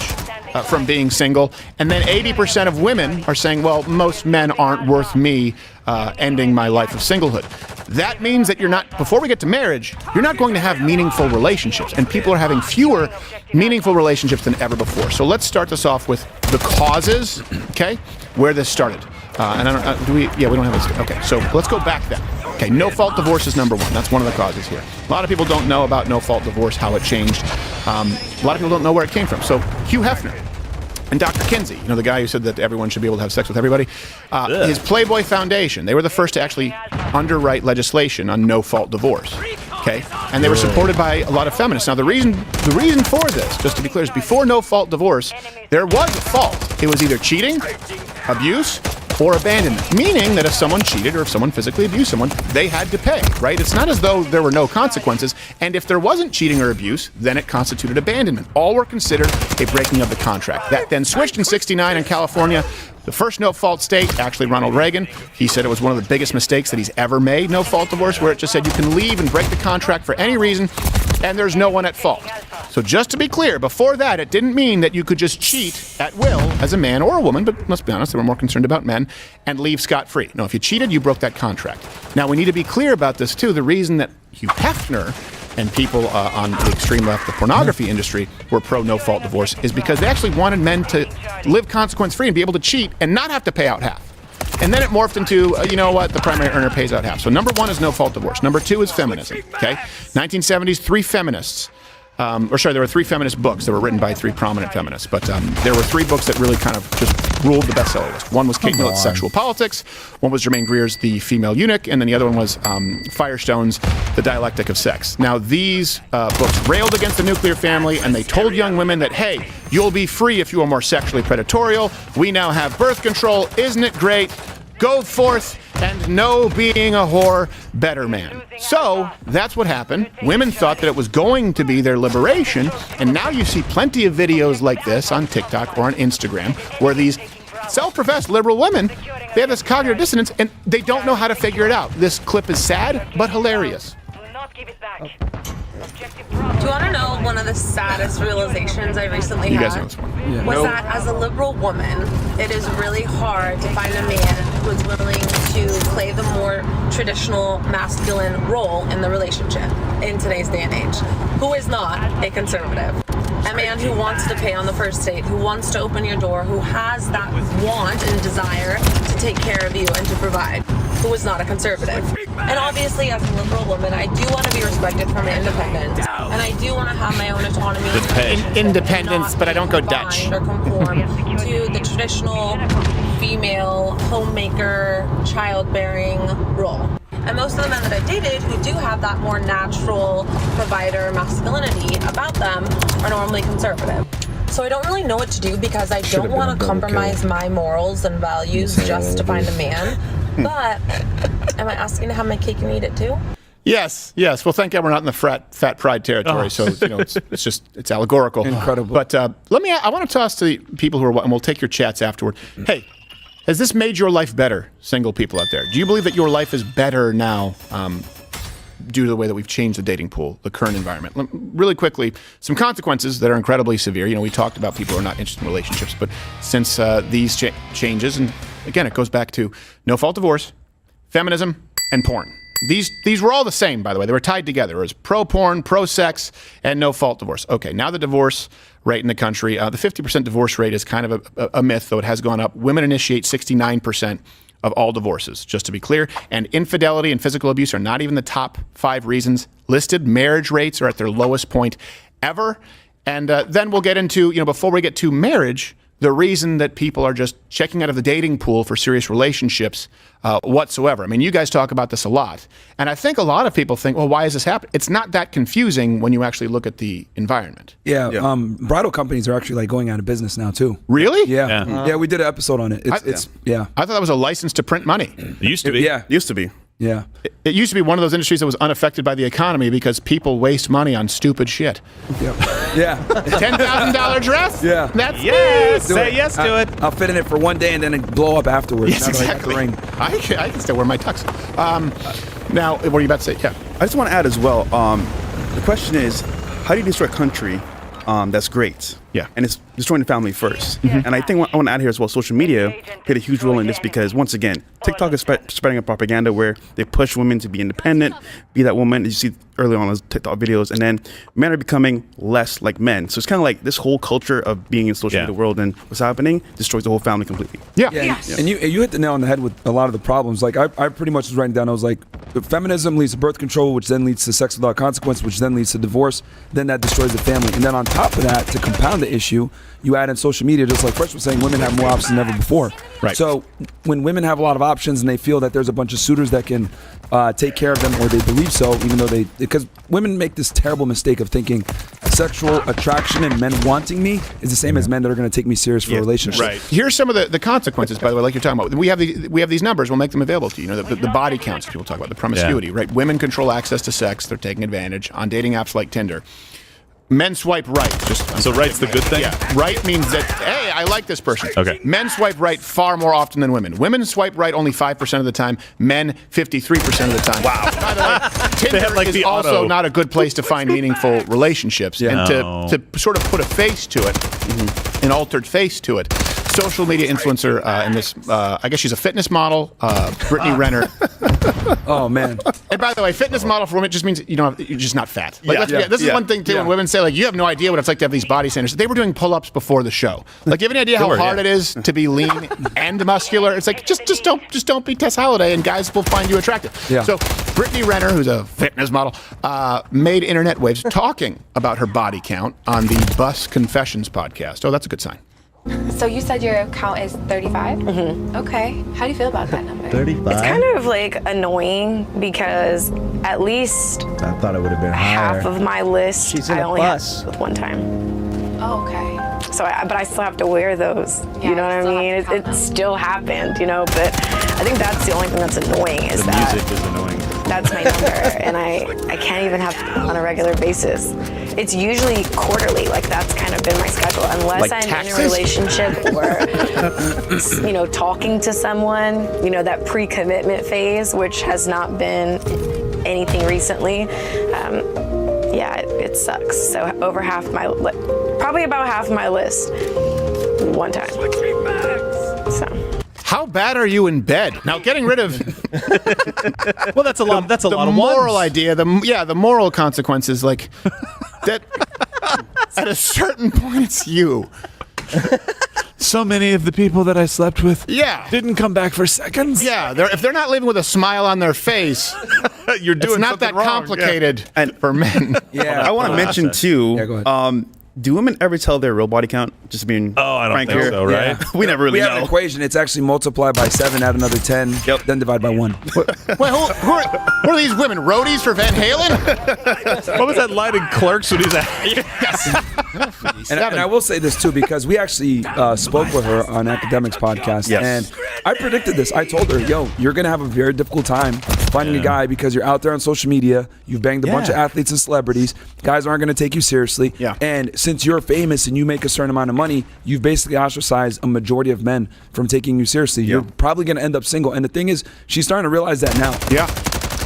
from being single. And then 80% of women are saying, well, most men aren't worth me ending my life of singlehood. That means that before we get to marriage, you're not going to have meaningful relationships. And people are having fewer meaningful relationships than ever before. So let's start this off with the causes, okay, where this started. And I don't, we don't have this. Okay, so let's go back then. Okay, no-fault divorce is number one. That's one of the causes here. A lot of people don't know about no-fault divorce, how it changed. A lot of people don't know where it came from. So Hugh Hefner and Dr. Kinsey, the guy who said that everyone should be able to have sex with everybody, his Playboy Foundation, they were the first to actually underwrite legislation on no-fault divorce. Okay, and they were supported by a lot of feminists. Now, the reason for this, just to be clear, is before no-fault divorce, there was a fault. It was either cheating, abuse, or abandonment, meaning that if someone cheated or if someone physically abused someone, they had to pay, right? It's not as though there were no consequences, and if there wasn't cheating or abuse, then it constituted abandonment. All were considered a breaking of the contract. That then switched in '69 in California. The first no-fault state, actually Ronald Reagan, he said it was one of the biggest mistakes that he's ever made, no-fault divorce, where it just said you can leave and break the contract for any reason, and there's no one at fault. So just to be clear, before that, it didn't mean that you could just cheat at will as a man or a woman, but let's be honest, they were more concerned about men, and leave scot-free. No, if you cheated, you broke that contract. Now, we need to be clear about this, too. The reason that Hugh Hefner and people on the extreme left, the pornography industry, were pro no-fault divorce is because they actually wanted men to live consequence-free and be able to cheat and not have to pay out half. And then it morphed into, you know what, the primary earner pays out half. So number one is no-fault divorce. Number two is feminism, okay? 1970s, there were 3 feminist books that were written by 3 prominent feminists, but there were 3 books that really kind of just ruled the bestseller list. One was Kate Millett's Sexual Politics, one was Germaine Greer's The Female Eunuch, and then the other one was Firestone's The Dialectic of Sex. Now, these books railed against the nuclear family, and they told young women that, hey, you'll be free if you are more sexually predatorial. We now have birth control. Isn't it great? Go forth and know being a whore better, man. So that's what happened. Women thought that it was going to be their liberation, and now you see plenty of videos like this on TikTok or on Instagram where these self-professed liberal women, they have this cognitive dissonance and they don't know how to figure it out. This clip is sad but hilarious. Do you want to know one of the saddest realizations I recently had? You guys know this one. Was that as a liberal woman, it is really hard to find a man who is willing to play the more traditional masculine role in the relationship in today's day and age, who is not a conservative. A man who wants to pay on the first date, who wants to open your door, who has that want and desire to take care of you and to provide, who is not a conservative. And obviously, as a liberal woman, I do want to be respected for my independence, and I do want to have my own autonomy. Independence, but I don't go Dutch. Or conform to the traditional female homemaker, childbearing role. And most of the men that I've dated who do have that more natural provider masculinity about them are normally conservative. So I don't really know what to do because I Should've don't been a want to double compromise kill. my morals and values Yes, just to find a it man. But am I asking to have my cake and eat it too? Yes. Well, thank God we're not in the fat pride territory, so it's allegorical. Incredible. But I want to toss to the people who are, and we'll take your chats afterward. Hey, has this made your life better, single people out there? Do you believe that your life is better now due to the way that we've changed the dating pool, the current environment? Really quickly, some consequences that are incredibly severe. We talked about people who are not interested in relationships, but since these changes, and again, it goes back to no-fault divorce, feminism, and porn. These were all the same, by the way. They were tied together. It was pro-porn, pro-sex, and no-fault divorce. Okay, now the divorce rate in the country, the 50% divorce rate is kind of a myth, though it has gone up. Women initiate 69% of all divorces, just to be clear. And infidelity and physical abuse are not even the top 5 reasons listed. Marriage rates are at their lowest point ever. And then we'll get into, before we get to marriage, the reason that people are just checking out of the dating pool for serious relationships whatsoever. I mean, you guys talk about this a lot. And I think a lot of people think, well, why is this happening? It's not that confusing when you actually look at the environment. Yeah. Bridal companies are actually going out of business now too. Really? Yeah. Yeah, we did an episode on it. It's I thought that was a license to print money. It used to be. Yeah. Used to be. Yeah. It used to be one of those industries that was unaffected by the economy because people waste money on stupid shit. Yeah. $10,000 dress? Yeah. That's Yes. Do Say it. yes to it. I'll fit in it for one day and then it blow up afterwards. Yes, Now that I got the exactly. ring. I can still wear my tux. Now, what are you about to say? Yeah. I just want to add as well. The question is, how do you destroy a country that's great? Yeah. And it's destroying the family first. And I think what I want to add here as well, social media played a huge role in this because, once again, TikTok is spreading a propaganda where they push women to be independent, be that woman, as you see early on in those TikTok videos, and then men are becoming less like men. So it's kind of like this whole culture of being in social media world and what's happening destroys the whole family completely. Yeah. And you hit the nail on the head with a lot of the problems. Like I pretty much was writing down, I was like, feminism leads to birth control, which then leads to sex without consequence, which then leads to divorce, then that destroys the family. And then on top of that, to compound the issue, you add in social media, just like Fresh was saying, women have more options than ever before. Right. So when women have a lot of options and they feel that there's a bunch of suitors that can take care of them, or they believe so, even though because women make this terrible mistake of thinking sexual attraction and men wanting me is the same as men that are going to take me serious for a relationship. Right. Here's some of the consequences, by the way, like you're talking about. We have these numbers. We'll make them available to you. The body counts people talk about, the promiscuity, right? Women control access to sex. They're taking advantage on dating apps like Tinder. Men swipe right. So right's the good thing? Yeah. Right means that, hey, I like this person. Okay. Men swipe right far more often than women. Women swipe right only 5% of the time. Men, 53% of the time. Wow. By the way, Tinder have, like, is the also auto. not a good place to find meaningful relationships. Yeah. And to sort of put a face to it, an altered face to it, social media influencer in this, I guess she's a fitness model, Brittany Renner. Oh, man. And by the way, fitness model for women just means you're just not fat. Like, this is one thing too. When women say like, you have no idea what it's like to have these body standards. They were doing pull-ups before the show. Like, you have any idea how hard it is to be lean and muscular? It's like just don't be Tess Holliday, and guys will find you attractive. Yeah. So Brittany Renner, who's a fitness model, made internet waves talking about her body count on the Bus Confessions podcast. Oh, that's a good sign. So you said your count is 35? Mm-hmm. Okay. How do you feel about that number? 35? It's kind of like annoying because at least I thought it would have been higher. half of my list She's in I a only bus. had with one time. Oh, okay. So, but I still have to wear those. Yeah, you know what I mean? It still happened, But I think that's the only thing that's annoying is that Music is annoying. that's my number, and I can't even have it on a regular basis. It's usually quarterly. Like that's kind of been my schedule, unless Like I'm taxes? in a relationship or talking to someone. That pre-commitment phase, which has not been anything recently. It sucks. So over half probably about half my list, one time. So. How bad are you in bed? Now, getting rid of Well, that's a lot. That's a lot of moral ones. idea. The moral consequences, like that. At a certain point, it's you. So many of the people that I slept with, didn't come back for seconds. Yeah, if they're not living with a smile on their face, you're doing it's not that something wrong. complicated for men. I want to mention too. Yeah, go ahead. Do women ever tell their real body count? Just being I don't frank think here. so, right? Yeah. We never really We have an know. equation. It's actually multiplied by 7, add another 10, then divide by 1. Wait, who are these women? Roadies for Van Halen? What was that line in Clerks when he's at? And I will say this too, because we actually spoke with her on Academics podcast, and I predicted this. I told her, "Yo, you're gonna have a very difficult time finding a guy because you're out there on social media. You've banged a bunch of athletes and celebrities. Guys aren't gonna take you seriously. And since you're famous and you make a certain amount of money, you've basically ostracized a majority of men from taking you seriously. You're probably gonna end up single." And the thing is, she's starting to realize that now. Yeah.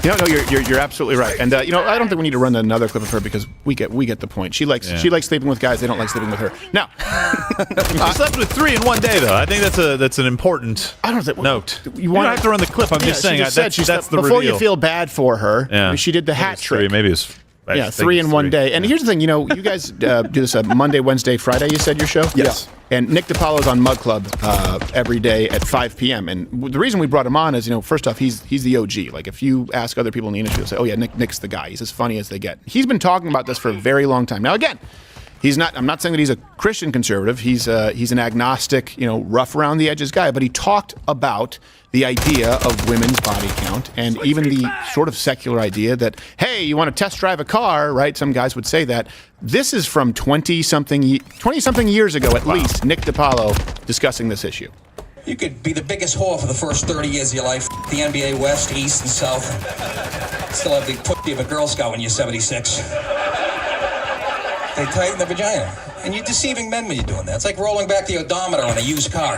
No, you're absolutely right. And I don't think we need to run another clip of her because we get the point. She likes sleeping with guys. They don't like sleeping with her. Now, She slept with 3 in one day, though. I think that's an important note. You don't have to run the clip. I'm just saying that's the before reveal. you feel bad for her. She did the hat trick. Maybe it's 3 in one day. And here's the thing, you guys do this Monday, Wednesday, Friday, you said your show? Yes. And Nick DiPaolo's on Mug Club every day at 5 p.m. And the reason we brought him on is, first off, he's the OG. Like, if you ask other people in the industry, they'll say, oh, yeah, Nick's the guy. He's as funny as they get. He's been talking about this for a very long time. Now, again, I'm not saying that he's a Christian conservative. He's an agnostic, rough around the edges guy. But he talked about the idea of women's body count and even the sort of secular idea that, hey, you want to test drive a car, right? Some guys would say that. This is from 20-something years ago, at least, Nick DiPaolo discussing this issue. You could be the biggest whore for the first 30 years of your life, the NBA West, East, and South. Still have the pussy of a Girl Scout when you're 76. They tighten the vagina. And you're deceiving men when you're doing that. It's like rolling back the odometer on a used car.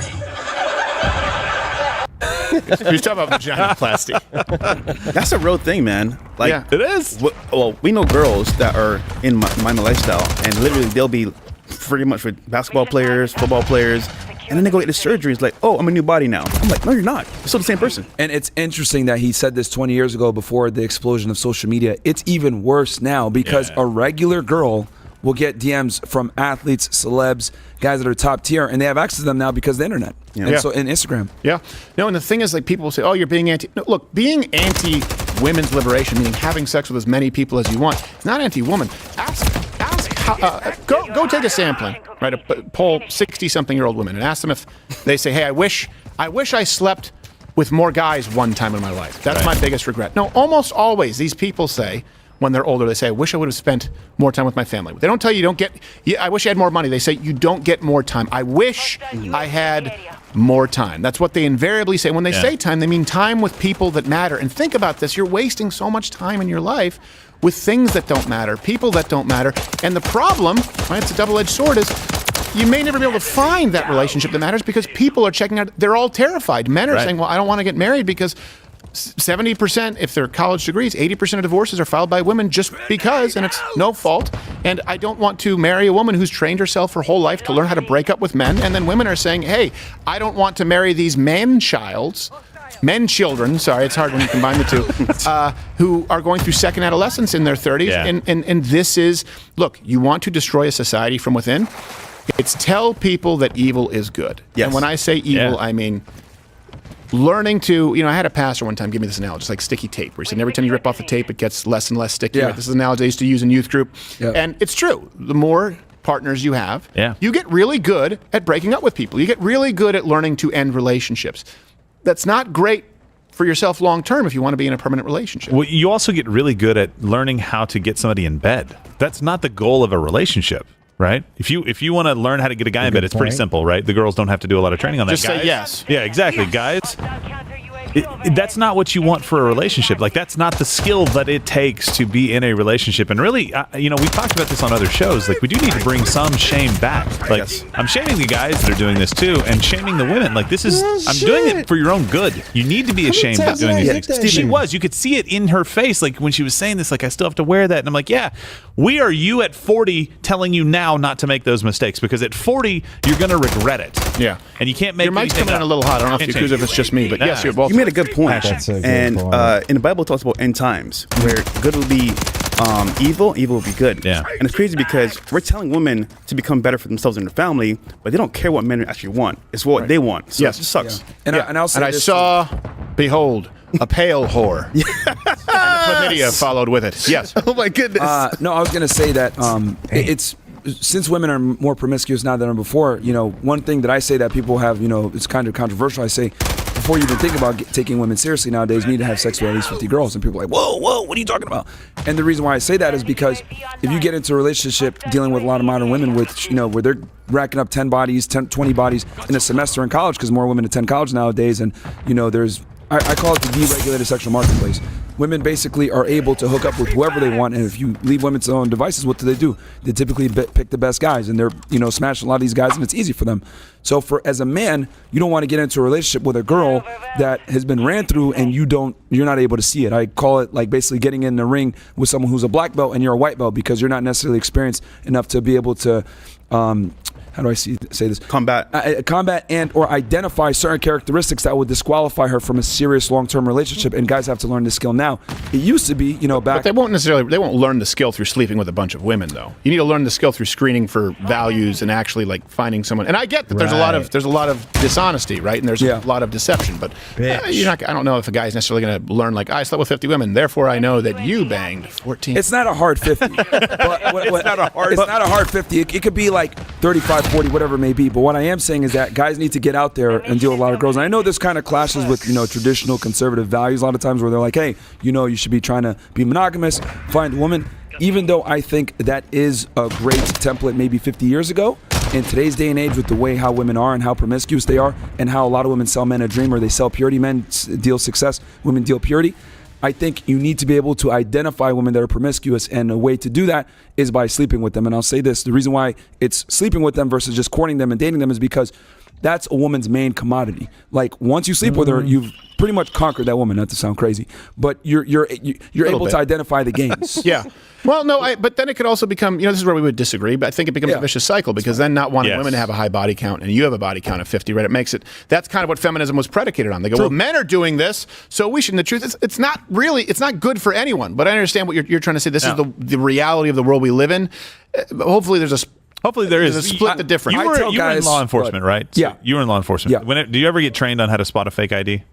He's talking about vaginoplasty. That's a real thing, man. Like, it is. Well, we know girls that are in my lifestyle, and literally they'll be pretty much with basketball players, football players, and then they go get the surgeries like, oh, I'm a new body now. I'm like, no, you're not. You're still the same person. And it's interesting that he said this 20 years ago before the explosion of social media. It's even worse now because a regular girl will get DMs from athletes, celebs, guys that are top tier, and they have access to them now because of the internet. So in Instagram. Yeah. No, and the thing is, like, people will say, oh, you're being anti. No, look, being anti-women's liberation, meaning having sex with as many people as you want, it's not anti-woman. Ask how, go take a sampling, right? Poll 60-something-year-old women and ask them if they say, hey, I wish I slept with more guys one time in my life. That's my biggest regret. No, almost always these people say, when they're older, they say, I wish I would have spent more time with my family. They don't tell you I wish I had more money. They say, you don't get more time. I wish I had more time. That's what they invariably say. When they say time, they mean time with people that matter. And think about this. You're wasting so much time in your life with things that don't matter, people that don't matter. And the problem, right, it's a double-edged sword, is you may never be able to find that relationship that matters because people are checking out. They're all terrified. Men are saying, well, I don't want to get married because 70%, if they're college degrees, 80% of divorces are filed by women just because, and it's no fault. And I don't want to marry a woman who's trained herself her whole life to learn how to break up with men. And then women are saying, hey, I don't want to marry these men children, sorry, it's hard when you combine the two, who are going through second adolescence in their 30s. And this is, look, you want to destroy a society from within? It's tell people that evil is good. Yes. And when I say evil, I mean learning to, I had a pastor one time give me this analogy. It's like sticky tape, where he said every time you rip off the tape, it gets less and less sticky. Right? This is an analogy I used to use in youth group. And it's true. The more partners you have, you get really good at breaking up with people. You get really good at learning to end relationships. That's not great for yourself long term if you want to be in a permanent relationship. Well, you also get really good at learning how to get somebody in bed. That's not the goal of a relationship. Right? If you want to learn how to get a guy in bed, it's pretty simple, right? The girls don't have to do a lot of training on that. Just say yes. Yeah, exactly. Guys, that's not what you want for a relationship. Like, that's not the skill that it takes to be in a relationship. And really, we talked about this on other shows. Like, we do need to bring some shame back. Like, I'm shaming the guys that are doing this too, and shaming the women. Like, this is, I'm doing it for your own good. You need to be ashamed of doing these things. She was. You could see it in her face. Like, when she was saying this, like, I still have to wear that. And I'm like, yeah, we are you at 40 telling you now not to make those mistakes, because at 40, you're going to regret it. Yeah. And you can't make your mic's coming in a little hot. I don't know if it's just me, but yes, you're both. You made a good point. And in the Bible, it talks about end times, where good will be evil will be good. Yeah. And it's crazy because we're telling women to become better for themselves and their family, but they don't care what men actually want. It's what they want. So it just sucks. And I saw, behold, a pale whore. Chlamydia followed with it. Yes. Oh my goodness. No, I was going to say that it's since women are more promiscuous now than before, one thing that I say that people have, it's kind of controversial. I say, before you even think about taking women seriously nowadays, you need to have sex with at least 50 girls. And people are like, whoa, what are you talking about? And the reason why I say that is because if you get into a relationship dealing with a lot of modern women where they're racking up 10 bodies, 20 bodies in a semester in college, because more women attend college nowadays, and there's, I call it the deregulated sexual marketplace. Women basically are able to hook up with whoever they want, and if you leave women to their own devices, what do? They typically pick the best guys, and they're smashing a lot of these guys, and it's easy for them. So as a man, you don't want to get into a relationship with a girl that has been ran through, and you're not able to see it. I call it like basically getting in the ring with someone who's a black belt and you're a white belt, because you're not necessarily experienced enough to be able to how do I say this? Combat and or identify certain characteristics that would disqualify her from a serious long-term relationship. And guys have to learn this skill now. It used to be, back. But they won't learn the skill through sleeping with a bunch of women, though. You need to learn the skill through screening for values and actually like finding someone. And I get that there's a lot of dishonesty, right? And there's a lot of deception. But you're not. I don't know if a guy's necessarily going to learn like I slept with 50 women, therefore I know that you banged 14. It's not a hard 50. It's not a hard 50. It could be like 35, 40, whatever it may be. But what I am saying is that guys need to get out there and deal with a lot of girls. And I know this kind of clashes with traditional conservative values a lot of times, where they're like, hey, you should be trying to be monogamous, find a woman. Even though I think that is a great template maybe 50 years ago, in today's day and age, with the way how women are and how promiscuous they are, and how a lot of women sell men a dream, or they sell purity, men deal success, women deal purity, I think you need to be able to identify women that are promiscuous, and a way to do that is by sleeping with them. And I'll say this, the reason why it's sleeping with them versus just courting them and dating them is because that's a woman's main commodity. Like, once you sleep with her, you've pretty much conquered that woman, not to sound crazy, but you're able to identify the games. Yeah. Well, no, but then it could also become, this is where we would disagree, but I think it becomes a vicious cycle, because then not wanting women to have a high body count, and you have a body count of 50, right? It makes it, that's kind of what feminism was predicated on. They go, well, men are doing this, so we shouldn't. The truth is, it's not good for anyone, but I understand what you're trying to say. This is the reality of the world we live in. Hopefully there is a split the difference. You were in law enforcement, right? Yeah. You were in law enforcement. Yeah. Do you ever get trained on how to spot a fake ID?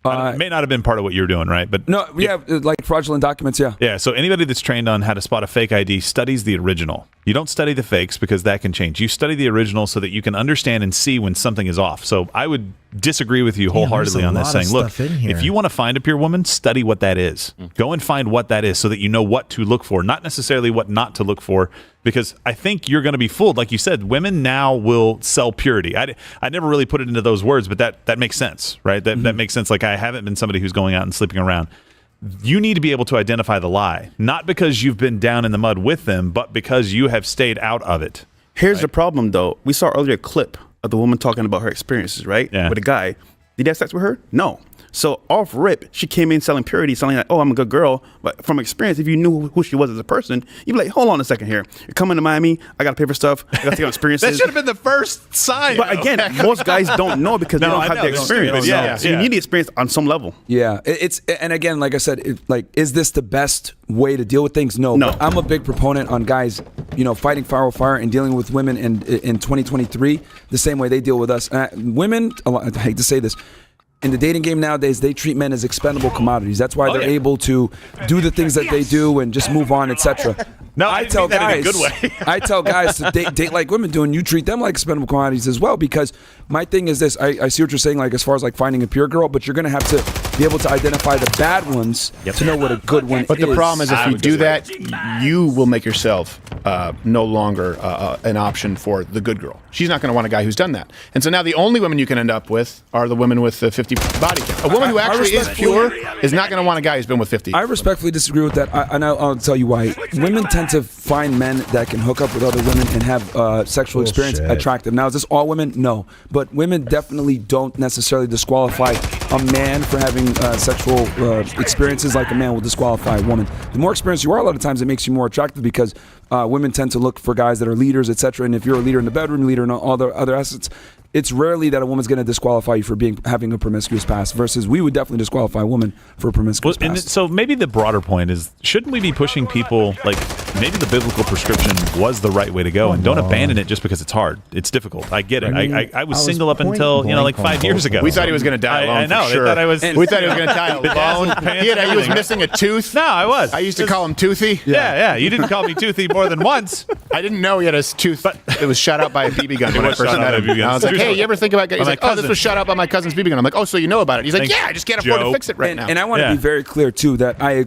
It may not have been part of what you were doing, right? But no, like fraudulent documents, yeah. Yeah, so anybody that's trained on how to spot a fake ID studies the original. You don't study the fakes, because that can change. You study the original so that you can understand and see when something is off. So I would disagree with you wholeheartedly on this, saying, look, if you want to find a pure woman, study what that is. Go and find what that is so that you know what to look for, not necessarily what not to look for, because I think you're going to be fooled. Like you said, women now will sell purity. I never really put it into those words, but that makes sense, right? That makes sense. Like, I haven't been somebody who's going out and sleeping around. You need to be able to identify the lie, not because you've been down in the mud with them, but because you have stayed out of it. Here's the problem, though. We saw earlier a clip of the woman talking about her experiences, right? Yeah. With a guy. Did he have sex with her? No. So off rip, she came in selling purity, selling like, oh, I'm a good girl. But from experience, if you knew who she was as a person, you'd be like, hold on a second here. You're coming to Miami. I got to pay for stuff. I got to take on experiences. That should have been the first sign. But again, most guys don't know, because they don't have the experience. So you need the experience on some level. Yeah. And again, like I said, is this the best way to deal with things? No. But I'm a big proponent on guys, fighting fire with fire and dealing with women in 2023 the same way they deal with us. Women, I hate to say this, in the dating game nowadays, they treat men as expendable commodities. That's why they're able to do the things that they do and just move on, etc. No, I tell guys, in a good way. I tell guys to date like women do, and you treat them like expendable commodities as well. Because my thing is this: I see what you're saying, like as far as like finding a pure girl, but you're going to have to be able to identify the bad ones to know what a good one is. But the problem is, if you do that, you will make yourself no longer an option for the good girl. She's not going to want a guy who's done that. And so now the only women you can end up with are the women with the 50 body count. A woman who actually is pure is not going to want a guy who's been with 50. I respectfully disagree with that, and I'll tell you why. Women tend to find men that can hook up with other women and have sexual experience attractive. Now, is this all women? No. But women definitely don't necessarily disqualify a man for having sexual experiences like a man will disqualify a woman. The more experienced you are, a lot of times it makes you more attractive, because women tend to look for guys that are leaders, etc. And if you're a leader in the bedroom, leader in all the other assets, it's rarely that a woman's going to disqualify you for having a promiscuous past, versus we would definitely disqualify a woman for a promiscuous past. And so maybe the broader point is, shouldn't we be pushing people, like maybe the biblical prescription was the right way to go, and don't abandon it just because it's hard. It's difficult. I get it. I was single up until like 5 years ago. We thought he was going to die alone. I know. For sure. They thought I was. We thought he was going to die alone. He was missing a tooth. No, I was. I used to call him Toothy. Yeah. You didn't call me Toothy more than once. I didn't know he had a tooth. It was shot out by a BB gun when I first met him. I was like, hey, you ever think about getting? He's like, oh, this was shot out by my cousin's BB gun. I'm like, oh, so you know about it? He's like, yeah, I just can't afford to fix it right now. And I want to be very clear too that I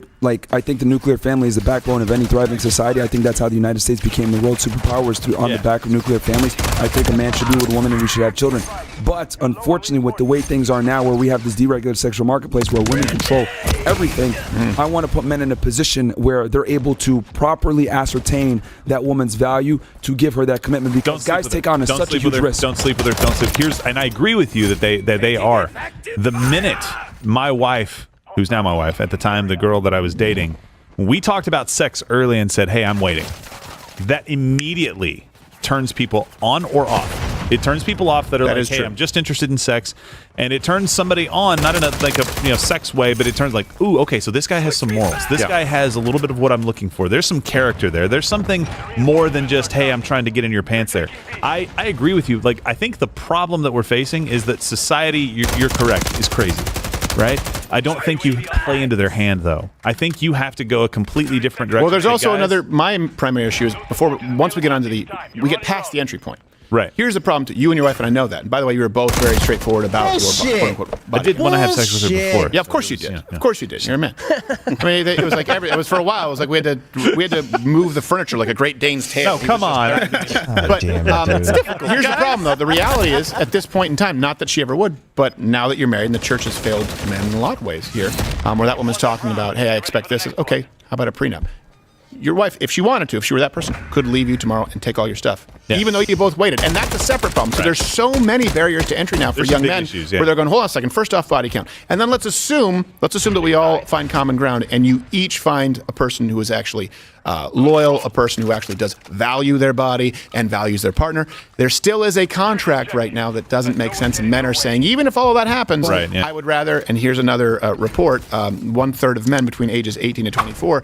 think the nuclear family is the backbone of any thriving society. I think that's how the United States became the world superpower, was on the back of nuclear families. I think a man should be with a woman and we should have children. But unfortunately, with the way things are now, where we have this deregulated sexual marketplace where women control everything, I want to put men in a position where they're able to properly ascertain that woman's value to give her that commitment, because guys take on such a huge risk. Don't sleep with her. And I agree with you that they are. The minute my wife, who's now my wife, at the time the girl that I was dating, we talked about sex early and said, hey, I'm waiting, that immediately turns people on or off. It turns people off that are like, hey, I'm just interested in sex, and it turns somebody on, not in a sex way, but it turns like, ooh, okay, so this guy has some morals. This guy has a little bit of what I'm looking for. There's some character there. There's something more than just, hey, I'm trying to get in your pants there. I agree with you. Like, I think the problem that we're facing is that society, you're correct, is crazy. Right? I don't think you play into their hand, though. I think you have to go a completely different direction. Well, there's also another. My primary issue is once we get past the entry point. Right. Here's the problem to you and your wife, and I know that. And by the way, you were both very straightforward about your quote-unquote body. I did want to have sex with her before. Yeah, of course you did. Yeah. Of course you did. You're a man. I mean, it was like it was for a while. It was like we had to move the furniture like a Great Dane's tail. No, come on. But it's difficult. Here's the problem, though. The reality is, at this point in time, not that she ever would, but now that you're married, and the church has failed men in a lot of ways here, where that woman's talking about, hey, I expect this. Okay, how about a prenup? Your wife, if she wanted to, if she were that person, could leave you tomorrow and take all your stuff, even though you both waited. And that's a separate problem. So there's so many barriers to entry now for young men where they're going, hold on a second, first off, body count. And then let's assume that we all find common ground and you each find a person who is actually loyal, a person who actually does value their body and values their partner. There still is a contract right now that doesn't make sense. And men are saying, even if all of that happens, I would rather, and here's another report, 1/3 of men between ages 18 and 24,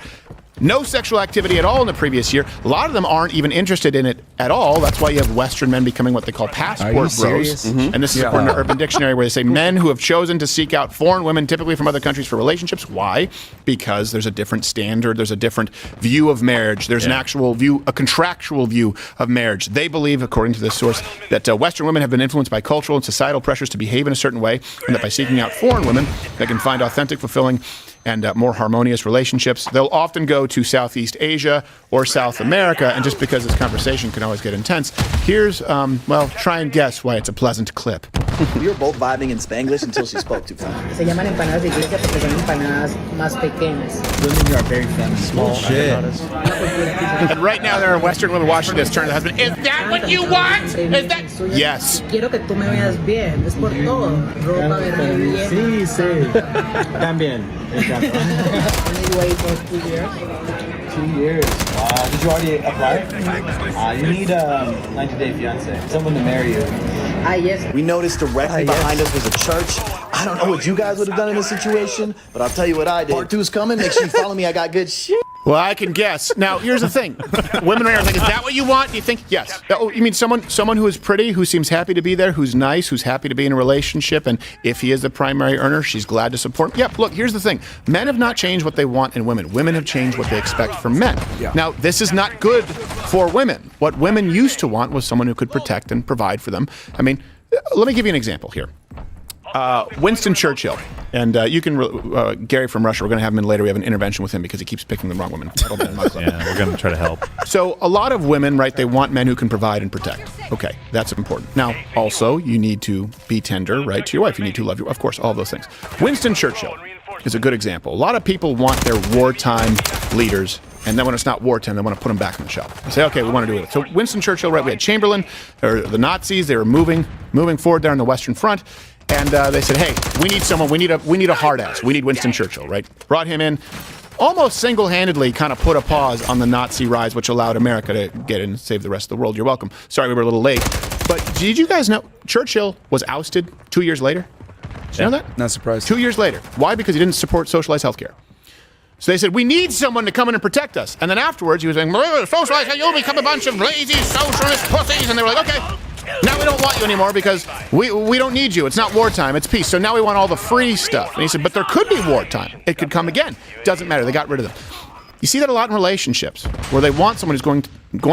no sexual activity at all in the previous year. A lot of them aren't even interested in it at all. That's why you have Western men becoming what they call passport bros. And this is according to Urban Dictionary, where they say men who have chosen to seek out foreign women, typically from other countries, for relationships. Why? Because there's a different standard. There's a different view of marriage. There's an actual view, a contractual view of marriage. They believe, according to this source, that Western women have been influenced by cultural and societal pressures to behave in a certain way, and that by seeking out foreign women, they can find authentic, fulfilling, and more harmonious relationships. They'll often go to Southeast Asia or South America, and just because this conversation can always get intense, here's, try and guess why it's a pleasant clip. We were both vibing in Spanglish until she spoke too fast. Se llaman empanadas de iglesia porque son empanadas más pequeñas. Women here are very feminine. Small shit. And right now there are Western women watching this turn to the husband, is that what you want? Is that? Yes. Quiero que tú me veas bien, es por todo. Ropa, verme bien. Sí. También. Only wait for 2 years. 2 years. Did you already apply? You need a 90-day fiance, someone to marry you. Yes. We noticed directly behind us was a church. I don't know what you guys would have done in this situation, but I'll tell you what I did. Part 2's coming. Make sure you follow me. I got good shit. Well, I can guess. Now, here's the thing. Women right now are thinking, is that what you want? Do you think? Yes. Oh, you mean someone who is pretty, who seems happy to be there, who's nice, who's happy to be in a relationship, and if he is the primary earner, she's glad to support him? Yep, look, here's the thing. Men have not changed what they want in women. Women have changed what they expect from men. Yeah. Now, this is not good for women. What women used to want was someone who could protect and provide for them. I mean, let me give you an example here. Winston Churchill, and you can, Gary from Russia, we're going to have him in later. We have an intervention with him because he keeps picking the wrong women. Yeah, we're going to try to help. So a lot of women, right, they want men who can provide and protect. Okay, that's important. Now, also, you need to be tender, right, to your wife. You need to love your, of course, all those things. Winston Churchill is a good example. A lot of people want their wartime leaders, and then when it's not wartime, they want to put them back on the shelf. They say, okay, we want to do it. So Winston Churchill, right, we had Chamberlain, or the Nazis, they were moving forward there on the Western Front. And they said, hey, we need someone, we need a hard ass. We need Winston Churchill, right? Brought him in, almost single-handedly kind of put a pause on the Nazi rise, which allowed America to get in and save the rest of the world. You're welcome. Sorry we were a little late. But did you guys know Churchill was ousted 2 years later? Did you know that? Not surprised. 2 years later. Why? Because he didn't support socialized healthcare. So they said, we need someone to come in and protect us. And then afterwards, he was saying, socialize, you'll become a bunch of lazy socialist pussies. And they were like, okay, now we don't want you anymore because we don't need you. It's not wartime, it's peace. So now we want all the free stuff. And he said, but there could be wartime. It could come again. Doesn't matter. They got rid of them. You see that a lot in relationships where they want someone who's going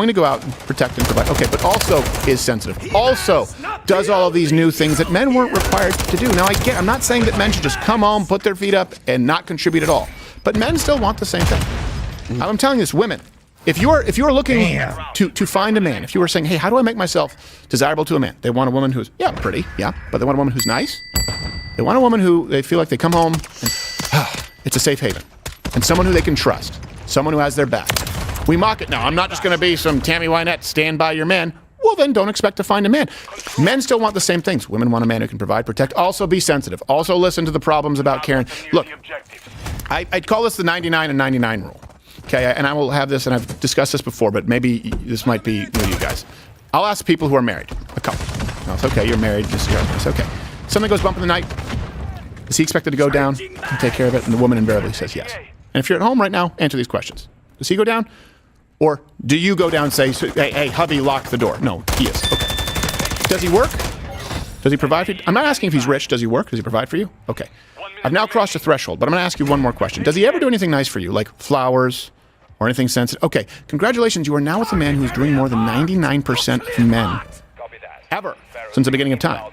to go out and protect and provide. Okay, but also is sensitive. Also does all of these new things that men weren't required to do. Now, I'm not saying that men should just come home, put their feet up, and not contribute at all. But men still want the same thing. I'm telling you this, women. If you are looking to find a man, if you were saying, hey, how do I make myself desirable to a man? They want a woman who's, pretty, but they want a woman who's nice. They want a woman who they feel like they come home and it's a safe haven. And someone who they can trust. Someone who has their back. We mock it now. I'm not just going to be some Tammy Wynette, stand by your man. Well, then don't expect to find a man. Men still want the same things. Women want a man who can provide, protect, also be sensitive. Also listen to the problems about Karen. Look, I'd call this the 99 and 99 rule. Okay, and I will have this, and I've discussed this before, but maybe this might be new to you guys. I'll ask people who are married, a couple. No, it's okay, you're married, it's okay. Something goes bump in the night. Is he expected to go down and take care of it? And the woman invariably says yes. And if you're at home right now, answer these questions. Does he go down? Or do you go down and say, hey, hubby, lock the door? No, he is. Okay. Does he work? Does he provide for you? I'm not asking if he's rich. Does he work? Does he provide for you? Okay. I've now crossed the threshold, but I'm going to ask you one more question. Does he ever do anything nice for you, like flowers or anything sensitive? Okay. Congratulations. You are now with a man who's doing more than 99% of men ever since the beginning of time.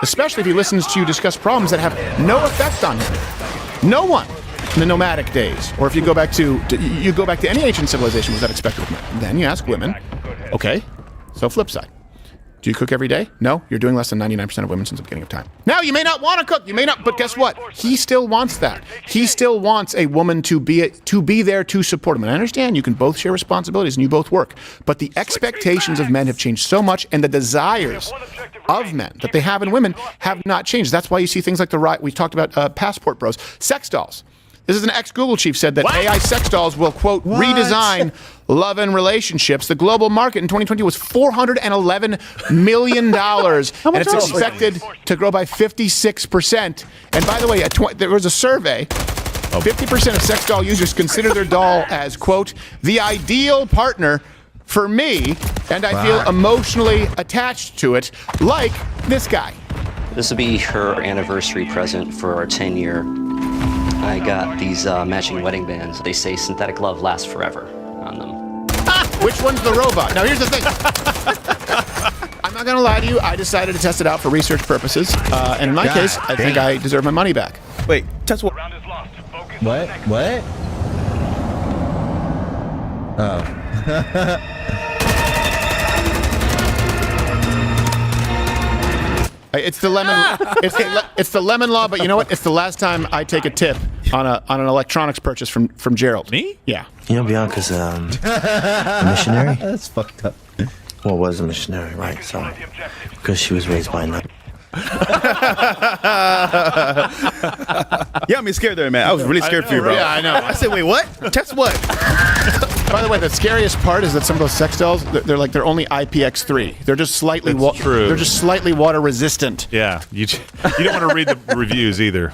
Especially if he listens to you discuss problems that have no effect on him. No one. In the nomadic days, or if you go back to any ancient civilization, was that expected of men? Then you ask women, okay, so flip side. Do you cook every day? No, you're doing less than 99% of women since the beginning of time. Now, you may not want to cook, but guess what? He still wants that. He still wants a woman to be there to support him. And I understand you can both share responsibilities and you both work, but the expectations of men have changed so much, and the desires of men that they have in women have not changed. That's why you see things like we talked about passport bros, sex dolls. This is an ex-Google chief said that AI sex dolls will, quote, redesign love and relationships. The global market in 2020 was $411 million, and it's expected to grow by 56%. And by the way, there was a survey. 50% of sex doll users consider their doll as, quote, the ideal partner for me, and I feel emotionally attached to it, like this guy. This will be her anniversary present for our 10-year. I got these matching wedding bands. They say synthetic love lasts forever on them. Which one's the robot? Now, here's the thing. I'm not going to lie to you. I decided to test it out for research purposes. And in my case, I think I deserve my money back. Wait, test what? What? Oh. It's the lemon. It's the lemon law. But you know what? It's the last time I take a tip on an electronics purchase from Gerald. Me? Yeah. You know, Bianca's a missionary. That's fucked up. Well, was a missionary, right? So, because she was raised by a nun. Yeah, I'm scared there, man. I was really scared for you, bro. Yeah, I know. I said, wait, what? Test what? By the way, the scariest part is that some of those sex dolls, they're only IPX3. They're just slightly true. They're just slightly water resistant. Yeah, you don't want to read the reviews either.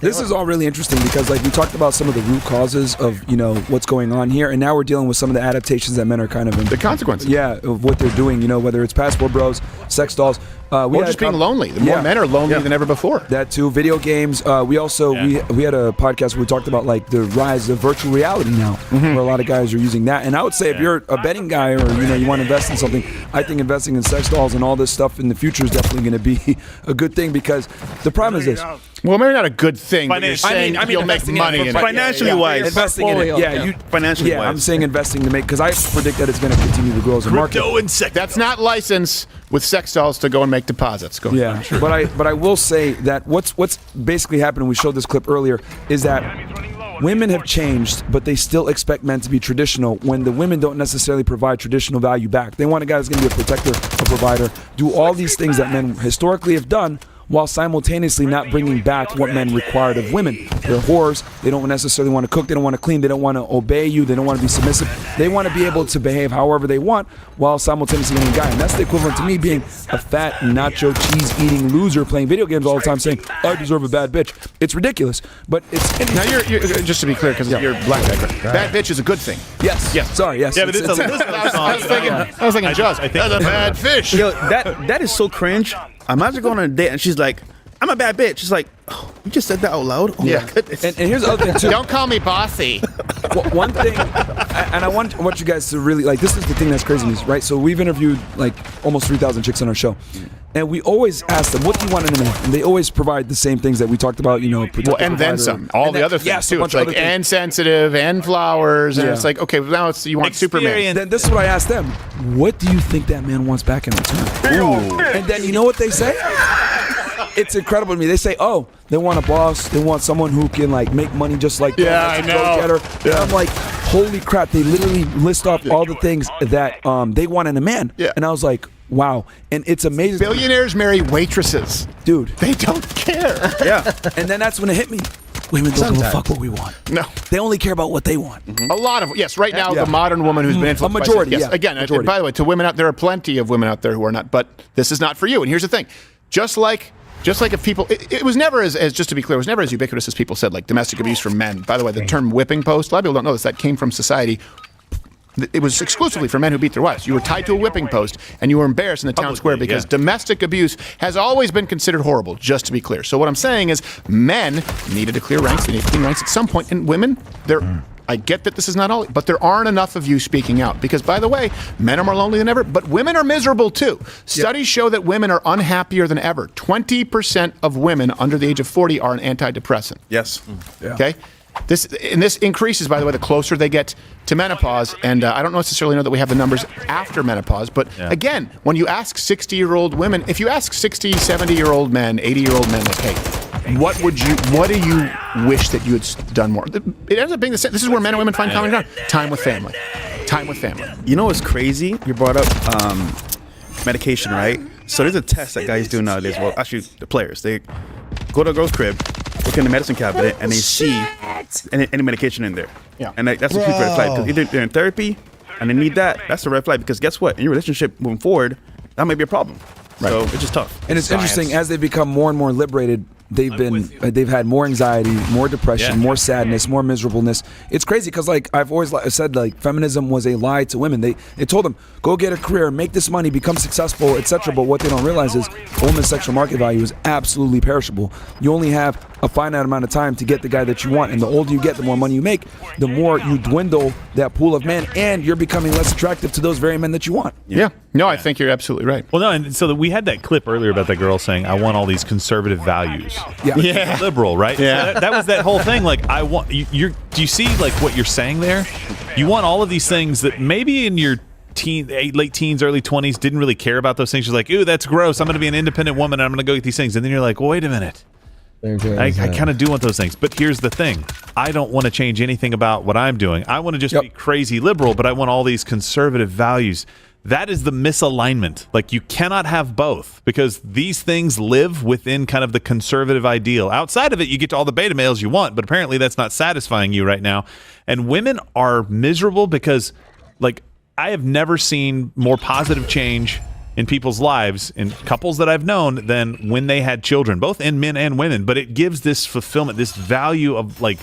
This is all really interesting because, like, we talked about some of the root causes of what's going on here, and now we're dealing with some of the adaptations that men are kind of in. The consequences. Yeah, of what they're doing. Whether it's passport bros, sex dolls. Or just being lonely. The more men are lonely than ever before. That too. Video games. We also we had a podcast where we talked about like the rise of virtual reality now, where a lot of guys are using that. And I would say if you're a betting guy or you want to invest in something, I think investing in sex dolls and all this stuff in the future is definitely going to be a good thing because the problem is this. Well, maybe not a good thing, but you're saying you'll make money in it. Financially wise. Investing in it. Financially wise. I'm saying investing to make, because I predict that it's going to continue to grow as a market. Crypto and sex. That's not license with sex dolls to go and make deposits. Go ahead. Yeah, but I will say that what's basically happening, we showed this clip earlier, is that women have changed, but they still expect men to be traditional when the women don't necessarily provide traditional value back. They want a guy who's going to be a protector, a provider, do all these things that men historically have done, while simultaneously not bringing back what men required of women. They're whores. They don't necessarily want to cook. They don't want to clean. They don't want to obey you. They don't want to be submissive. They want to be able to behave however they want while simultaneously being a guy. And that's the equivalent to me being a fat, nacho, cheese-eating loser playing video games all the time saying, I deserve a bad bitch. It's ridiculous. But it's... Now, you're just to be clear, because you're black background. Bad bitch is a good thing. Yes. Yes. Sorry, yes. Yeah, but it's a I was thinking just, that's a bad fish. Yo, that is so cringe. Imagine going on a date and she's like, I'm a bad bitch. She's like, oh, you just said that out loud? Oh my goodness. And here's the other thing, too. Don't call me bossy. One thing, and I want you guys to really, like, this is the thing that's crazy to me, right? So we've interviewed, like, almost 3,000 chicks on our show. And we always ask them, what do you want in a man? And they always provide the same things that we talked about, you know. Well, and then some. All the other things, too. It's like, and sensitive, and flowers. And it's like, okay, now it's you want Superman. Then this is what I asked them. What do you think that man wants back in return? Ooh. And then you know what they say? It's incredible to me. They say, oh, they want a boss. They want someone who can, like, make money just like them. Yeah, I know. And I'm like, holy crap. They literally list off all the things that they want in a man. Yeah. And I was like, wow. And it's amazing. Billionaires marry waitresses. Dude. They don't care. Yeah. And then that's when it hit me. Women don't give a fuck what we want. No. They only care about what they want. A lot of, yes, right now, the modern woman who's been influenced a majority, by sex, yes. Again, majority. by the way, to women out there are plenty of women out there who are not, but this is not for you. And here's the thing. Just like if people, it was never as just to be clear, it was never as ubiquitous as people said, like domestic abuse from men. By the way, the term whipping post, a lot of people don't know this, that came from society. It was exclusively for men who beat their wives. You were tied to a whipping post, and you were embarrassed in the town square because domestic abuse has always been considered horrible, just to be clear. So what I'm saying is men needed to clear ranks. They needed to clean ranks at some point. And women, I get that this is not all, but there aren't enough of you speaking out. Because, by the way, men are more lonely than ever, but women are miserable, too. Studies show that women are unhappier than ever. 20% of women under the age of 40 are on antidepressant. Yes. Okay? This increases, by the way, the closer they get to menopause. And I don't necessarily know that we have the numbers after menopause. But again, when you ask 60-year-old women, if you ask 60, 70-year-old men, 80-year-old men, like, hey, what do you wish that you had done more? It ends up being the same. This is where men and women find common ground. Time with family. Time with family. You know what's crazy? You brought up medication, right? So there's a test that guys do nowadays. Well, actually, the players. They go to a girl's crib, look in the medicine cabinet, and they see any medication in there. Yeah. And that's a huge red flag. Because either they're in therapy and they need that, that's a red flag. Because guess what? In your relationship moving forward, that might be a problem. Right. So it's just tough. And it's interesting, as they become more and more liberated, they've had more anxiety, more depression, more sadness, more miserableness. It's crazy because, like, I've always said, like, feminism was a lie to women. They told them, go get a career, make this money, become successful, etc. But what they don't realize is a woman's sexual market value is absolutely perishable. You only have a finite amount of time to get the guy that you want, and the older you get, the more money you make, the more you dwindle that pool of men, and you're becoming less attractive to those very men that you want. Yeah. No, I think you're absolutely right. Well, no, and so we had that clip earlier about that girl saying, I want all these conservative values. Yeah. Liberal, right? Yeah. So that was that whole thing. Like, I want, do you see, like, what you're saying there? You want all of these things that maybe in your late teens, early 20s didn't really care about those things. You're like, ooh, that's gross. I'm going to be an independent woman and I'm going to go get these things. And then you're like, well, wait a minute. I kind of do want those things. But here's the thing. I don't want to change anything about what I'm doing. I want to just be crazy liberal, but I want all these conservative values. That is the misalignment. Like, you cannot have both because these things live within kind of the conservative ideal. Outside of it, you get to all the beta males you want, but apparently that's not satisfying you right now. And women are miserable because, like, I have never seen more positive change in people's lives, in couples that I've known, than when they had children, both in men and women. But it gives this fulfillment, this value of, like,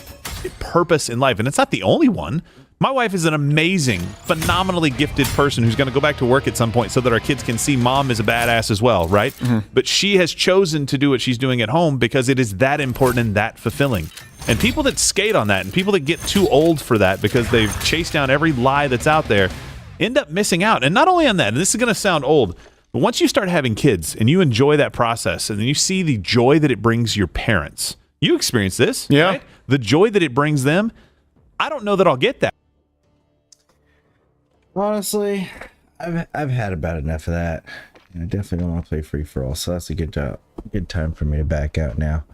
purpose in life. And it's not the only one. My wife is an amazing, phenomenally gifted person who's going to go back to work at some point so that our kids can see mom is a badass as well, right? Mm-hmm. But she has chosen to do what she's doing at home because it is that important and that fulfilling. And people that skate on that and people that get too old for that because they've chased down every lie that's out there end up missing out. And not only on that, and this is going to sound old, but once you start having kids and you enjoy that process and then you see the joy that it brings your parents, you experience this, right? The joy that it brings them, I don't know that I'll get that. Honestly, I've had about enough of that. I definitely don't want to play free for all, so that's a good time for me to back out now.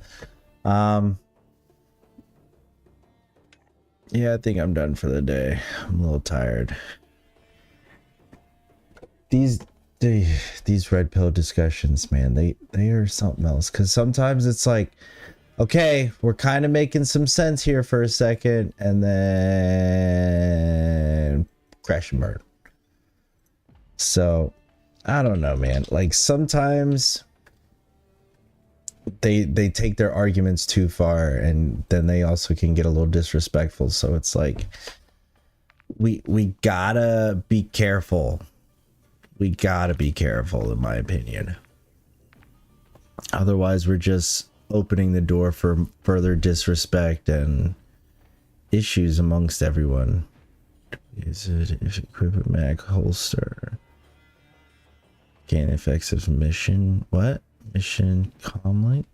Yeah, I think I'm done for the day. I'm a little tired. These these red pill discussions, man, they are something else. Because sometimes it's like, okay, we're kind of making some sense here for a second, and then crash and burn. So I don't know, man. Like sometimes they take their arguments too far, and then they also can get a little disrespectful. So it's like we gotta be careful. We gotta be careful, in my opinion. Otherwise, we're just opening the door for further disrespect and issues amongst everyone. Is it equip a mag holster? Gain effects of mission. What? Mission comlink?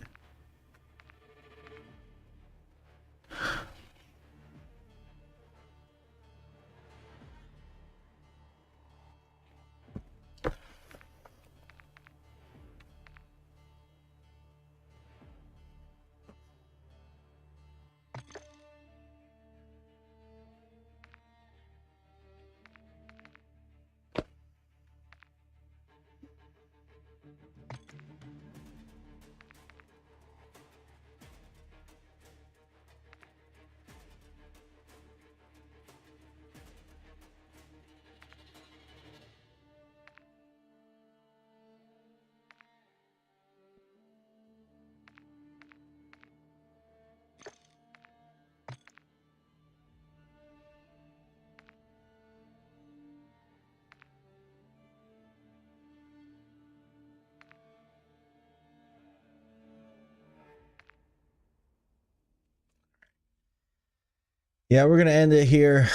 Yeah, we're gonna end it here.